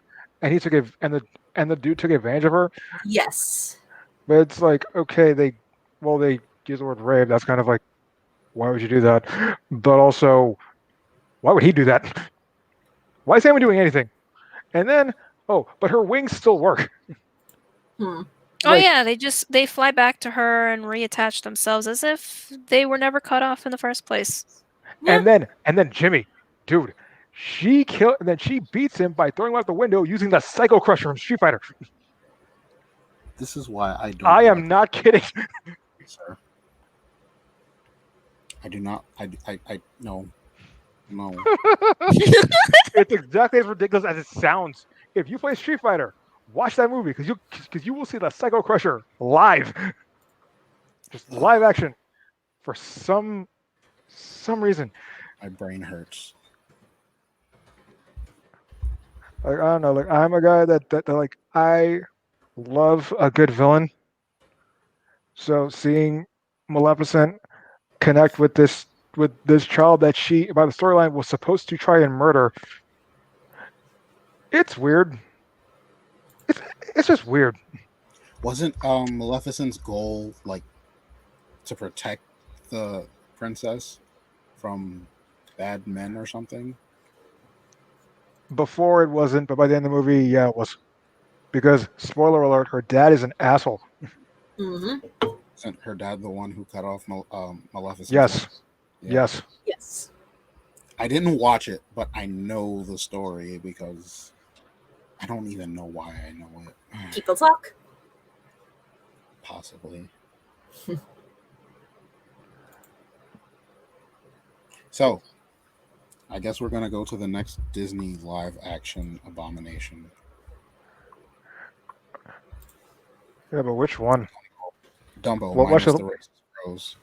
and he took and the dude took advantage of her. Yes. But it's like, okay, they use the word rape. That's kind of like, why would you do that? But also, why would he do that? Why is anyone doing anything? And then, but her wings still work. Hmm. Yeah, they fly back to her and reattach themselves as if they were never cut off in the first place. Yeah. And then Jimmy, dude, she beats him by throwing him out the window using the Psycho Crusher from Street Fighter. This is why I don't. I am not kidding. Sir. I do not. I no. It's exactly as ridiculous as it sounds. If you play Street Fighter, watch that movie because you will see the Psycho Crusher live, just live action, for some reason. My brain hurts. Like, I don't know. Like, I'm a guy that like, I love a good villain. So seeing Maleficent connect with this child that she, by the storyline, was supposed to try and murder, it's weird. It's just weird. Wasn't Maleficent's goal like to protect the princess from bad men or something? Before it wasn't, but by the end of the movie, yeah, it was. Because, spoiler alert, her dad is an asshole. Mm-hmm. Isn't her dad the one who cut off Maleficent? Yes. Yeah. Yes. Yes. I didn't watch it, but I know the story because I don't even know why I know it. People talk. Possibly. So, I guess we're going to go to the next Disney live action abomination. Yeah, but which one? Dumbo. Well, Minus the Racist Bros.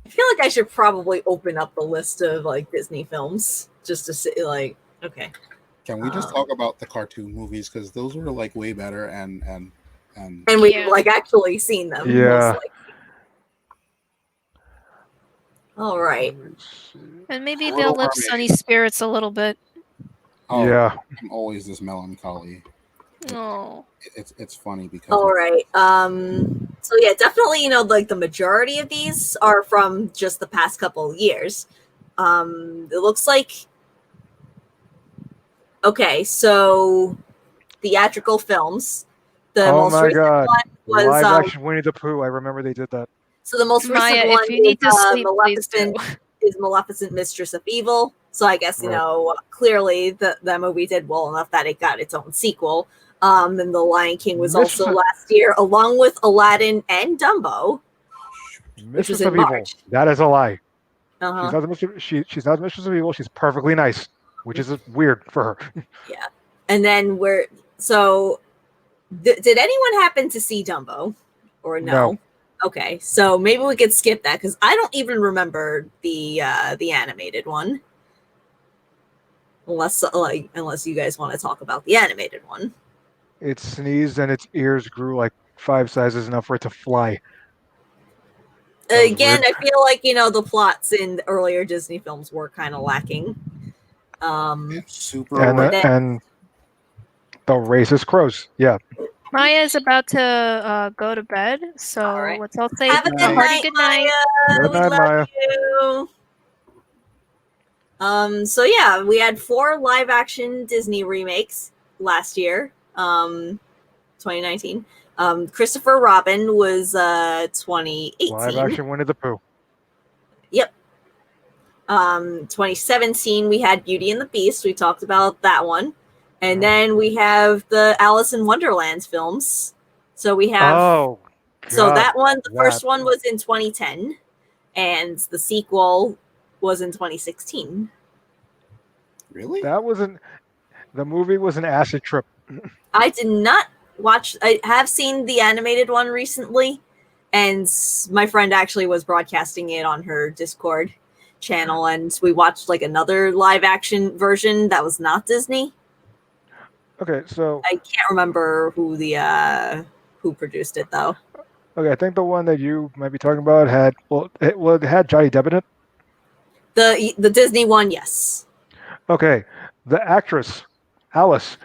I feel like I should probably open up the list of like Disney films just to see like, okay. Can we just talk about the cartoon movies, because those were like way better and we've like actually seen them. Yeah. All right. And maybe they'll lift Sunny spirits a little bit. Oh, yeah. I'm always this melancholy. Oh. It's funny because all right. So yeah, definitely, like the majority of these are from just the past couple of years. It looks like okay, so theatrical films. The Oh most my recent god. one was Live action Winnie the Pooh. I remember they did that. so the most recent Maya, one if you need to sleep, please do. is Maleficent, Mistress of Evil. So I guess clearly that movie did well enough that it got its own sequel. And The Lion King was also last year, along with Aladdin and Dumbo, which was Mistress in of Evil. March. That is a lie. Uh-huh. She's not the mistress. She's not the mistress of evil. She's perfectly nice, which is weird for her. Yeah. And then did anyone happen to see Dumbo or no? No. Okay, so maybe we could skip that because I don't even remember the animated one. Unless you guys want to talk about the animated one. It sneezed and its ears grew like 5 sizes, enough for it to fly. Again, I feel like the plots in the earlier Disney films were kind of lacking. Super And the racist crows. Yeah. Maya is about to go to bed, so All right. let's all say Have a a good hearty night, good night. Maya. Good We night, love Maya. you. So yeah, we had 4 live action Disney remakes last year, 2019. Christopher Robin was 2018. Live action Winnie the Pooh. Yep. 2017 we had Beauty and the Beast. We talked about that one. And then we have the Alice in Wonderland films. So we have that one, the first one was in 2010 and the sequel was in 2016. Really? The movie was an acid trip. I did not watch. I have seen the animated one recently, and my friend actually was broadcasting it on her Discord channel, and we watched like another live action version that was not Disney. Okay, so I can't remember who produced it though. okay, I think the one that you might be talking about had it had Johnny Depp in it. The Disney one, yes. Okay, the actress Alice,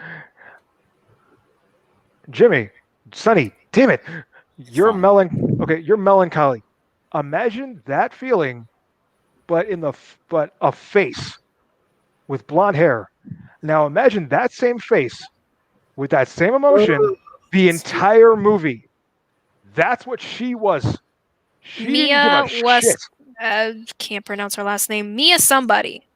Jimmy, Sonny, damn it, you're melancholy. Imagine that feeling, but a face with blonde hair. Now imagine that same face with that same emotion the entire movie. That's what she was. She Mia didn't give a was shit. can't pronounce her last name. Mia somebody.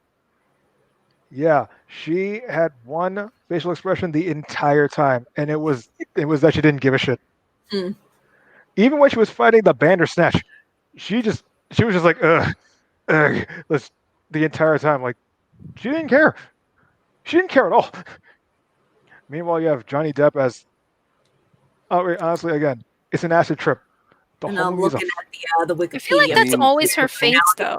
Yeah, she had one facial expression the entire time, and it was that she didn't give a shit. Hmm. Even when she was fighting the Bandersnatch, she was just like ugh, the entire time. Like she didn't care. She didn't care at all. Meanwhile, you have Johnny Depp as. Honestly, again, it's an acid trip. The And whole I'm movie is looking at the Wikipedia. I feel like that's always her face, though.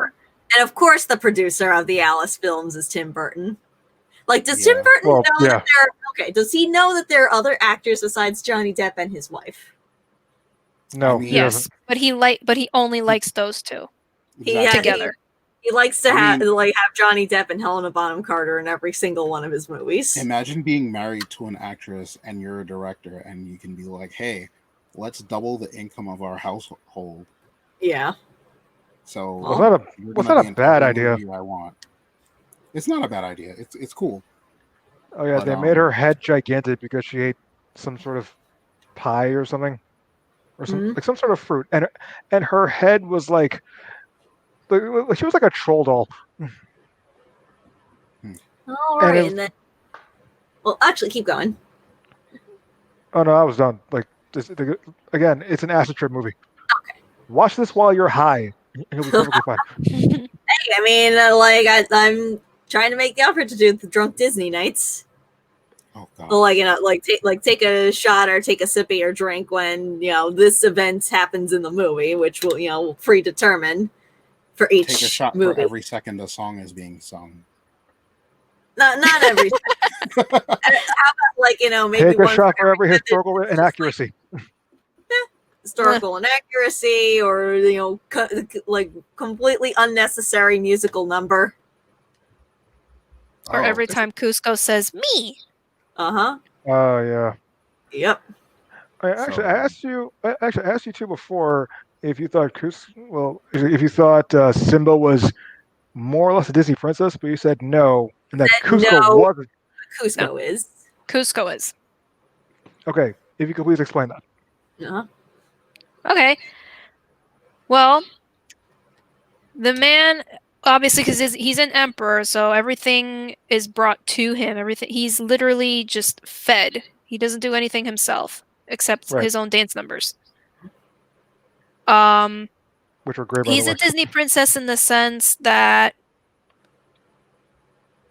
And of course, the producer of the Alice films is Tim Burton. Like, does Tim Burton know that does he know that there are other actors besides Johnny Depp and his wife? No, yes, but he only likes those two together. He likes to have Johnny Depp and Helena Bonham Carter in every single one of his movies. Imagine being married to an actress and you're a director and you can be like, hey, let's double the income of our household. Yeah. So was that a bad idea? I want. It's not a bad idea. It's cool. Oh yeah, they made her head gigantic because she ate some sort of pie or something, or some sort of fruit, and her head was like she was like a troll doll. All right, and then actually, keep going. Oh no, I was done. Like again, it's an acid trip movie. Okay. Watch this while you're high, and you'll be perfectly fine. Hey, I mean, I'm trying to make the effort to do the drunk Disney nights. Oh God. Well, take a shot or take a sip of your drink when this event happens in the movie, which will predetermine for each take a shot movie. For every second a song is being sung. Not every second. How about maybe take a shot for every historical inaccuracy. Historical inaccuracy, or completely unnecessary musical number. Or every time Cusco says me. Uh-huh. Oh yeah. Yep. I asked you too before if you thought if you thought Simba was more or less a Disney princess, but you said no, and that Cusco wasn't. Cusco is. Cusco is. Okay, if you could please explain that. Uh-huh. Okay. Well, the man, obviously, because he's an emperor, so everything is brought to him. He's literally just fed. He doesn't do anything himself except his own dance numbers. Well, which were great, by He's the a way. Disney princess in the sense that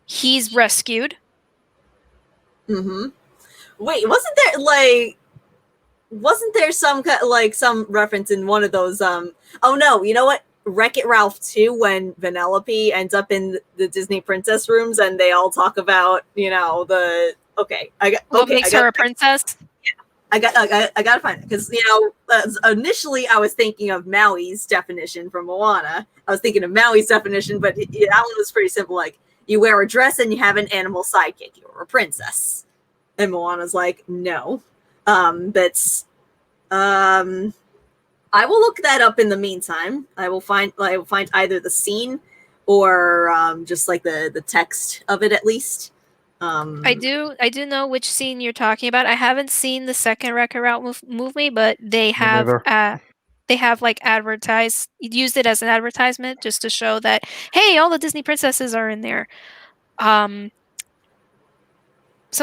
he's rescued. Mm-hmm. Wait, wasn't there some some reference in one of those oh no, you know what? Wreck-It Ralph 2 when Vanellope ends up in the Disney princess rooms and they all talk about, What makes her a princess? I gotta find it because initially I was thinking of Maui's definition from Moana. I was thinking of Maui's definition, but that one was pretty simple. Like you wear a dress and you have an animal sidekick. You're a princess. And Moana's like, no, that's I will look that up in the meantime. I will find either the scene or just like the text of it at least. I do know which scene you're talking about. I haven't seen the second Wreck-It Ralph movie, but they have like used it as an advertisement just to show that, hey, all the Disney princesses are in there. Something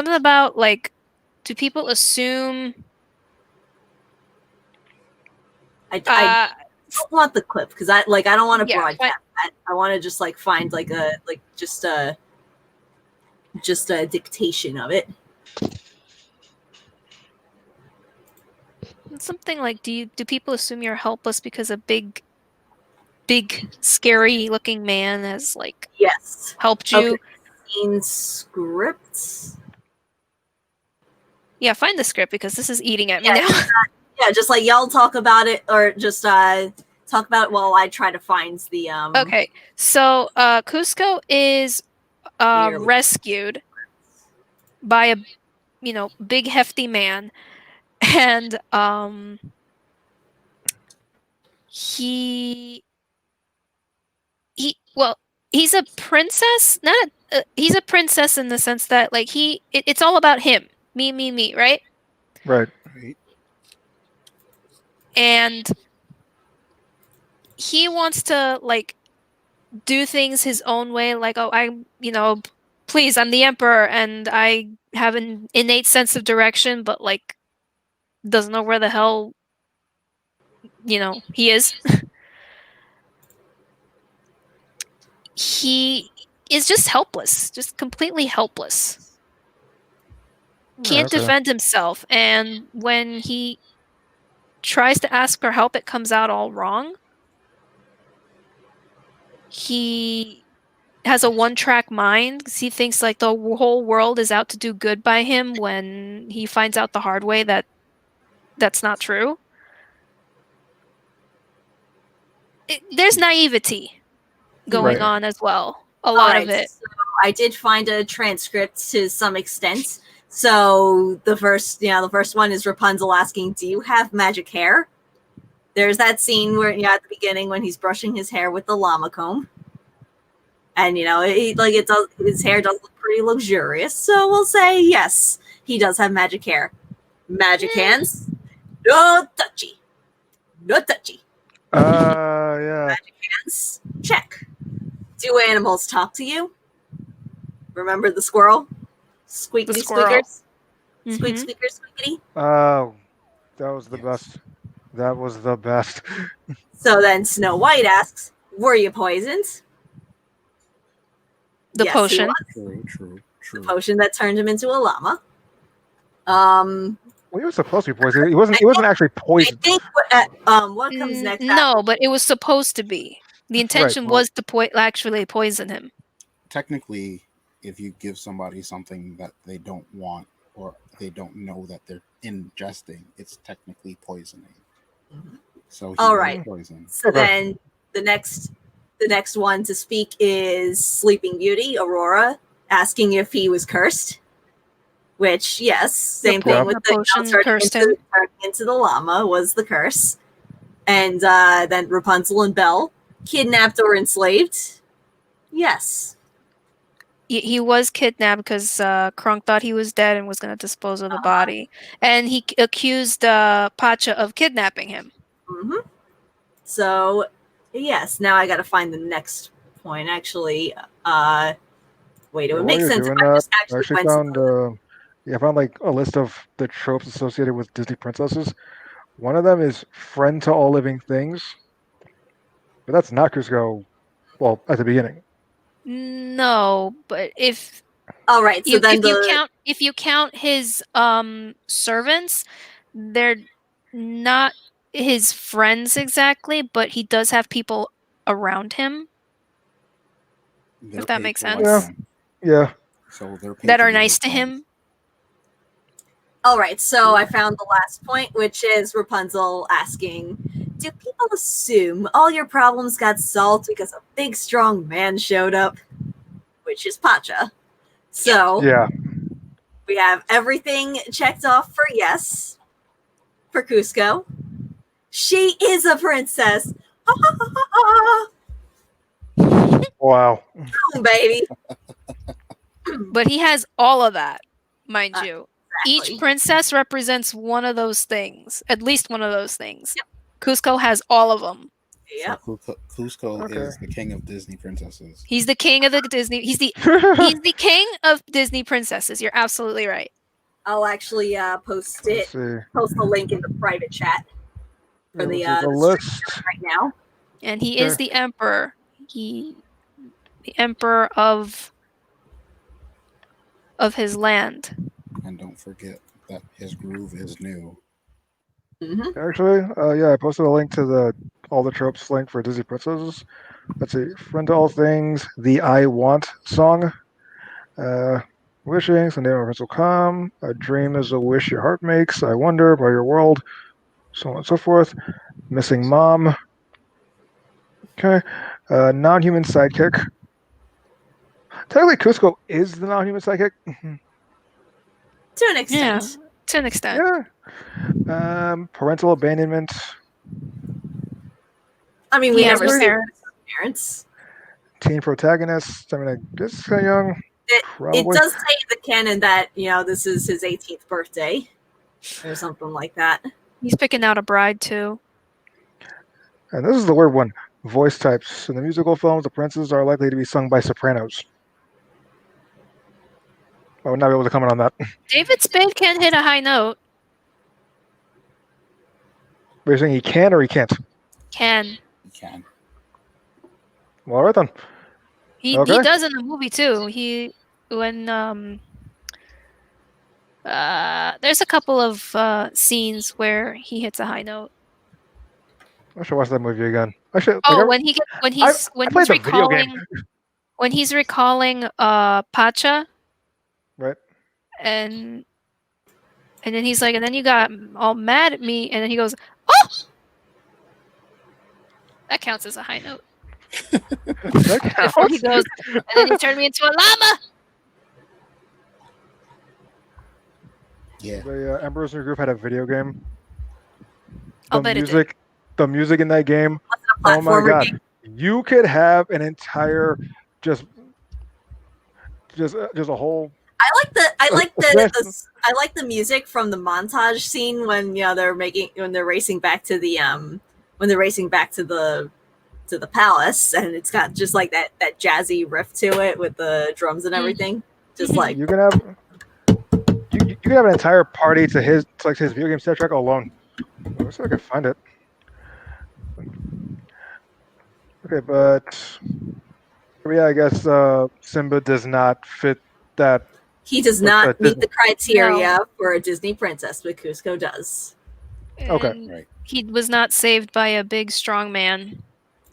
about like, do people assume? I don't want the clip because I don't want to broadcast that. I want to just like find just a dictation of it. Something like, do people assume you're helpless because a big scary looking man has like helped you? Okay. Scene scripts. Yeah, find the script because this is eating at me now. Just like y'all talk about it or just talk about it while I try to find the Okay. So Cusco is rescued by a big hefty man, and he's a princess, he's a princess in the sense that like it's all about him, me, right? Right. And he wants to like do things his own way, like, oh, please, I'm the emperor and I have an innate sense of direction, but like doesn't know where the hell he is. He is just helpless, just completely helpless. Can't defend himself, and when he tries to ask for help, it comes out all wrong. He has a one-track mind because he thinks like the whole world is out to do good by him when he finds out the hard way that that's not true. There's naivety going on as well. A lot of it. So I did find a transcript to some extent. So the first one is Rapunzel asking, "Do you have magic hair?" There's that scene where at the beginning when he's brushing his hair with the llama comb, and his hair does look pretty luxurious. So we'll say yes, he does have magic hair. Magic hands, no touchy, no touchy. Yeah. Magic hands, check. Do animals talk to you? Remember the squirrel? Squeaky squeakers? Squeak squeaker squeakity? Oh, that was the best. That was the best. So then Snow White asks, were you poisoned? The potion. True. The potion that turned him into a llama. Well, he was supposed to be poisoned. He wasn't actually poisoned. I think what comes next? No, but it was supposed to be. The intention was to actually poison him. Technically, if you give somebody something that they don't want or they don't know that they're ingesting, it's technically poisoning. So all right. Poisoned. So then the next one to speak is Sleeping Beauty, Aurora, asking if he was cursed. Which, yes, same thing with the potion turning into the llama was the curse. And then Rapunzel and Belle, kidnapped or enslaved. Yes. He was kidnapped because Krunk thought he was dead and was going to dispose of the body. And he accused Pacha of kidnapping him. Mm-hmm. So, yes, now I got to find the next point. Actually, wait, it would make sense if I just actually found I found like a list of the tropes associated with Disney princesses. One of them is friend to all living things. But that's not Cusco. Well, at the beginning. No, but if All right, so then if you count his servants, they're not his friends exactly, but he does have people around him. They're If that paid makes to like sense. him. Yeah. So they're paid That to are be nice his to friends. him. all right, so I found the last point, which is Rapunzel asking, "Do people assume all your problems got solved because a big, strong man showed up?" Which is Pacha. So Yeah. we have everything checked off for yes for Cusco. She is a princess. Ha, ha, ha, ha, Wow. ha, baby. But he has all of that, mind you. Exactly. Each princess represents one of those things, at least one of those things. Yep. Cusco has all of them. Yep. So Cusco Okay. is the king of Disney princesses. He's the king of the Disney. He's the king of Disney princesses. You're absolutely right. I'll actually post Let's it. see. Post the link in the private chat for the The stream list. right now. And he is the emperor. The emperor of his land. And don't forget that his groove is new. Mm-hmm. Actually, yeah, I posted a link to the all the tropes link for Disney princesses. Let's see. Friend to all things, the I Want song. Wishing, someday my prince will come. A dream is a wish your heart makes. I wonder by your world. So on and so forth. Missing mom. Okay. Non-human sidekick. Technically, Cusco is the non-human sidekick. To an extent. Yeah, to an extent. Yeah. Parental abandonment. I mean, He we has never no see parents. parents. Teen protagonist. I mean, I guess kind of young. It Probably. does say in the canon that, this is his 18th birthday or something like that. He's picking out a bride too. And this is the weird one. Voice types. In the musical films, the princes are likely to be sung by sopranos. I would not be able to comment on that. David Spade can't hit a high note. But you're saying he can or he can't? Can. You can. Well, all right then. He Okay. does in the movie too. When there's a couple of scenes where he hits a high note. I should watch that movie again. I should. Oh, like, when I he's played the video game. recalling Pacha, Right. and then he's like, and then you got all mad at me, and then he goes, "Oh, that counts as a high note." That Before he counts. goes, and then he turned me into a llama. Yeah. The Emperor's New Groove had a video game. I'll bet it did. The music in that game. A Oh my platformer god! game. You could have an entire just a whole. I like the music from the montage scene when they're racing back to the palace, and it's got just like that jazzy riff to it with the drums and everything. Just like You can have. You can have an entire party to his video game soundtrack alone. Let's see if I can find it. Okay, but yeah, I guess Simba does not fit that. he does What's not that meet Disney- the criteria for a Disney princess, but Cusco does. Okay. And Right. he was not saved by a big strong man.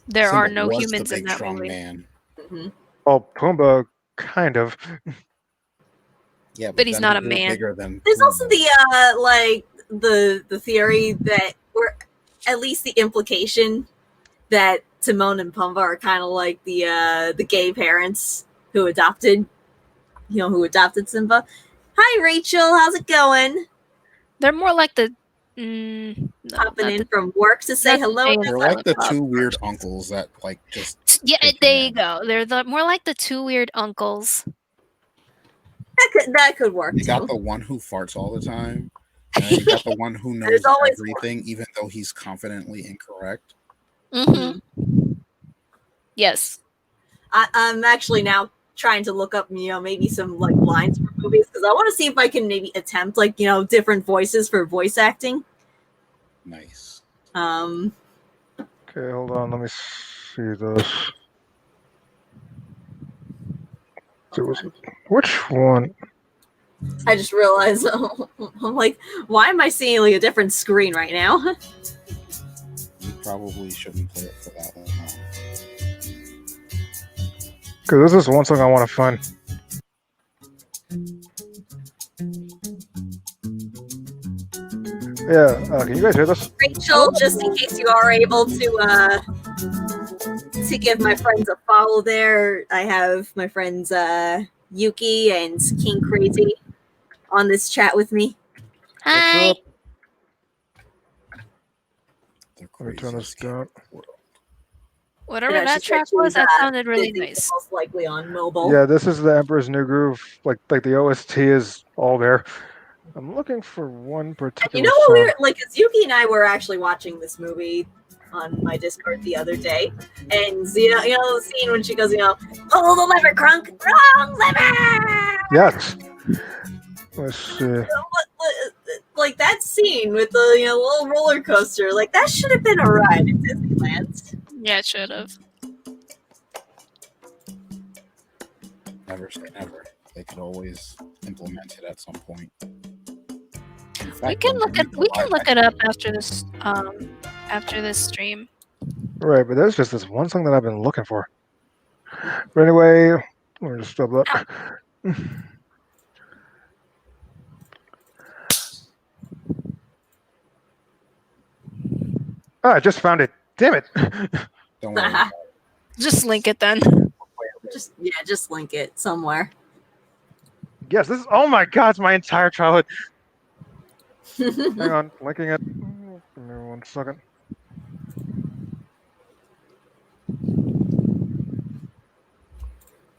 There Simba are no was humans the in big, that strong movie. man. Mm-hmm. Oh, Pumbaa, kind of. Yeah, But he's then not he a grew man. Bigger than There's also Pumbaa. the theory that, or at least the implication that Timon and Pumbaa are kind of like the gay parents who adopted Simba. Hi Rachel, how's it going? They're more like the Popping in from work to say not the hello. same. They're like the two weird uncles that just. Yeah, take there your you go. They're more like the two weird uncles. That could work You got too. the one who farts all the time, and then you got the one who knows There's always everything, even though he's confidently incorrect. Mm-hmm. Yes. I'm actually now trying to look up, maybe some like lines for movies because I want to see if I can maybe attempt different voices for voice acting. Nice. Okay, hold on. Let me see this. Which one? I just realized I'm like, why am I seeing like a different screen right now? You probably shouldn't play it for that long. Because this is one song I want to find. Yeah, can you guys hear this? Rachel, just in case you are able to give my friends a follow there, I have my friends Yuki and King Crazy on this chat with me. Hi. What's up? The Let me turn this craziest game down. in the world. Whatever Yeah, that she said track she was, that was, sounded really busy, nice. most likely on mobile. Yeah, this is the Emperor's New Groove. Like the OST is all there. I'm looking for one And particular you know what song. we were like? Cause Yuki and I were actually watching this movie on my Discord the other day, and you know the scene when she goes, pull the lever, Crunk, wrong lever. Yes. Let's see. Like that scene with the little roller coaster, like that should have been a ride at Disneyland. Yeah, it should have. Never say never. They could always implement it at some point. In We fact, can when look they it. make the We can live look it action- up after this stream. Right, but there's just this one song that I've been looking for. But anyway, let me just stop that. I just found it. Damn it. Don't worry. About Just link it then. Just link it somewhere. Yes, this is. Oh my god, it's my entire childhood. Hang on, linking it. Give me 1 second.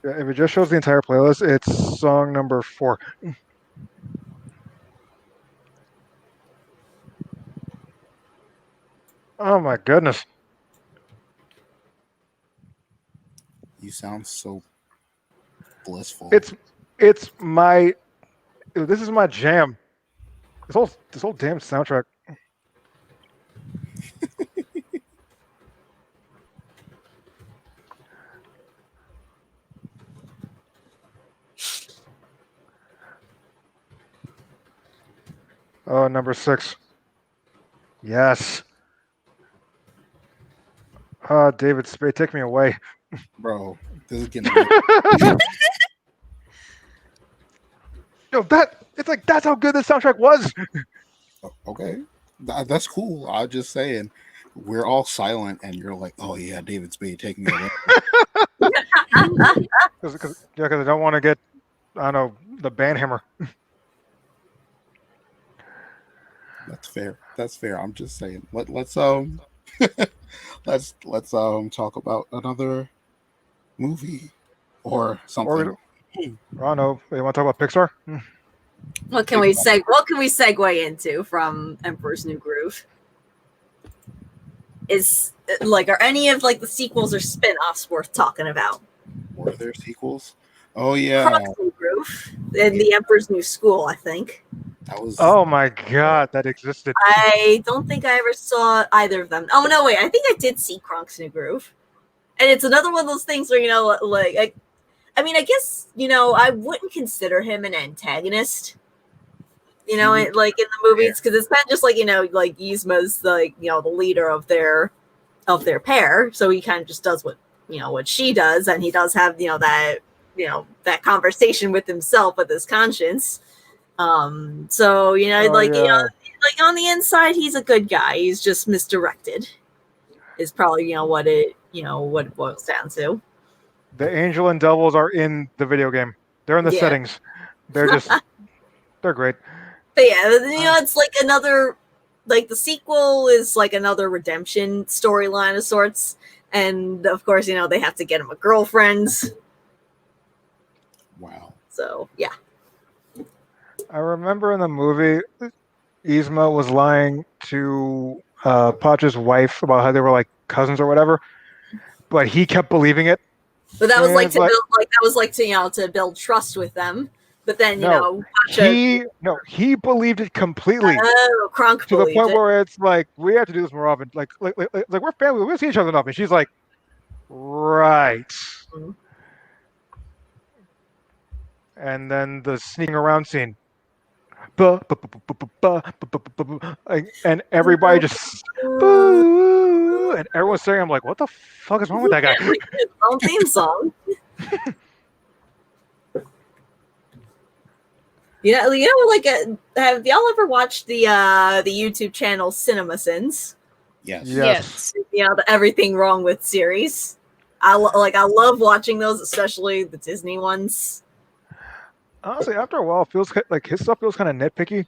Yeah, if it just shows the entire playlist, it's song number 4. Oh my goodness. it. You sound so blissful. It's my. This is my jam. This whole damn soundtrack. Oh, number 6. Yes. David Spade, take me away. Bro, this is getting No, that's how good this soundtrack was. okay. That's cool. I'm just saying, we're all silent, and you're like, "Oh yeah, David Spade taking me away." Because I don't want to get, I don't know, the band hammer. That's fair. That's fair. I'm just saying. Let's let's talk about another movie or something. I don't know. You want to talk about Pixar? What can we segue into from Emperor's New Groove? Is are any of the sequels or spin-offs worth talking about? Were there sequels? Oh yeah, Crocs New Groove and the Emperor's New School, I think. that was. Oh my god, that existed. I don't think I ever saw either of them. Oh no, wait, I think I did see Kronk's New Groove, and it's another one of those things where I mean, I guess I wouldn't consider him an antagonist. In the movies, because it's not just Yzma's the leader of their pair, so he kind of just does what she does, and he does have that conversation with himself, with his conscience. On the inside, he's a good guy. He's just misdirected. Is probably what it boils down to. The angel and devils are in the video game. They're in the settings. They're just they're great. But yeah, it's another the sequel is another redemption storyline of sorts, and of course they have to get him a girlfriend. Wow. So yeah. I remember in the movie, Yzma was lying to Pacha's wife about how they were cousins or whatever, but he kept believing it. But that was And to build trust with them. But then Pacha, he believed it completely. Oh, Kronk to the believed point it. where it's we have to do this more often. We're family, we see each other enough, and she's like, Right. Mhm. And then the sneaking around scene. And everybody just boo, and everyone's saying, I'm like, what the fuck is wrong with that guy? His own theme song. Like, have y'all ever watched the YouTube channel Cinema Sins? Yes. Yes. The Everything Wrong with series. I love watching those, especially the Disney ones. Honestly, after a while, it feels like his stuff feels kind of nitpicky.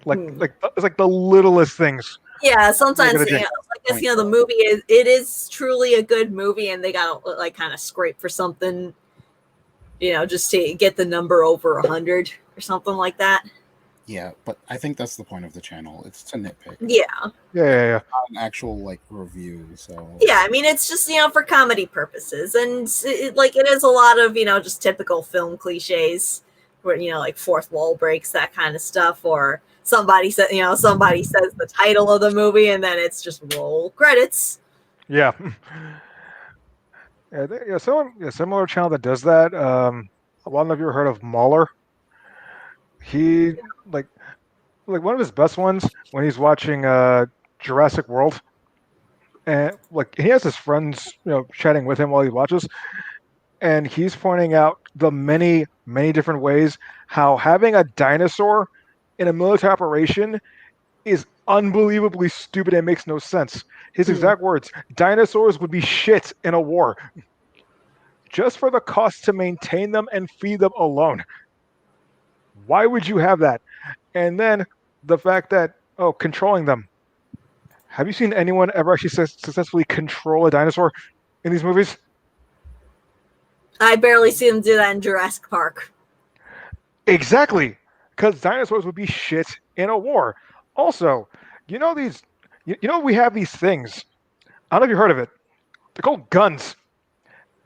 It's like the littlest things. Yeah, sometimes Like, I guess the movie is truly a good movie, and they got like kind of scrape for something, just to get the number over 100 or something like that. Yeah, but I think that's the point of the channel. It's to nitpick. Yeah. Yeah. Not an actual like review. So yeah, I mean, it's just for comedy purposes, and it is a lot of just typical film cliches, where like fourth wall breaks, that kind of stuff, or somebody says the title of the movie, and then it's just roll credits. Yeah. Yeah, similar channel that does that. A lot of you heard of Mahler. He like one of his best ones when he's watching Jurassic World, and like he has his friends chatting with him while he watches, and he's pointing out the many different ways how having a dinosaur in a military operation is unbelievably stupid and makes no sense. His exact words: dinosaurs would be shit in a war just for the cost to maintain them and feed them alone. Why would you have that? And then the fact that, controlling them. Have you seen anyone ever actually successfully control a dinosaur in these movies? I barely see them do that in Jurassic Park. Exactly, because dinosaurs would be shit in a war. Also, we have these things. I don't know if you heard of it. They're called guns.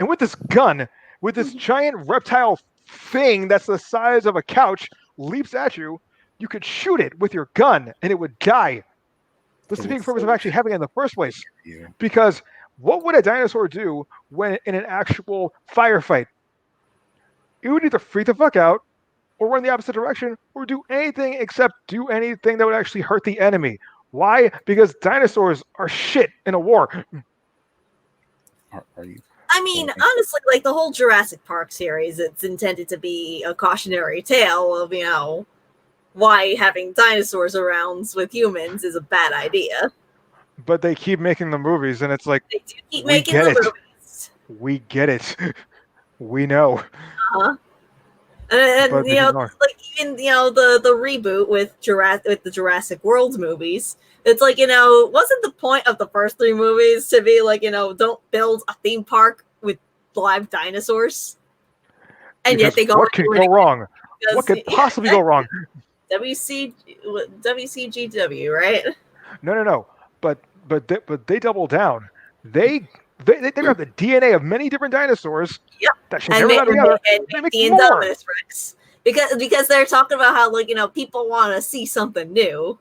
And with this gun, with this giant reptile thing that's the size of a couch leaps at you, you could shoot it with your gun and it would die. That's the big purpose of actually having it in the first place. Yeah. Because what would a dinosaur do when in an actual firefight? It would either freak the fuck out, or run the opposite direction, or do anything except do anything that would actually hurt the enemy. Why? Because dinosaurs are shit in a war. Are you? I mean, honestly, like the whole Jurassic Park series, it's intended to be a cautionary tale of, why having dinosaurs around with humans is a bad idea. But they keep making the movies, and it's like, they do keep we making get the it. movies. We get it. We know. Uh-huh. And But like even the reboot with the Jurassic World movies, it's like wasn't the point of the first three movies to be like don't build a theme park with live dinosaurs, and because yet they go. What can go wrong? What could possibly go wrong? WCGW, right? No. But they double down. They grab the DNA of many different dinosaurs. Yep. That should never got together. And make the Indominus Rex because they're talking about how people want to see something new.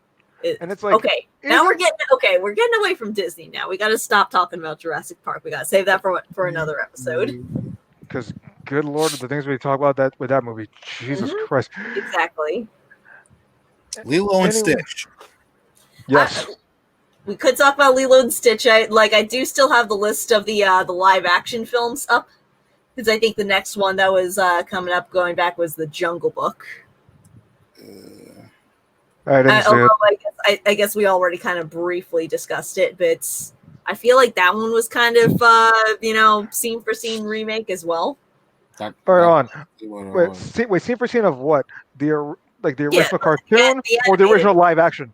And it's like, okay, now we're getting away from Disney. Now we got to stop talking about Jurassic Park. We got to save that for another episode. Because good lord, the things we talk about with that movie, Jesus Christ. Exactly. Lilo and Stitch. Yes. We could talk about Lilo and Stitch. I do still have the list of the live action films up, because I think the next one that was coming up going back was the Jungle Book. I didn't see it. I guess we already kind of briefly discussed it, but I feel like that one was kind of scene for scene remake as well. Wait, scene for scene of what? The original cartoon or the original live action?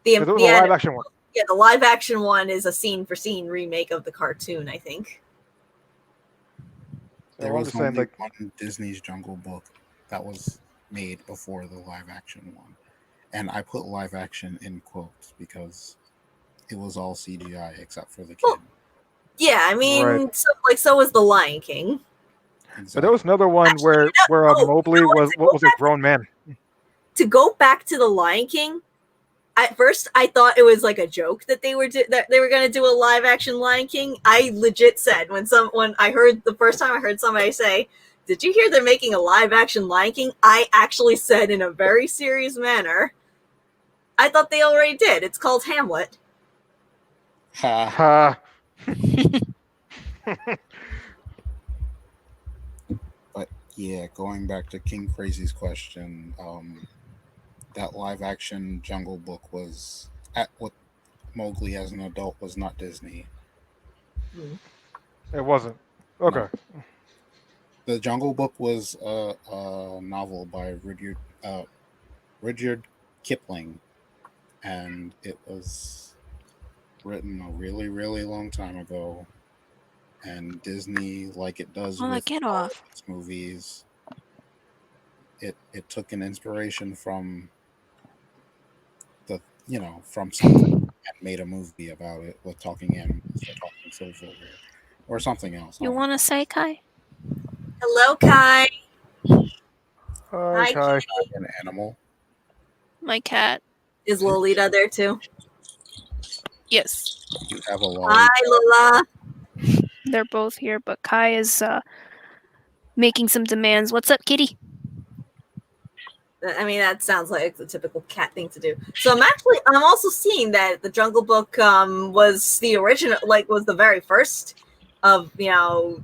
The live action one. Yeah, the live action one is a scene for scene remake of the cartoon, I think. There was only one Disney's Jungle Book that was made before the live action one. And I put live action in quotes because it was all CGI except for the kid. Well, yeah, I mean, so was The Lion King. Exactly. But there was another one where Mowgli was a grown man. To go back to The Lion King, At first, I thought it was like a joke that they were that they were going to do a live action Lion King. I legit said when I heard the first time I heard somebody say, "Did you hear they're making a live action Lion King?" I actually said in a very serious manner, "I thought they already did. It's called Hamlet." Ha. But yeah, going back to King Crazy's question, that live action Jungle Book was what Mowgli as an adult was not Disney. It wasn't. Okay. No. The Jungle Book was a novel by Rudyard Kipling, and it was written a really, really long time ago. And Disney, like it does with get off its movies, it took an inspiration from from something and made a movie about it with talking animals or talking silver or something else. You want to say, Kai? Hello, Kai. Hi, Kai. An animal. My cat. Is Lolita there too? Yes. You have a Hi, Lola. They're both here, but Kai is making some demands. What's up, kitty? I mean, that sounds like the typical cat thing to do. So I'm also seeing that the Jungle Book was the original, was the very first of the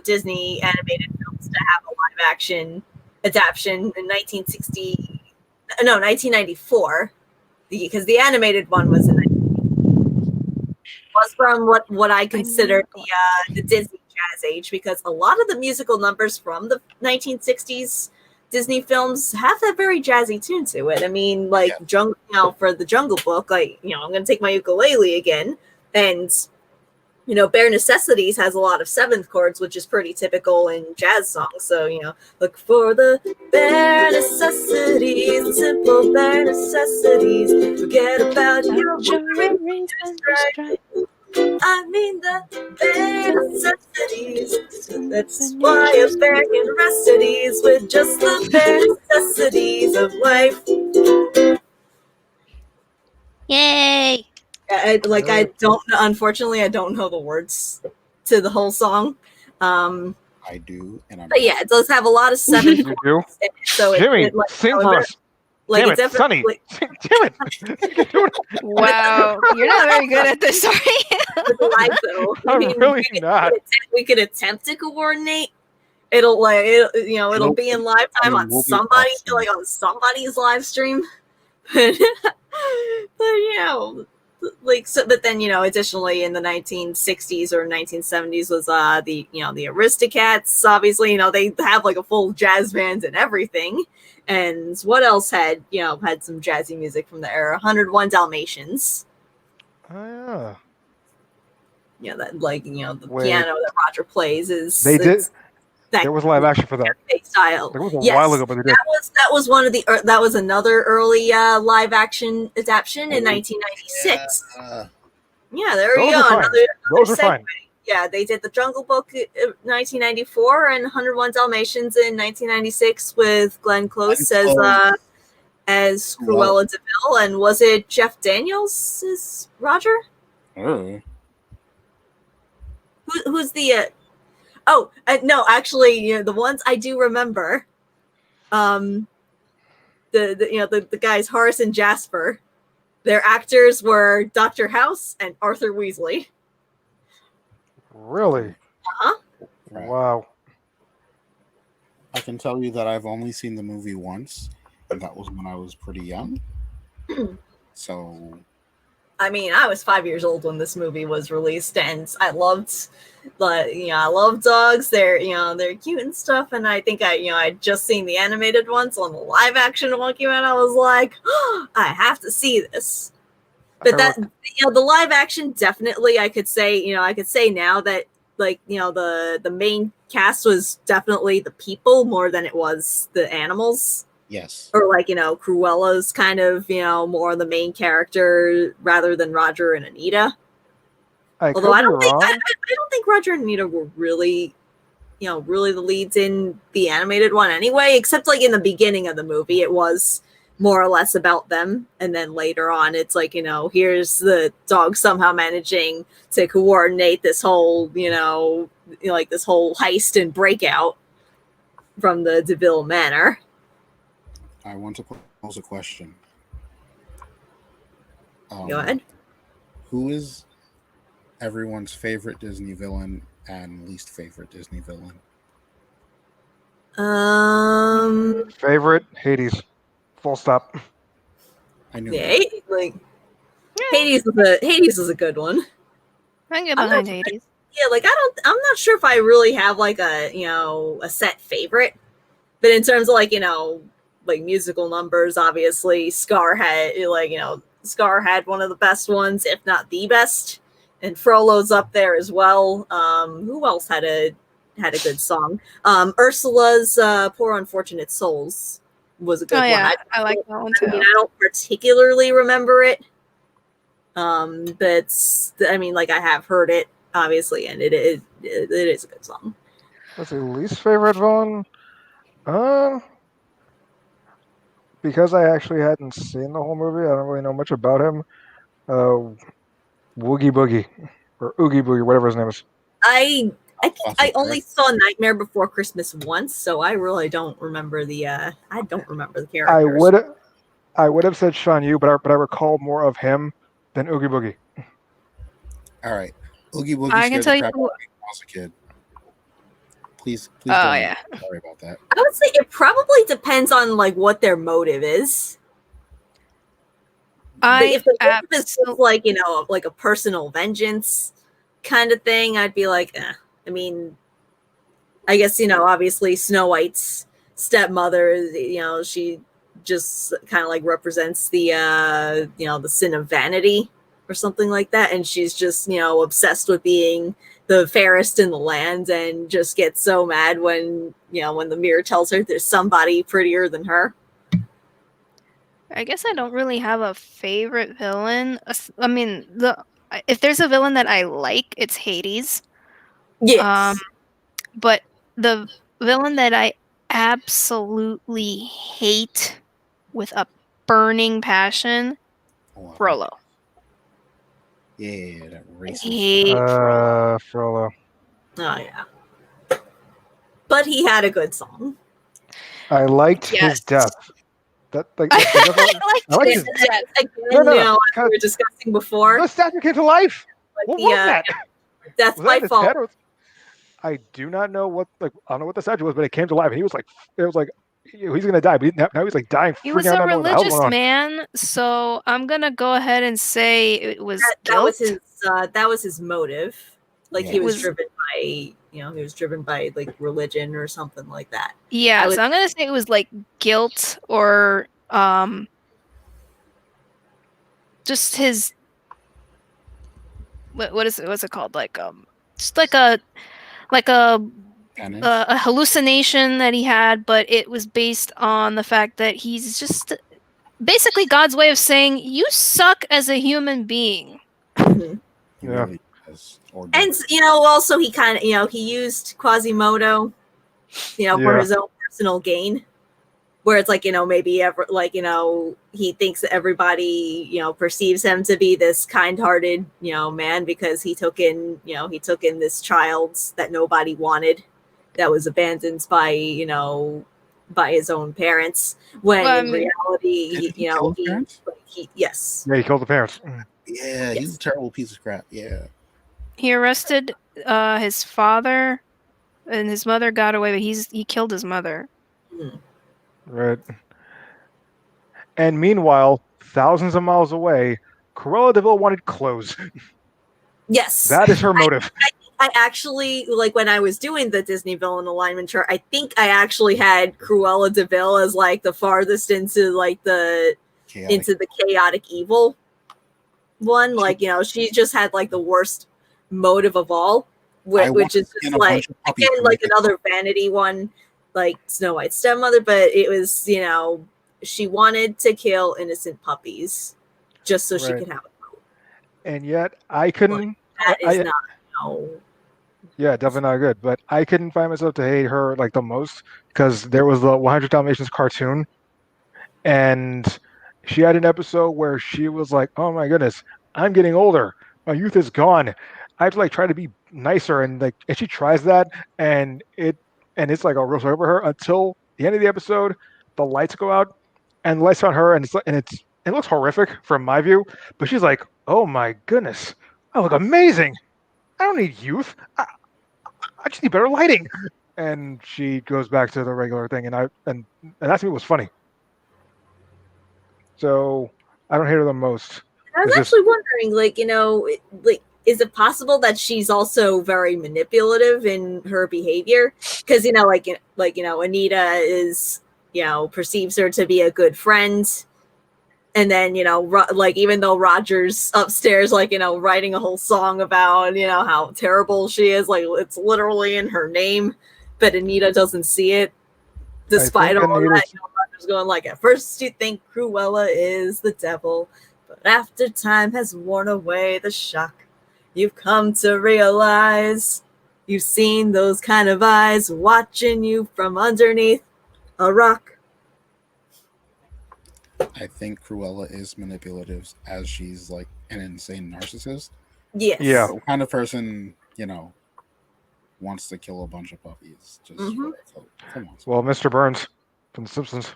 Disney animated films to have a live action adaptation in 1994, because the animated one was from what I consider the Disney Jazz Age, because a lot of the musical numbers from the 1960s Disney films have that very jazzy tune to it. I mean, for the Jungle Book, I'm going to take my ukulele again, and Bare Necessities has a lot of seventh chords, which is pretty typical in jazz songs. So, look for the bare necessities, the simple bare necessities. Forget about your worries and strife. I mean the bare necessities. That's why a bear can rest at ease with just the bare necessities of life. Yay! Unfortunately, I don't know the words to the whole song. I do, but yeah, it does have a lot of seventh chords. So Jimmy, sing for us. Damn it, Sonny. Damn it. Wow, you're not very good at this, are you? I'm really not. We could attempt to coordinate. It'll be in live time on somebody, on somebody's live stream. But then additionally in the 1960s or 1970s was the Aristocats. Obviously, they have a full jazz band and everything. And what else had some jazzy music from the era? 101 Dalmatians. Oh yeah. The piano that Roger plays is there was live action for that. Style. It was a while ago, but they did. That was another early live action adaptation in 1996. Yeah, there we go. Those are fine. Yeah, they did the Jungle Book in 1994 and 101 Dalmatians in 1996 with Glenn Close as Cruella de Vil, and was it Jeff Daniels as Roger? Who's the? No, actually, the ones I do remember, the guys Horace and Jasper, their actors were Dr. House and Arthur Weasley. Really? Wow. I can tell you that I've only seen the movie once, and that was when I was pretty young. So, I mean, I was 5 years old when this movie was released, and I loved, I love dogs. They're cute and stuff. And I think I'd just seen the animated one, so when the live action one came out, I was like, oh, I have to see this. But the live action, definitely, I could say now that the main cast was definitely the people more than it was the animals. Yes. Or Cruella's kind of, more the main character rather than Roger and Anita. Although I don't think Roger and Anita were really, really the leads in the animated one anyway, except in the beginning of the movie, it was more or less about them, and then later on it's like, here's the dog somehow managing to coordinate this whole like this whole heist and breakout from the DeVille Manor. I want to pose a question. Go ahead. Who is everyone's favorite Disney villain and least favorite Disney villain? Favorite Hades. Full stop. I knew yeah, that. Hades is a good one. I can get behind Hades. Yeah, like I'm not sure if I really have like a set favorite, but in terms of like musical numbers, obviously Scar had one of the best ones, if not the best, and Frollo's up there as well. Who else had a good song? Ursula's "Poor Unfortunate Souls" was a good one. I like that one too. I don't particularly remember it, but I have heard it obviously, and it is a good song. Let's see, least favorite villain. Because I actually hadn't seen the whole movie, I don't really know much about him. Woogie Boogie or Oogie Boogie, whatever his name is. I only saw Nightmare Before Christmas once, so I really don't remember the characters. I would have said Shan Yu, but I recall more of him than Oogie Boogie. All right, Oogie Boogie. I can tell you when I was a kid. Please. Oh yeah. Sorry about that. I would say it probably depends on like what their motive is. If the motive is like like a personal vengeance kind of thing, I'd be like, eh. I mean, I guess obviously Snow White's stepmother, she just kind of like represents the the sin of vanity or something like that, and she's just obsessed with being the fairest in the land, and just gets so mad when when the mirror tells her there's somebody prettier than her. I guess I don't really have a favorite villain. I mean, if there's a villain that I like, it's Hades. Yes. But the villain that I absolutely hate with a burning passion, Frollo. Yeah, that racist. Hate Frollo. Oh yeah. But he had a good song. I liked his death. I liked his death. Again, we were discussing before. The statue came to life. What was that? Death by fall. I do not know what I don't know what the statue was, but it came to life, and he was like, he's gonna die, but now he's like dying. He was a religious man, so I'm gonna go ahead and say it was guilt. That was his motive. Like he was driven by like religion or something like that. Yeah, so I'm gonna say it was like guilt or just his what's it called? Like just like a hallucination that he had, but it was based on the fact that he's just basically God's way of saying you suck as a human being. Mm-hmm. Yeah. And also he kind of he used Quasimodo, for his own personal gain, where it's like maybe he thinks that everybody perceives him to be this kind-hearted man because he took in this child that nobody wanted, that was abandoned by his own parents, when in reality he yes, he killed the parents. Yeah, he's a terrible piece of crap. Yeah. He arrested his father, and his mother got away, but he killed his mother. Right. And meanwhile, thousands of miles away, Cruella de Vil wanted clothes. Yes. That is her motive. I actually, like, when I was doing the Disney villain alignment chart, I think I actually had Cruella de Vil as like the farthest into like the chaotic evil one. Like, she just had like the worst motive of all, which is just like, again, like another vanity one, like Snow White's stepmother, but it was she wanted to kill innocent puppies just so she could have a coat. And yet I couldn't. That is not Yeah, definitely not good. But I couldn't find myself to hate her like the most because there was the 100 Dalmatians cartoon, and she had an episode where she was like, "Oh my goodness, I'm getting older. My youth is gone. I have to like try to be nicer," and she tries that, and it's like a real story for her until the end of the episode. The lights go out, and the lights on her, and it looks horrific from my view. But she's like, "Oh my goodness, I look amazing. I don't need youth. I just need better lighting." And she goes back to the regular thing, and that to me was funny. So I don't hate her the most. I was actually wondering, is it possible that she's also very manipulative in her behavior? Because Anita is perceives her to be a good friend, and then even though Roger's upstairs writing a whole song about how terrible she is, like it's literally in her name, but Anita doesn't see it. Despite all of that, Roger's going like, at first you think Cruella is the devil, but after time has worn away the shock, you've come to realize you've seen those kind of eyes watching you from underneath a rock. I think Cruella is manipulative as she's like an insane narcissist. Yes. Yeah. The kind of person, wants to kill a bunch of puppies. Just come on. Well, Mr. Burns from The Simpsons.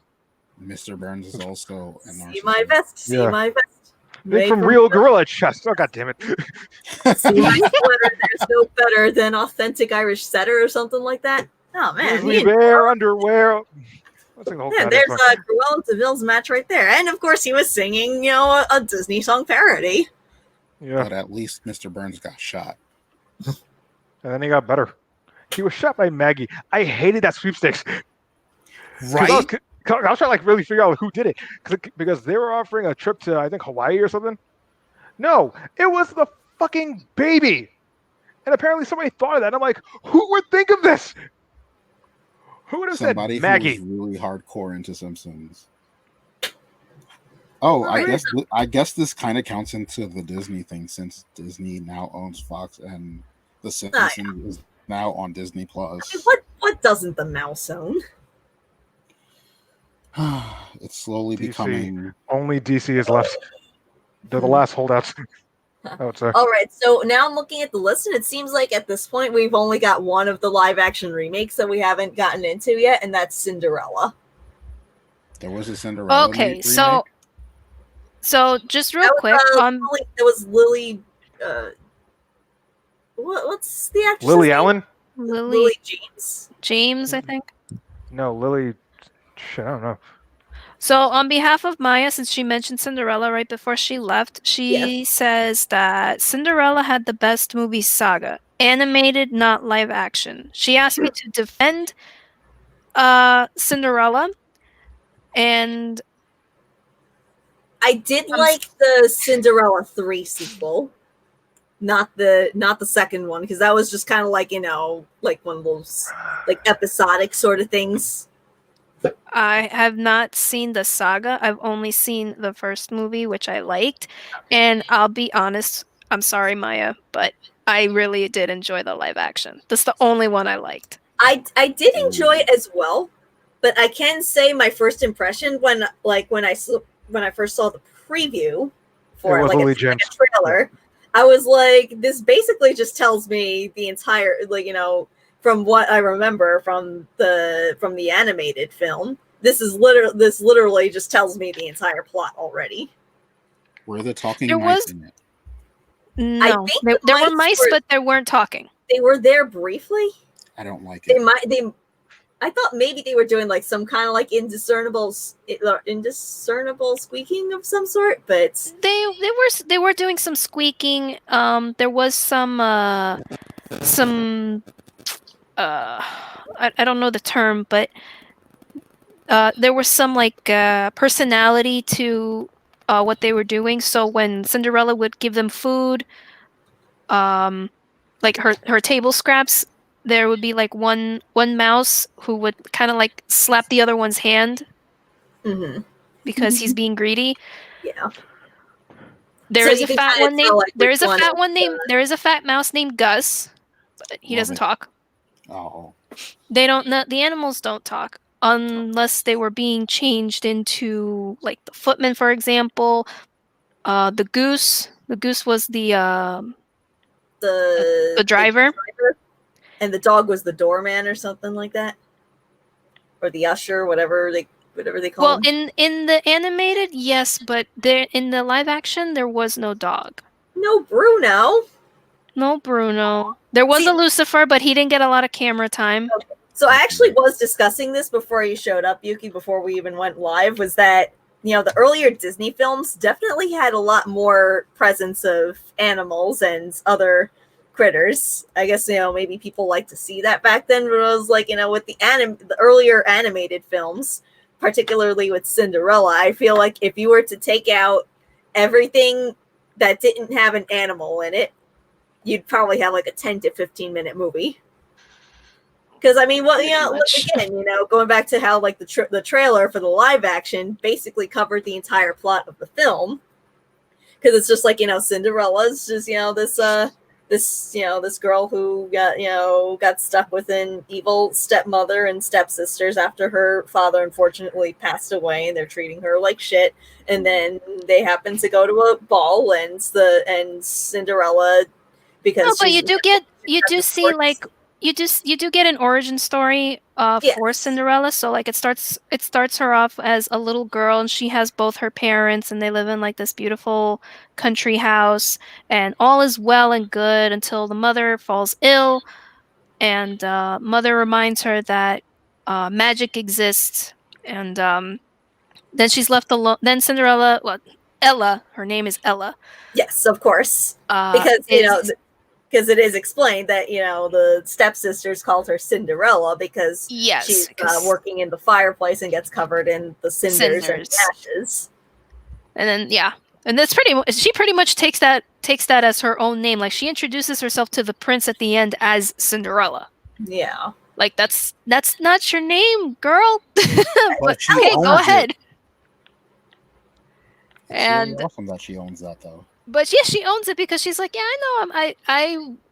Mr. Burns is also a narcissist. See my vest. See my vest. Made from real gorilla chest. Oh, god damn it. See my sweater. There's no better than authentic Irish setter or something like that. Oh, man. Grizzly bear underwear. Yeah, there's Cruella and DeVille's match right there. And, of course, he was singing, a Disney song parody. Yeah. But at least Mr. Burns got shot. And then he got better. He was shot by Maggie. I hated that sweepstakes. Right? I was trying to like really figure out who did it because they were offering a trip to I think Hawaii or something. No, it was the fucking baby, and apparently somebody thought of that. And I'm like, who would think of this? Who would have said Maggie? Who was really hardcore into Simpsons. Oh, I guess this kind of counts into the Disney thing since Disney now owns Fox and The Simpsons is now on Disney Plus. I mean, what doesn't the mouse own? It's slowly becoming. Only DC is left. They're the last holdouts. I would say. All right, so now I'm looking at the list, and it seems like at this point we've only got one of the live-action remakes that we haven't gotten into yet, and that's Cinderella. There was a Cinderella. Okay, so just real quick, it was Lily. What's the actress? Lily Allen. Lily James. James, I think. No, Lily. Shit, I don't know. So on behalf of Maya, since she mentioned Cinderella right before she left, she says that Cinderella had the best movie saga, animated, not live action. She asked me to defend Cinderella, and I did like the Cinderella 3 sequel, not the second one, because that was just kind of like like one of those like episodic sort of things. I have not seen the saga. I've only seen the first movie, which I liked. And I'll be honest, I'm sorry, Maya, but I really did enjoy the live action. That's the only one I liked. I did enjoy it as well, but I can say my first impression when I first saw the preview for it, like a trailer, I was like, this basically just tells me the entire from what I remember from the animated film, this literally just tells me the entire plot already. Were the talking mice in it? No, there were mice, but they weren't talking. They were there briefly. I don't like it. I thought maybe they were doing like some kind of like indiscernible squeaking of some sort, but they were doing some squeaking. There was some I don't know the term, but there was some like personality to what they were doing. So when Cinderella would give them food, like her table scraps, there would be like one mouse who would kind of like slap the other one's hand because he's being greedy. Yeah. There is a fat one named. There is a fat one named. There is a fat mouse named Gus, but he doesn't talk. Oh. They don't. The animals don't talk. unless they were being changed into like the footman, for example. The goose was the driver. And the dog was the doorman or something like that, or the usher, whatever they call Well, him. in the animated, yes, but there in the live action there was no dog. No Bruno. No Bruno. There was See- a Lucifer, but he didn't get a lot of camera time. So I actually was discussing this before you showed up, Yuki, before we even went live, was that, the earlier Disney films definitely had a lot more presence of animals and other critters. I guess, maybe people like to see that back then, but it was like, with the earlier animated films, particularly with Cinderella, I feel like if you were to take out everything that didn't have an animal in it, you'd probably have like a 10 to 15 minute movie. Because I mean, well, look again, going back to how like the trailer for the live action basically covered the entire plot of the film. Because it's just like, Cinderella's just this girl who got stuck with an evil stepmother and stepsisters after her father unfortunately passed away, and they're treating her like shit. And then they happen to go to a ball, and Cinderella, because no, but you do get an origin story for Cinderella. So like it starts her off as a little girl, and she has both her parents, and they live in like this beautiful country house, and all is well and good until the mother falls ill, and mother reminds her that magic exists, and then she's left alone. Then Cinderella, Ella, her name is Ella. Yes, of course, because it is explained that the stepsisters called her Cinderella because she's working in the fireplace and gets covered in the cinders and ashes. And then and that's she pretty much takes that as her own name. Like she introduces herself to the prince at the end as Cinderella. Yeah, like that's not your name, girl. But okay, go ahead. It's really awesome that she owns that, though. But yeah, she owns it because she's like, I know,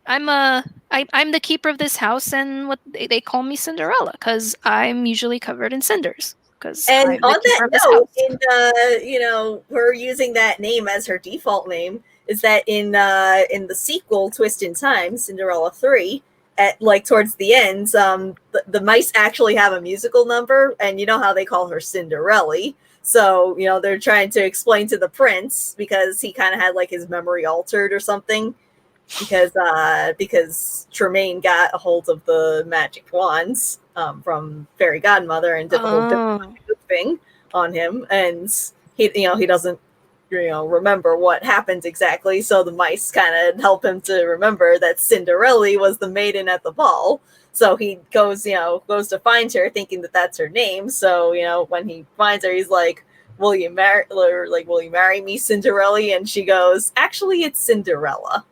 I'm the keeper of this house, and what they call me Cinderella because I'm usually covered in cinders. And on that note, her using that name as her default name is that in the sequel, Twist in Time, Cinderella 3, at like towards the end, the mice actually have a musical number, and you know how they call her Cinderella. So, they're trying to explain to the prince because he kind of had like his memory altered or something because Tremaine got a hold of the magic wands from Fairy Godmother and did the whole thing on him. And he doesn't, remember what happened exactly. So the mice kind of help him to remember that Cinderella was the maiden at the ball. So he goes to find her thinking that that's her name. So, when he finds her, he's like, will you marry me, Cinderella? And she goes, actually, it's Cinderella.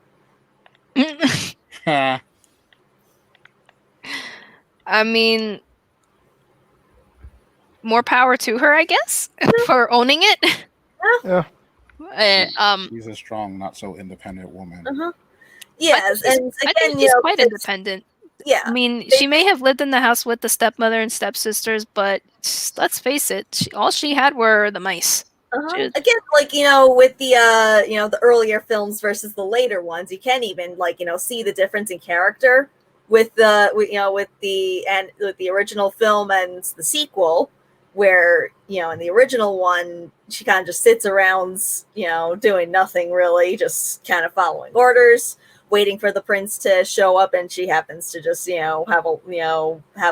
I mean, more power to her, I guess, for owning it. Yeah. She's a strong, not so independent woman. Yes, and I think she's quite independent. Yeah, I mean, she may have lived in the house with the stepmother and stepsisters, but let's face it, all she had were the mice. Again, like with the the earlier films versus the later ones, you can even see the difference in character with the with the original film and the sequel, where in the original one she kind of just sits around doing nothing really, just kind of following orders, waiting for the prince to show up, and she happens to just have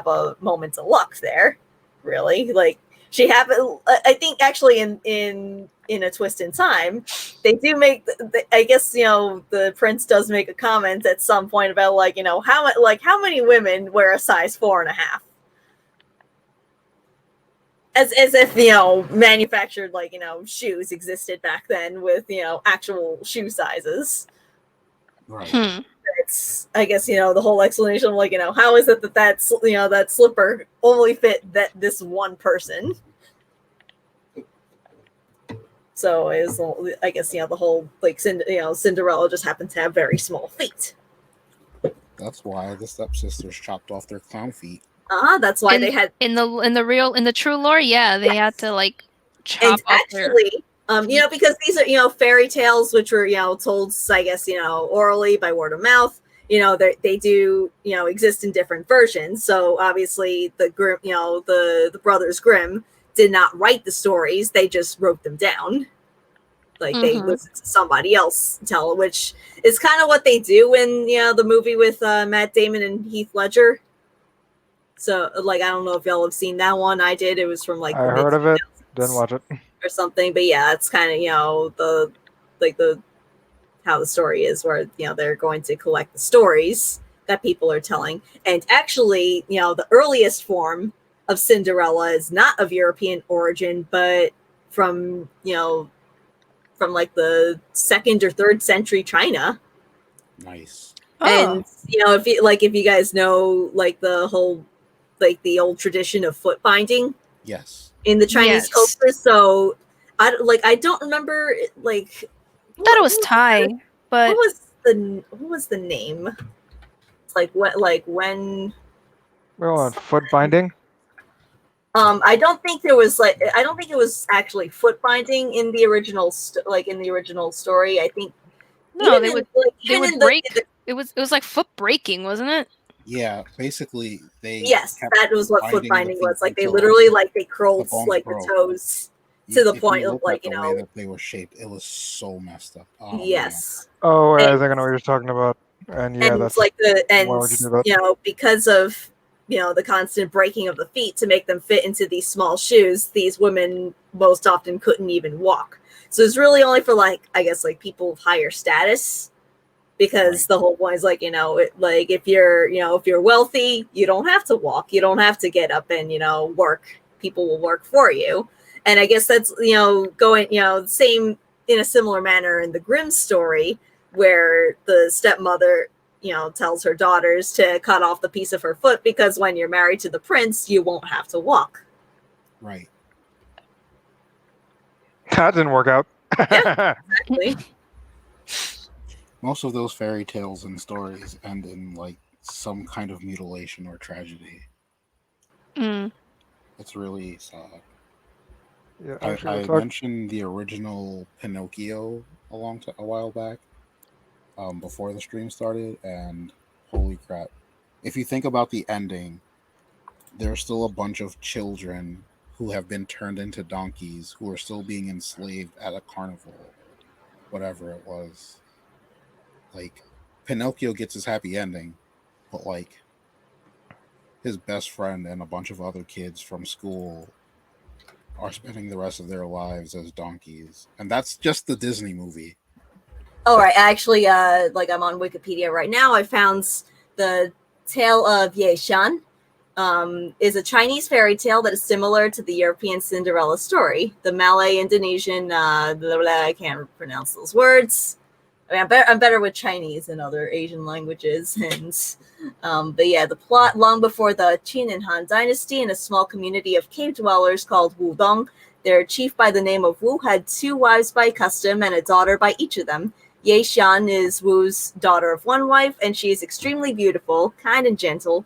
a moment of luck there, really. Like she happened, I think actually in A Twist in Time, they do make I guess the prince does make a comment at some point about how many women wear a size 4.5, as if manufactured shoes existed back then with actual shoe sizes. Right. It's, I guess, the whole explanation of how is it that that slipper only fit this one person? So is, I guess, the whole Cinderella just happens to have very small feet. That's why the stepsisters chopped off their clown feet. That's why they had in the true lore. Yeah, they had to like chop and off their. actually, because these are fairy tales which were told, I guess, orally by word of mouth. They do exist in different versions. So obviously the Grimm, the brothers Grimm did not write the stories; they just wrote them down. Like they listened to somebody else tell, which is kind of what they do in the movie with Matt Damon and Heath Ledger. So like I don't know if y'all have seen that one. I did. It was from like I the heard of it, mid-2000s didn't watch it. or something. But yeah, it's kind of the how the story is, where they're going to collect the stories that people are telling. And actually, the earliest form of Cinderella is not of European origin, but from from like the 2nd or 3rd century China. Nice. And if you guys know like the whole like the old tradition of foot binding Yes. in the Chinese culture, so I don't remember like I thought it was Thai, but what was the name? It's like when Well, on foot binding. I don't think it was actually foot binding in the original story. I think no, they would break. It was like foot breaking, wasn't it? Yeah, basically that was what foot binding was. Like they literally they curled like the toes to the point of like the way that they were shaped. It was so messed up. Oh, yes. Man. Oh, I think I know what you're talking about. And yeah, and that's like why would you do that? Because of the constant breaking of the feet to make them fit into these small shoes, these women most often couldn't even walk. So it's really only for like I guess like people of higher status, because the whole point is like if you're wealthy, you don't have to walk, you don't have to get up and work. People will work for you. And I guess that's going same in a similar manner in the Grimm story, where the stepmother tells her daughters to cut off the piece of her foot because when you're married to the prince, you won't have to walk. Right. That didn't work out. Yeah, exactly. Most of those fairy tales and stories end in like some kind of mutilation or tragedy. It's really sad. Yeah, I mentioned the original Pinocchio a while back, before the stream started, and holy crap. If you think about the ending, there's still a bunch of children who have been turned into donkeys who are still being enslaved at a carnival, whatever it was. Like, Pinocchio gets his happy ending, but like his best friend and a bunch of other kids from school are spending the rest of their lives as donkeys. And that's just the Disney movie. All right, actually, like I'm on Wikipedia right now. I found the Tale of Ye Shan is a Chinese fairy tale that is similar to the European Cinderella story. The Malay, Indonesian, I can't pronounce those words. I mean, I'm better with Chinese and other Asian languages. And but yeah, the plot: long before the Qin and Han dynasty, in a small community of cave dwellers called Wudong, their chief by the name of Wu had 2 wives by custom and a daughter by each of them. Ye Shan is Wu's daughter of one wife, and she is extremely beautiful, kind and gentle,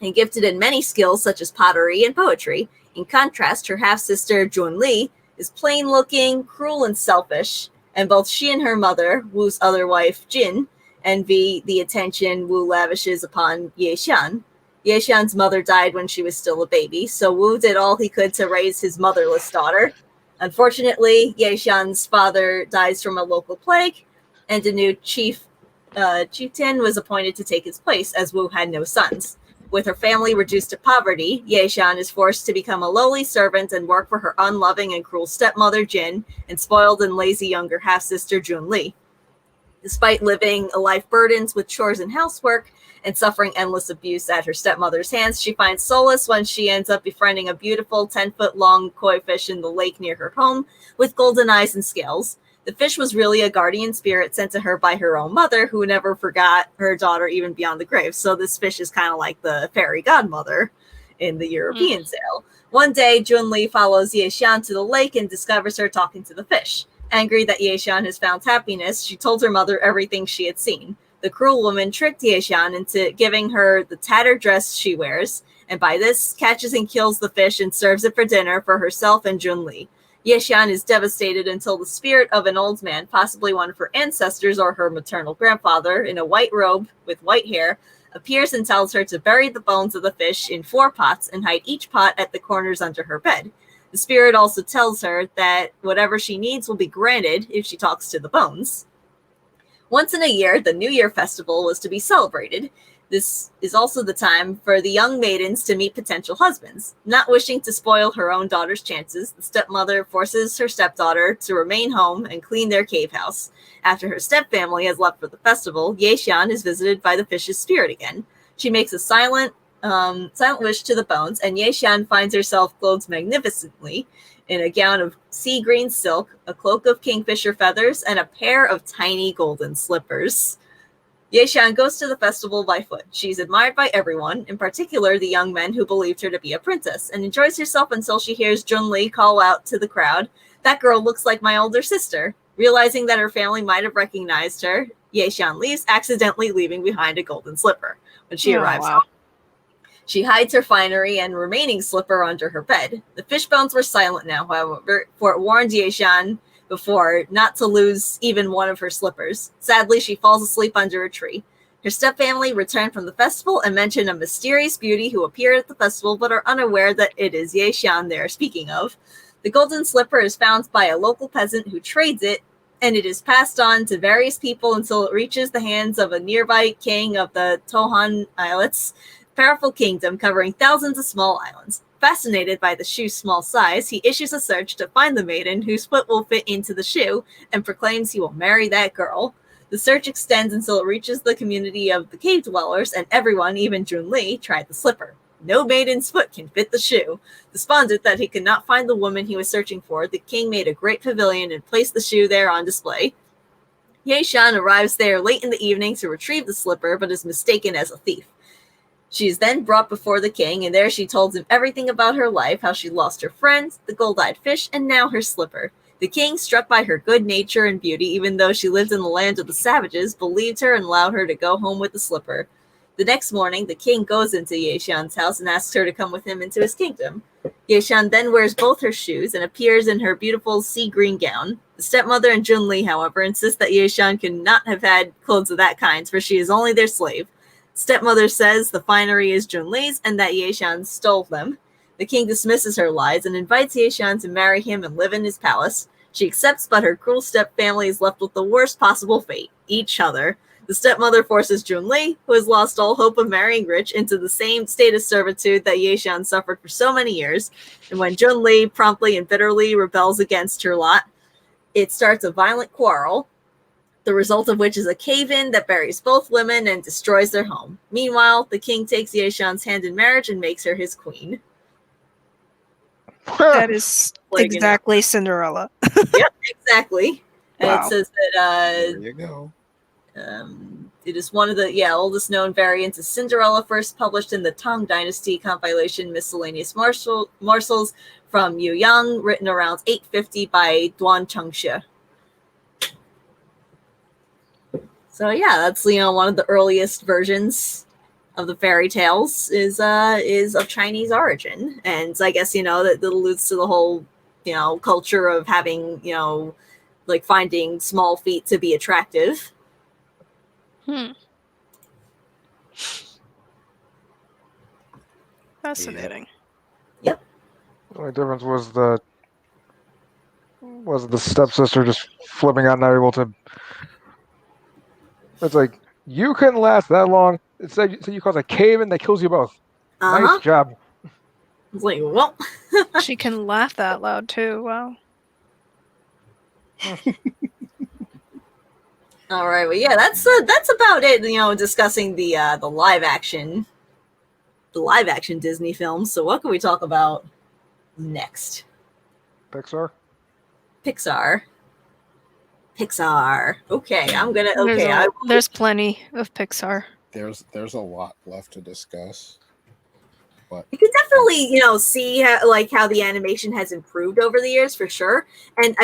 and gifted in many skills such as pottery and poetry. In contrast, her half-sister Jun Li is plain-looking, cruel, and selfish, and both she and her mother, Wu's other wife Jin, envy the attention Wu lavishes upon Ye Shan. Ye Shan's mother died when she was still a baby, so Wu did all he could to raise his motherless daughter. Unfortunately, Ye Shan's father dies from a local plague, and a new chieftain was appointed to take his place, as Wu had no sons. With her family reduced to poverty, Ye Shan is forced to become a lowly servant and work for her unloving and cruel stepmother Jin and spoiled and lazy younger half-sister Jun Li. Despite living a life burdened with chores and housework and suffering endless abuse at her stepmother's hands, she finds solace when she ends up befriending a beautiful 10-foot-long koi fish in the lake near her home with golden eyes and scales. The fish was really a guardian spirit sent to her by her own mother, who never forgot her daughter even beyond the grave. So this fish is kind of like the fairy godmother in the European tale. One day, Jun Li follows Ye Shan to the lake and discovers her talking to the fish. Angry that Ye Shan has found happiness, she told her mother everything she had seen. The cruel woman tricked Ye Shan into giving her the tattered dress she wears and by this, catches and kills the fish and serves it for dinner for herself and Junli. Yexian is devastated until the spirit of an old man, possibly one of her ancestors or her maternal grandfather, in a white robe with white hair, appears and tells her to bury the bones of the fish in 4 pots and hide each pot at the corners under her bed. The spirit also tells her that whatever she needs will be granted if she talks to the bones. Once in a year, the New Year festival was to be celebrated. This is also the time for the young maidens to meet potential husbands. Not wishing to spoil her own daughter's chances, the stepmother forces her stepdaughter to remain home and clean their cave house. After her stepfamily has left for the festival, Yexian is visited by the fish's spirit again. She makes a silent wish to the bones, and Yexian finds herself clothed magnificently in a gown of sea green silk, a cloak of kingfisher feathers, and a pair of tiny golden slippers. Yexian goes to the festival by foot. She's admired by everyone, in particular the young men who believed her to be a princess, and enjoys herself until she hears Junli call out to the crowd, "That girl looks like my older sister." Realizing that her family might have recognized her, Yexian leaves, accidentally leaving behind a golden slipper. When she arrives home, she hides her finery and remaining slipper under her bed. The fish bones were silent now, however, for it warned Yexian before not to lose even one of her slippers. Sadly, she falls asleep under a tree. Her stepfamily return from the festival and mention a mysterious beauty who appeared at the festival but are unaware that it is Yexian they are speaking of. The golden slipper is found by a local peasant who trades it, and it is passed on to various people until it reaches the hands of a nearby king of the Tohan Islets, powerful kingdom covering thousands of small islands. Fascinated by the shoe's small size, he issues a search to find the maiden whose foot will fit into the shoe and proclaims he will marry that girl. The search extends until it reaches the community of the cave dwellers, and everyone, even Junli, tried the slipper. No maiden's foot can fit the shoe. Despondent that he could not find the woman he was searching for, the king made a great pavilion and placed the shoe there on display. Yexian arrives there late in the evening to retrieve the slipper, but is mistaken as a thief. She is then brought before the king, and there she told him everything about her life, how she lost her friends, the gold-eyed fish, and now her slipper. The king, struck by her good nature and beauty, even though she lived in the land of the savages, believed her and allowed her to go home with the slipper. The next morning, the king goes into Yexian's house and asks her to come with him into his kingdom. Yexian then wears both her shoes and appears in her beautiful sea green gown. The stepmother and Junli, however, insist that Yexian could not have had clothes of that kind, for she is only their slave. Stepmother says the finery is Junli's and that Yexian stole them. The king dismisses her lies and invites Yexian to marry him and live in his palace. She accepts, but her cruel stepfamily is left with the worst possible fate, each other. The stepmother forces Junli, who has lost all hope of marrying rich, into the same state of servitude that Yexian suffered for so many years. And when Junli promptly and bitterly rebels against her lot, it starts a violent quarrel, the result of which is a cave-in that buries both women and destroys their home. Meanwhile, the king takes Yexian's hand in marriage and makes her his queen. That is exactly Cinderella. Yep, exactly. And Wow. it says that There you go. it is one of the oldest known variants of Cinderella, first published in the Tang Dynasty compilation Miscellaneous Morsels from Yuyang, written around 850 by Duan Chengxie. So yeah, that's one of the earliest versions of the fairy tales is of Chinese origin, and I guess that alludes to the whole culture of having like finding small feet to be attractive. Fascinating. Yep. The only difference was the stepsister just flipping out, not able to. It's like, you couldn't last that long. It said you cause a cave-in that kills you both. Nice job. It's like, well, She can laugh that loud too. Wow. all right. Well, yeah, that's about it. Discussing the live action Disney films. So what can we talk about next? Pixar. Okay, I'm gonna. Okay, there's plenty of Pixar. There's a lot left to discuss. But you can definitely see how the animation has improved over the years for sure. And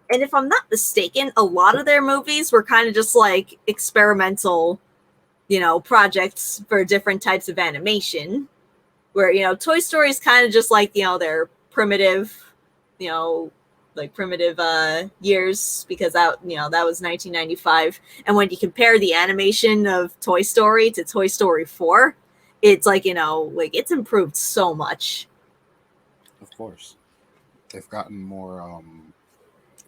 if I'm not mistaken, a lot of their movies were kind of just like experimental, projects for different types of animation. where, you know, Toy Story is kind of just like, you know, their primitive, you know, like primitive years, because that, you know, that was 1995. And when you compare the animation of Toy Story to Toy Story 4, it's like, you know, like it's improved so much. Of course, they've gotten more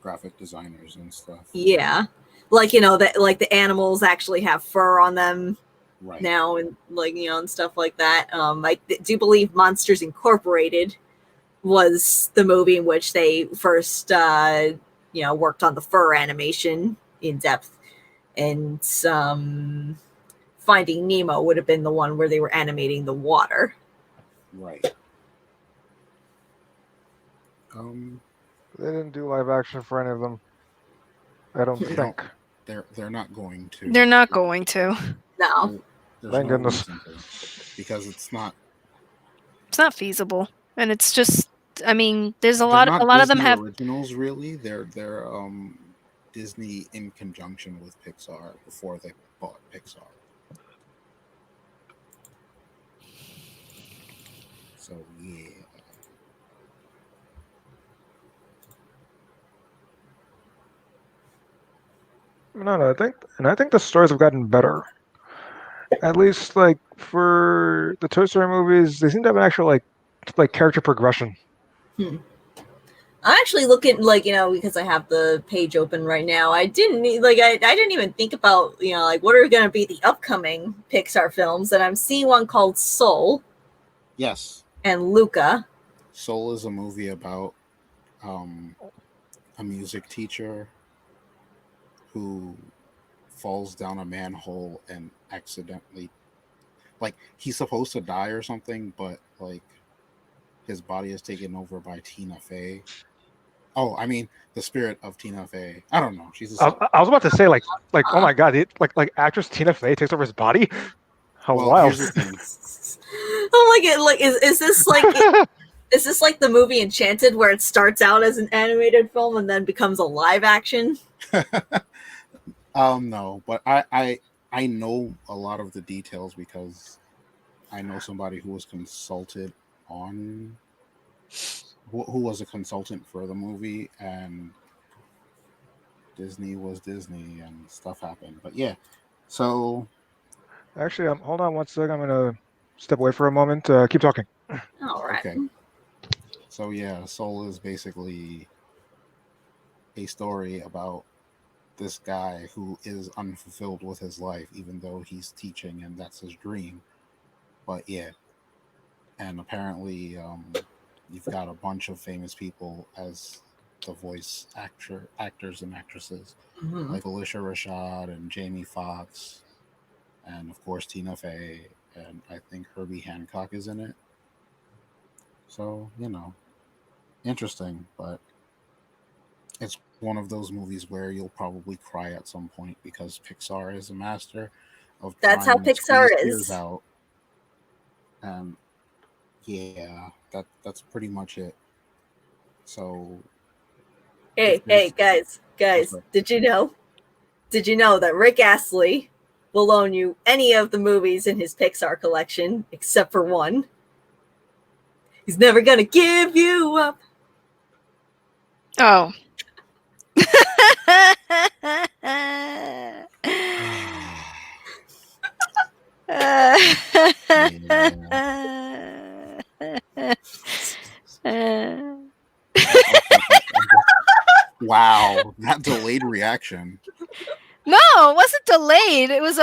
graphic designers and stuff. Yeah, like, you know, that like the animals actually have fur on them Right now, and like, you know, and stuff like that. I do believe Monsters Incorporated was the movie in which they first you know, worked on the fur animation in depth, and Finding Nemo would have been the one where they were animating the water. Right. They didn't do live action for any of them. I don't They think. They're not going to. They're not going to. No. There's Thank no goodness. reason to, because it's not. It's not feasible, and it's just. I mean, there's a They're lot. not A lot of them Disney have. originals, really. They're Disney in conjunction with Pixar before they bought Pixar. So yeah. No, I think the stories have gotten better. At least, like for the Toy Story movies, they seem to have an actual like character progression. I'm actually looking, like, you know, because I have the page open right now. I didn't even think about, you know, like what are going to be the upcoming Pixar films, and I'm seeing one called Soul. Yes. And Luca. Soul is a movie about a music teacher who falls down a manhole and accidentally, like, he's supposed to die or something, but like his body is taken over by Tina Fey. Oh, I mean the spirit of Tina Fey. I don't know. She's I was about to say like oh my god, like actress Tina Fey takes over his body. How well, wild! here's the thing. Oh my god! Like, is this like is this like the movie Enchanted, where it starts out as an animated film and then becomes a live action? No, but I know a lot of the details because I know somebody who was consulted on, who was a consultant for the movie, and Disney was Disney and stuff happened. But yeah, so Actually, hold on one sec. I'm gonna step away for a moment. Keep talking. All right. okay. So yeah, Soul is basically a story about this guy who is unfulfilled with his life, even though he's teaching and that's his dream. But yeah, and apparently you've got a bunch of famous people as the voice actors and actresses, like Alicia Rashad and Jamie Foxx, and of course Tina Fey, and I think Herbie Hancock is in it. So, you know, interesting, but it's one of those movies where you'll probably cry at some point because Pixar is a master of That's how trying to Pixar squeeze is. tears out. And yeah, that's pretty much it. So Hey, guys, did you know that Rick Astley will loan you any of the movies in his Pixar collection except for one? He's never gonna give you up. Oh. wow, that delayed reaction. No, it wasn't delayed. It was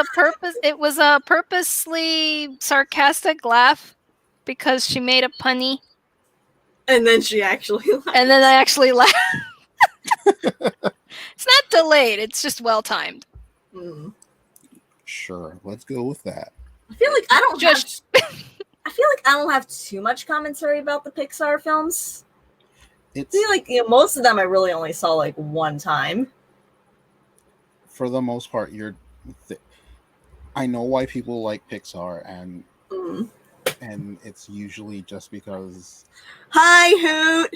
a purposely sarcastic laugh because she made a punny. And then she actually laughed. And then I actually laughed. It's not delayed. It's just well timed. Sure, let's go with that. I feel like I don't have too much commentary about the Pixar films. I feel like, you know, most of them I really only saw like one time. For the most part, I know why people like Pixar, and it's usually just because. Hi, Hoot.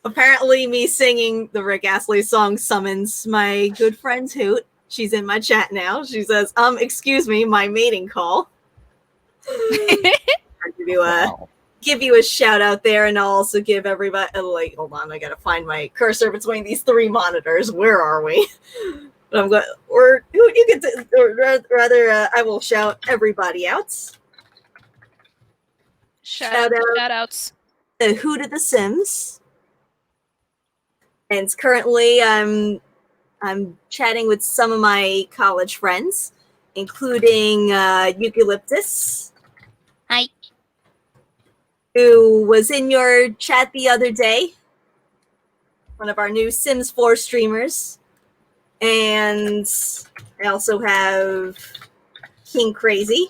Apparently, me singing the Rick Astley song summons my good friend Hoot. She's in my chat now. She says, excuse me, my mating call. Wow. give you a shout out there, and I'll also give everybody hold on, I gotta find my cursor between these three monitors. Where are we? But I'm going, or you get to, or rather, I will shout everybody out. Shout outs. Who did the Sims? And currently, I'm chatting with some of my college friends, including Eucalyptus. Hi. Who was in your chat the other day. One of our new Sims 4 streamers. And I also have King Crazy.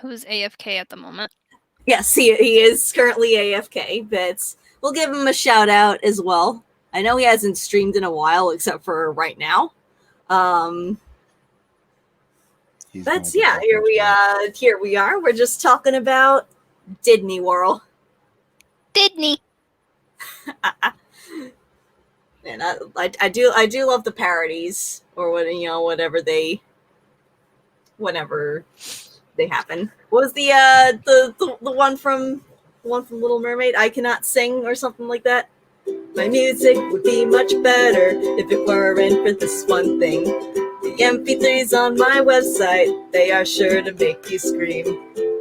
Who's AFK at the moment? Yes, he is currently AFK, but we'll give him a shout out as well. I know he hasn't streamed in a while, except for right now. But yeah, here we are. We're just talking about Disney World. Disney. And I do love the parodies, or whenever they happen. What was the one from Little Mermaid? I cannot sing, or something like that. My music would be much better if it weren't for this one thing. The MP3s on my website, they are sure to make you scream.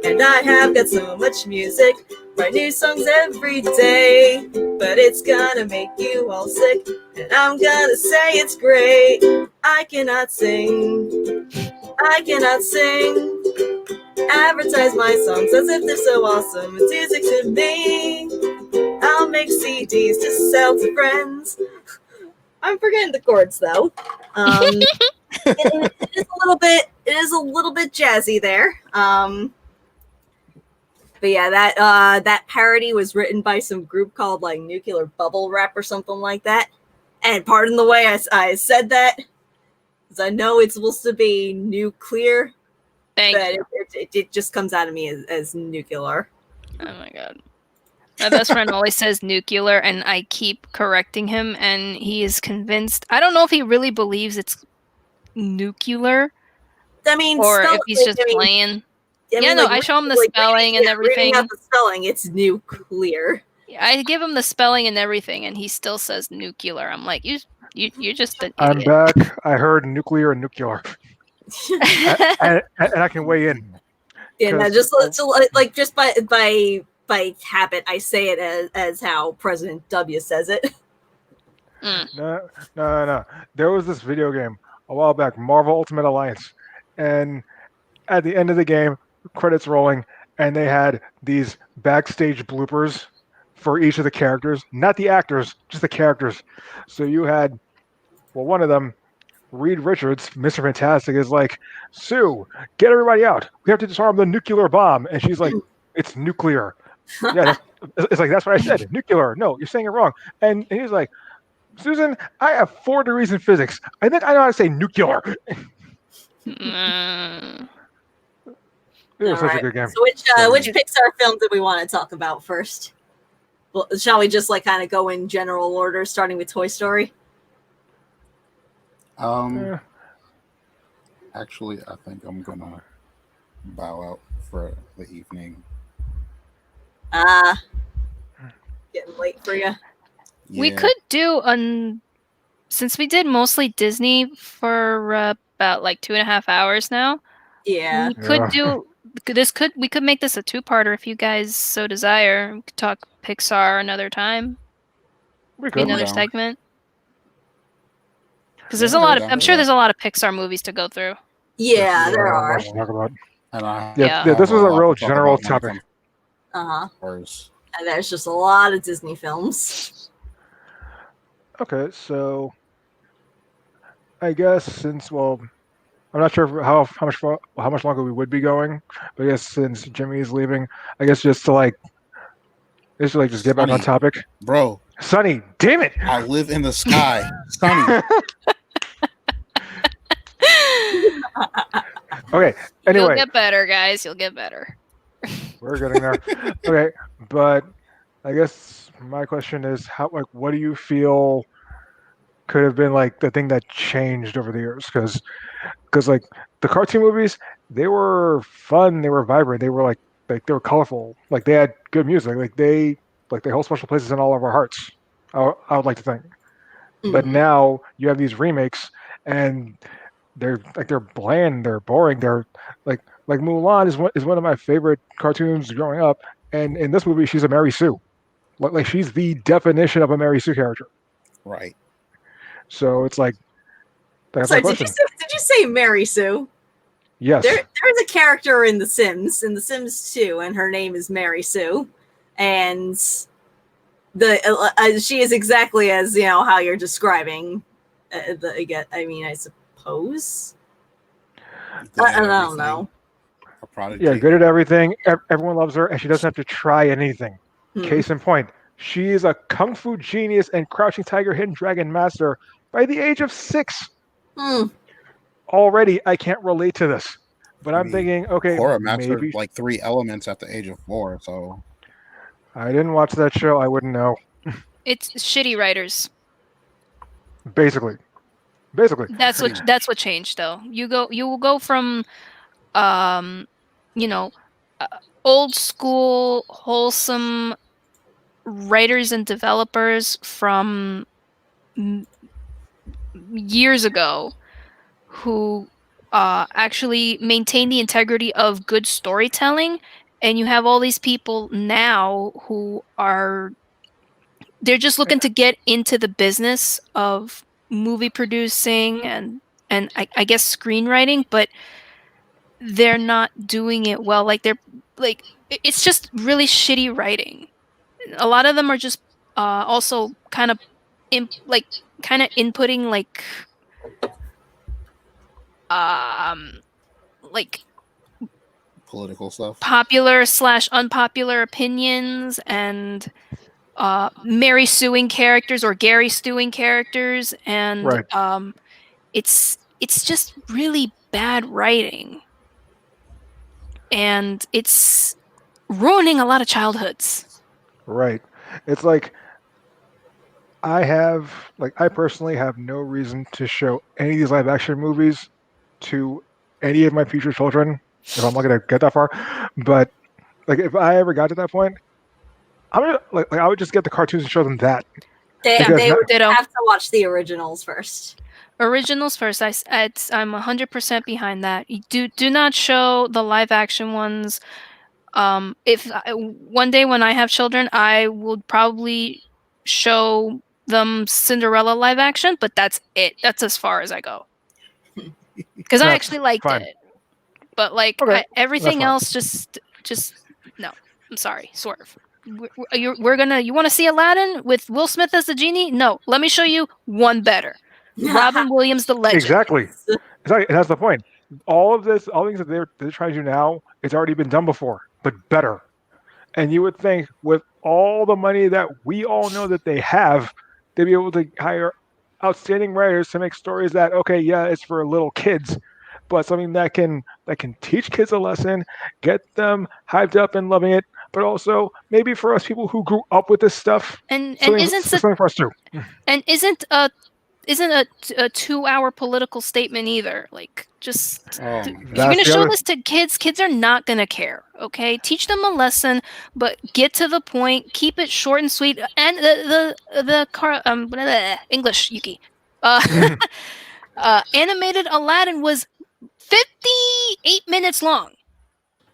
And I have got so much music, write new songs every day. But it's gonna make you all sick, and I'm gonna say it's great. I cannot sing. Advertise my songs as if they're so awesome. It's music to me. I'll make CDs to sell to friends. I'm forgetting the chords though. It is a little bit jazzy there. But yeah, that parody was written by some group called like Nuclear Bubble Wrap or something like that. And pardon the way I said that, because I know it's supposed to be nuclear, but it just comes out of me as nuclear. Oh my god. My best friend always says nuclear, and I keep correcting him, and he is convinced. I don't know if he really believes it's nuclear. I mean, or if he's just playing. I show him the spelling and everything. Reading out the spelling, it's nuclear. I give him the spelling and everything, and he still says nuclear. I'm like, you're just an idiot. I'm back. I heard nuclear and nuclear. and I can weigh in. Yeah, no, just by habit, I say it as how President W says it. No. There was this video game a while back, Marvel Ultimate Alliance, and at the end of the game, credits rolling, and they had these backstage bloopers for each of the characters, not the actors, just the characters. So you had, one of them, Reed Richards, Mr. Fantastic, is like, Sue, get everybody out. We have to disarm the nuclear bomb. And she's like, it's nuclear. Yeah, it's like, that's what I said. Nuclear. No, you're saying it wrong. And he's like, Susan, I have 4 degrees in physics. I think I know how to say nuclear. It was such a good game. So which Pixar film did we want to talk about first? Well, shall we just kind of go in general order, starting with Toy Story? Actually, I think I'm gonna bow out for the evening. Getting late for you. Yeah. We could do since we did mostly Disney for about 2.5 hours now. Yeah, we could do this. We could make this a 2-parter if you guys so desire. We could talk Pixar another time. We could another segment. Because there's a lot of. I'm sure there's a lot of Pixar movies to go through. Yeah, there are. To talk about. And this was a real general topic. And there's just a lot of Disney films. Okay, so I guess since I'm not sure how much longer we would be going, but I guess since Jimmy's leaving, I guess just to just get back on topic. Bro. Sunny, damn it! I live in the sky. Sunny. Okay, anyway. You'll get better, guys. You'll get better. We're getting there. Okay, but I guess my question is, what do you feel could have been the thing that changed over the years? Because because like the cartoon movies, they were fun, they were vibrant, they were like they were colorful, like they had good music, they hold special places in all of our hearts. I would like to think. But Mhm. now you have these remakes, and they're bland, they're boring, they're like Mulan is one of my favorite cartoons growing up, and in this movie she's a Mary Sue, like she's the definition of a Mary Sue character. Right. So it's like that's my Sorry, question. did you say Mary Sue? Yes, There's a character in The Sims 2, and her name is Mary Sue, and she is exactly as how you're describing. I suppose. I don't know. A prodigy. yeah, good at everything. Everyone loves her, and she doesn't have to try anything. Case in point, she is a kung fu genius and crouching tiger, hidden dragon master by the age of 6. Already, I can't relate to this, but I'm thinking, okay, Korra mastered maybe like 3 elements at the age of 4. So I didn't watch that show. I wouldn't know. It's shitty writers. Basically, That's what changed though. You will go from you know, old school wholesome writers and developers from years ago who actually maintain the integrity of good storytelling, and you have all these people now who they're just looking to get into the business of movie producing and I guess screenwriting, but they're not doing it well. Like it's just really shitty writing. A lot of them are just also kind of inputting like political stuff, popular / unpopular opinions, and Mary suing characters or Gary stewing characters, and right. It's just really bad writing, and it's ruining a lot of childhoods. Right. It's like I personally have no reason to show any of these live action movies to any of my future children if I'm not gonna get that far. But like if I ever got to that point, I'm gonna I would just get the cartoons and show them that. They would have to watch the originals first. Originals first. I'm 100% behind that. Do not show the live action ones. If one day when I have children, I will probably show them Cinderella live action, but that's it. That's as far as I go. Because I actually liked it, but everything else, just no. I'm sorry, swerve. You want to see Aladdin with Will Smith as the genie? No, let me show you one better. Robin Williams, the legend. Exactly. And that's the point. All things that they're trying to do now, it's already been done before, but better. And you would think with all the money that we all know that they have, they'd be able to hire outstanding writers to make stories that, okay, yeah, it's for little kids, but something that can teach kids a lesson, get them hyped up and loving it, but also maybe for us people who grew up with this stuff, and something for us too. And isn't a 2-hour political statement either. Like, just if you're gonna show this to kids are not gonna care. Okay, teach them a lesson, but get to the point. Keep it short and sweet. And the English Yuki, animated Aladdin was 58 minutes long,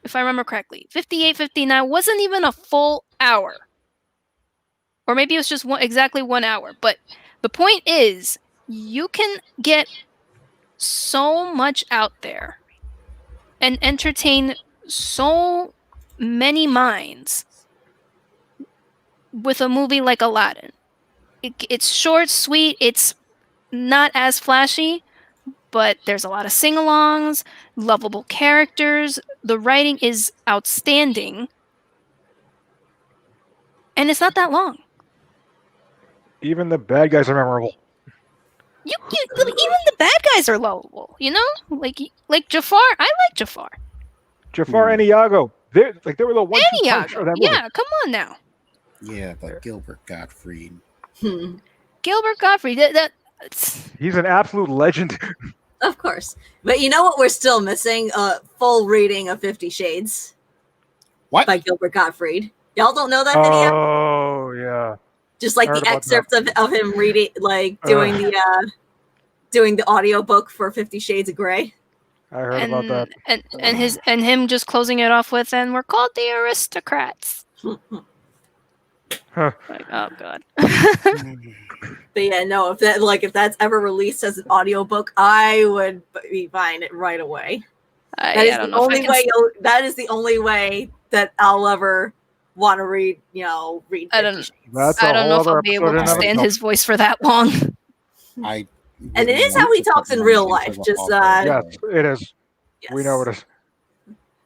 if I remember correctly. 58, 59 wasn't even a full hour, or maybe it was just exactly 1 hour. But the point is, you can get so much out there and entertain so many minds with a movie like Aladdin. It's short, sweet, it's not as flashy, but there's a lot of sing-alongs, lovable characters, the writing is outstanding, and it's not that long. Even the bad guys are memorable. Even the bad guys are lovable, like Jafar. I like Jafar. Jafar and Iago. They were the one Iago. of that movie. Yeah, come on now. Yeah, but Gilbert Gottfried. Gilbert Gottfried. He's an absolute legend. Of course. But you know what we're still missing? A full reading of 50 Shades What? by Gilbert Gottfried. Y'all don't know that video? Oh yeah. Just like I heard the about excerpts of him reading, like doing the audiobook for 50 Shades of Grey. I heard about that. And him just closing it off with, and we're called the Aristocrats. Huh. Like, oh god. But yeah, no, if that's ever released as an audiobook, I would be buying it right away. That is the only way. That is the only way that I'll ever want to read. Read 50 Shades. That's I a don't know whole if I'll other be able episode to in stand itself. his voice for that long. I And it is wouldn't how he want to talks put in my real into life. the Just awkward Yes, way. it is. yes. We know it is.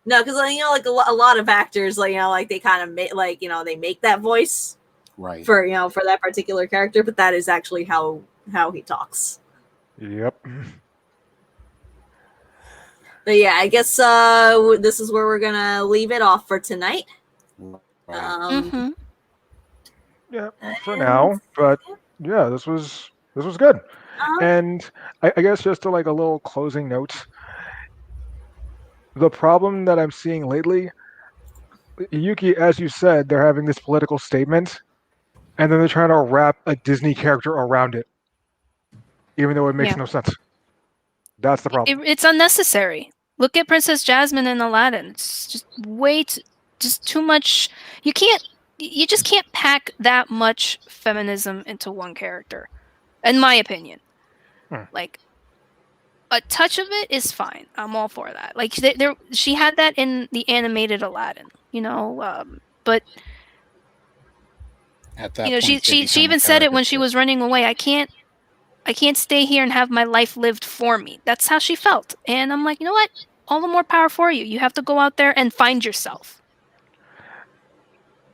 No, because like a lot of actors, like they kind of make they make that voice Right. for for that particular character, but that is actually how he talks. Yep. But yeah, I guess this is where we're gonna leave it off for tonight. Right. Mhm. Yeah, for now. But yeah, this was good. And I guess just to like a little closing note, the problem that I'm seeing lately, Yuki, as you said, they're having this political statement, and then they're trying to wrap a Disney character around it, even though it makes Yeah. no sense. That's the problem. It's unnecessary. Look at Princess Jasmine and Aladdin. It's just just too much. You just can't pack that much feminism into one character, in my opinion. Like, a touch of it is fine. I'm all for that. Like, she had that in the animated Aladdin, but At that point, she even said it when she was running away. I can't stay here and have my life lived for me. That's how she felt. And I'm like, you know what? All the more power for you. You have to go out there and find yourself.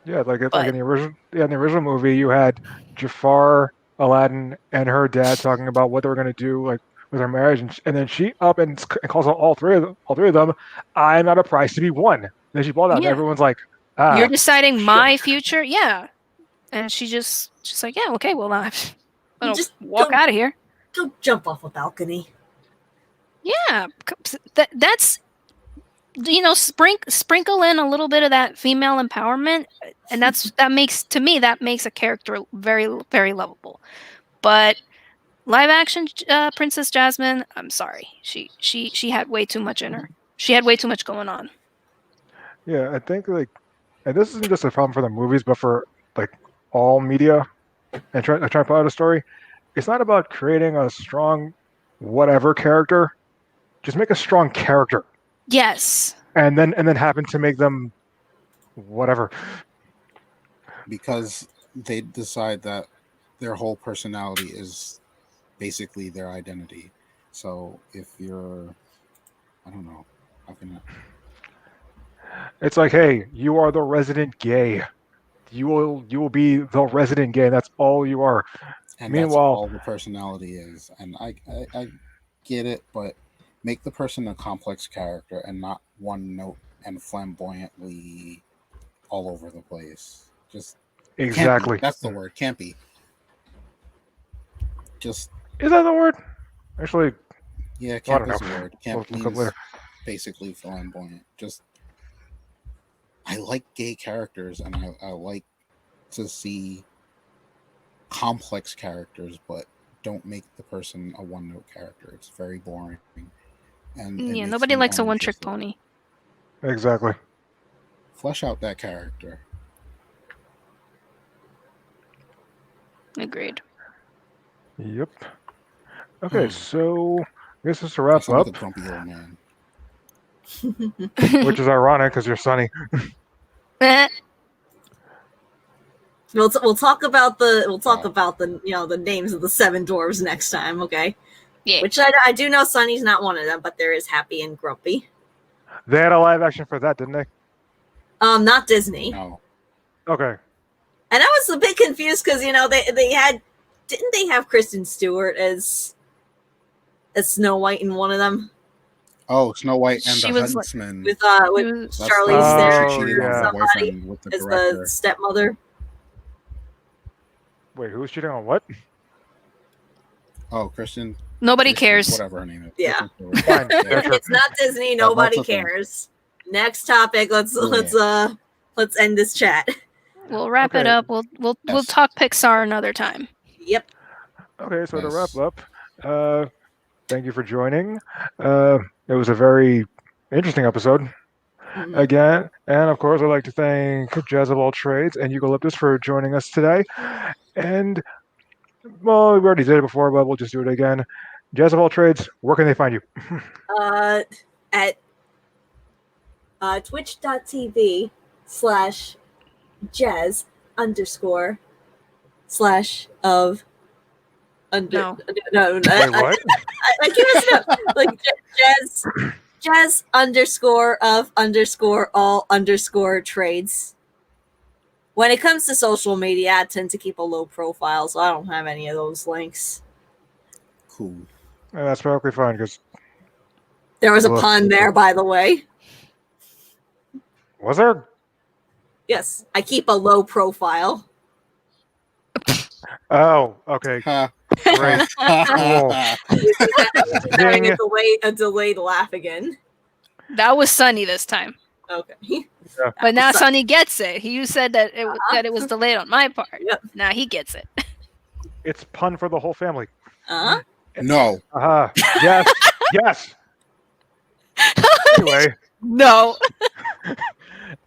Yeah, like in the original movie, you had Jafar, Aladdin, and her dad talking about what they were going to do, like with her marriage, and then she up and calls out all three of them. I'm not a prize to be won. And then she bought out, and everyone's like, You're deciding my future, yeah. And she's like, yeah, okay, well, I don't Just walk out of here. Go jump off a balcony. Yeah, that's sprinkle in a little bit of that female empowerment, and that makes a character very, very lovable. But live action Princess Jasmine, I'm sorry, she had way too much in her. She had way too much going on. Yeah, I think and this isn't just a problem for the movies, but for like all media, and trying to put out a story. It's not about creating a strong whatever character. Just make a strong character. Yes. And then happen to make them whatever. Because they decide that their whole personality is basically their identity. So if you're, I don't know, how can It's like, hey, you are the resident gay. You will be the resident gay. That's all you are. And Meanwhile, that's all the personality is. And I get it, but make the person a complex character and not one note and flamboyantly all over the place. Just exactly. That's the word. Can't be. Just is that the word? Actually, yeah, camp is the word. Camp means basically flamboyant. Just I like gay characters, and I like to see complex characters, but don't make the person a one-note character. It's very boring. And yeah, nobody likes a one-trick pony. Exactly. Flesh out that character. Agreed. Yep. Okay, so I guess just to wrap up. The grumpy old man. Which is ironic because you're Sunny. We'll talk about the the names of the 7 dwarves next time, okay? Yeah. Which I do know Sunny's not one of them, but there is Happy and Grumpy. They had a live action for that, didn't they? Not Disney. No. Okay. And I was a bit confused because didn't they have Kristen Stewart as Snow White in one of them? Oh, Snow White and she the was Huntsman. With Charlize Theron with the as director. the stepmother. Wait, who's cheating on what? Oh, Kristen Nobody Disney, cares. Whatever her name is. Yeah. Fine. If it's not Disney, nobody that's the thing. cares. Next topic. Let's end this chat. We'll wrap it Okay. up. We'll Yes. talk Pixar another time. Yep. Okay, so to wrap Yes. up, thank you for joining. It was a very interesting episode Mhm. again, and of course, I'd like to thank Jazz of All Trades and Eucalyptus for joining us today. And well, we already did it before, but we'll just do it again. Jazz of All Trades, where can they find you? At twitch.tv/jazz_of no Wait, what? I can't mess it up. Like jazz_of_all_trades. When it comes to social media, I tend to keep a low profile, so I don't have any of those links. Cool. And that's perfectly fine because There was a Ugh. pun there, by the way. was there? Yes, I keep a low profile. Oh, okay. Ha. Great. Cool. Having Ding. a delayed laugh again. That was Sunny this time. Okay. But now So- Sunny gets it. You said that it was delayed on my part. Yep. Now he gets it. It's pun for the whole family. No. Aha. Yes. Yes. Anyway. No.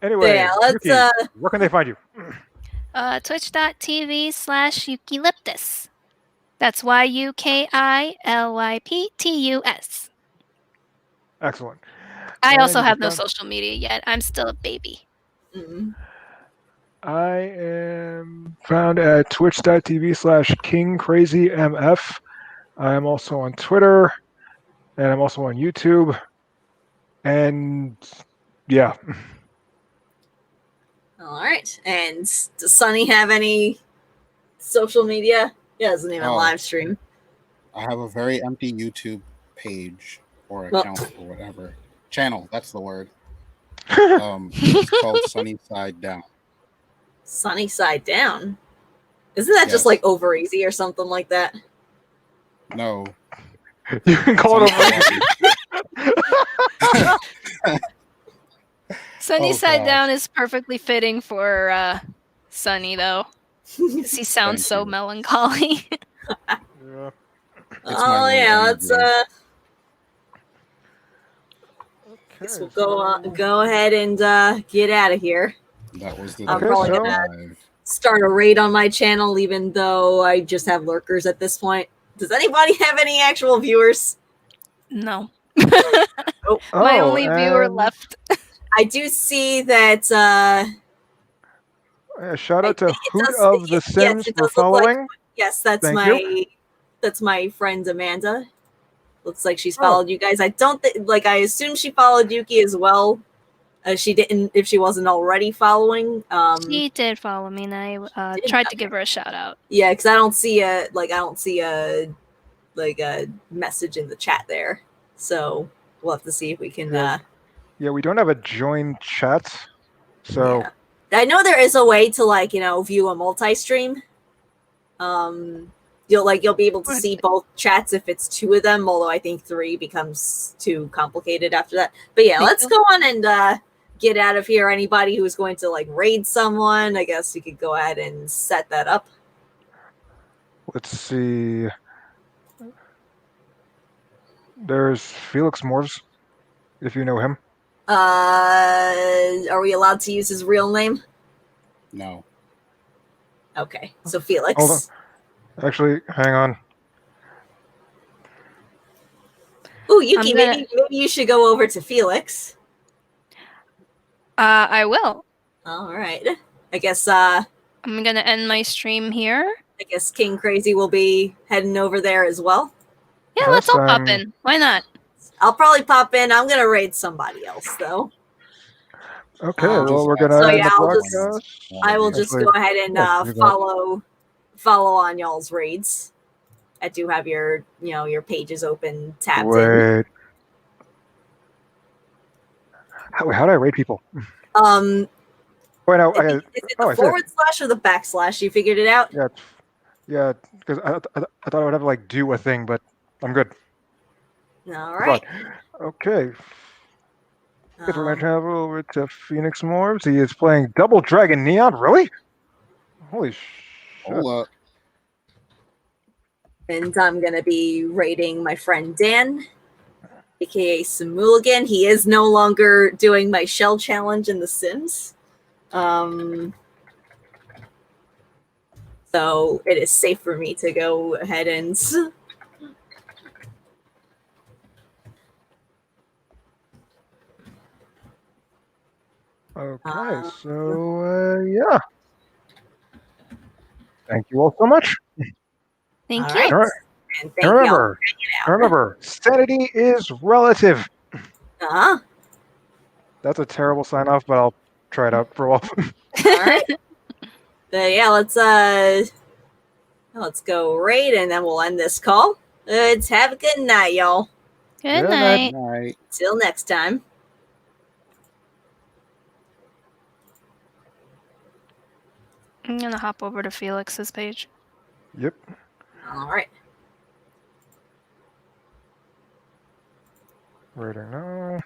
Anyway. Yeah, let's Yuki, where can they find you? Twitch.tv/Eucalyptus. That's YUKILYPTUS. Excellent. I And also you have can no find- social media yet. I'm still a baby. I am found at twitch.tv/KingCrazyMF. I'm also on Twitter, and I'm also on YouTube. And yeah. all right. And does Sunny have any social media? He doesn't even Oh. live stream. I have a very empty YouTube page or Well- account or whatever. Channel, that's the word. It's called Sunny Side Down. Sunny side down. Isn't that just Yes. like over easy or something like that? No. You can call it Sunny over. Side Down. Sunny Oh, Side gosh. Down is perfectly fitting for Sunny though. 'Cause he sounds Thank so you. melancholy. Yeah. It's my Oh little yeah, let's energy. guess we'll go ahead and get out of here. That was the I'm Okay, probably so- gonna start a raid on my channel, even though I just have lurkers at this point. Does anybody have any actual viewers? No. Oh, My only viewer and, left. I do see that shout out to It Hoot does- of the yes, Sims it for does look like- following. yes, that's Thank my friend Amanda. Looks like she's Oh. followed you guys. I don't think I assume she followed Yuki as well. She didn't if she wasn't already following. She did follow me, and I Did? tried to give her a shout out. Yeah, because I don't see a message in the chat there. So we'll have to see if we can. Yeah. Yeah, we don't have a joined chat, so Yeah. I know there is a way to view a multi-stream. You'll be able to see both chats if it's two of them. Although I think three becomes too complicated after that. But yeah, Thank let's you. go on and get out of here. Anybody who's going to raid someone, I guess you could go ahead and set that up. let's see. There's Felix Morse, if you know him. Are we allowed to use his real name? No. Okay, so Felix. Hold on. Actually, hang on. Ooh, Yuki, I'm gonna- maybe you should go over to Felix. I will. All right. I guess I'm gonna end my stream here. King Crazy will be heading over there as well. Yeah, Yes, let's all pop I'm- in. Why not? I'll probably pop in. I'm gonna raid somebody else though. Okay, Oh. well, we're gonna So, end yeah, the I'll just- broadcast. I will just Actually, go ahead and yeah, do that. follow on y'all's raids. I do have your your pages open tabbed in. Wait. How do I rate people? Wait, no, is it the I see it. forward slash or the backslash? You figured it out? Yeah, because I thought I would have to do a thing, but I'm good. All right. Okay. If we're Um, gonna travel over to Phoenix Morbs, he is playing Double Dragon Neon. Really? Holy shit! Hold up. and I'm gonna be rating my friend Dan, aka Samooligan. He is no longer doing my shell challenge in The Sims. So it is safe for me to go ahead and Okay, so yeah. Thank you all so much. Thank all you. right. All right. And thank y'all for Remember, sanity is relative. Uh-huh. That's a terrible sign off, but I'll try it out for a while. All right. But yeah, let's go raid and then we'll end this call. Let's have a good night, y'all. Good Good night. night. All right. Till next time. I'm gonna hop over to Felix's page. Yep. All right. Rating now.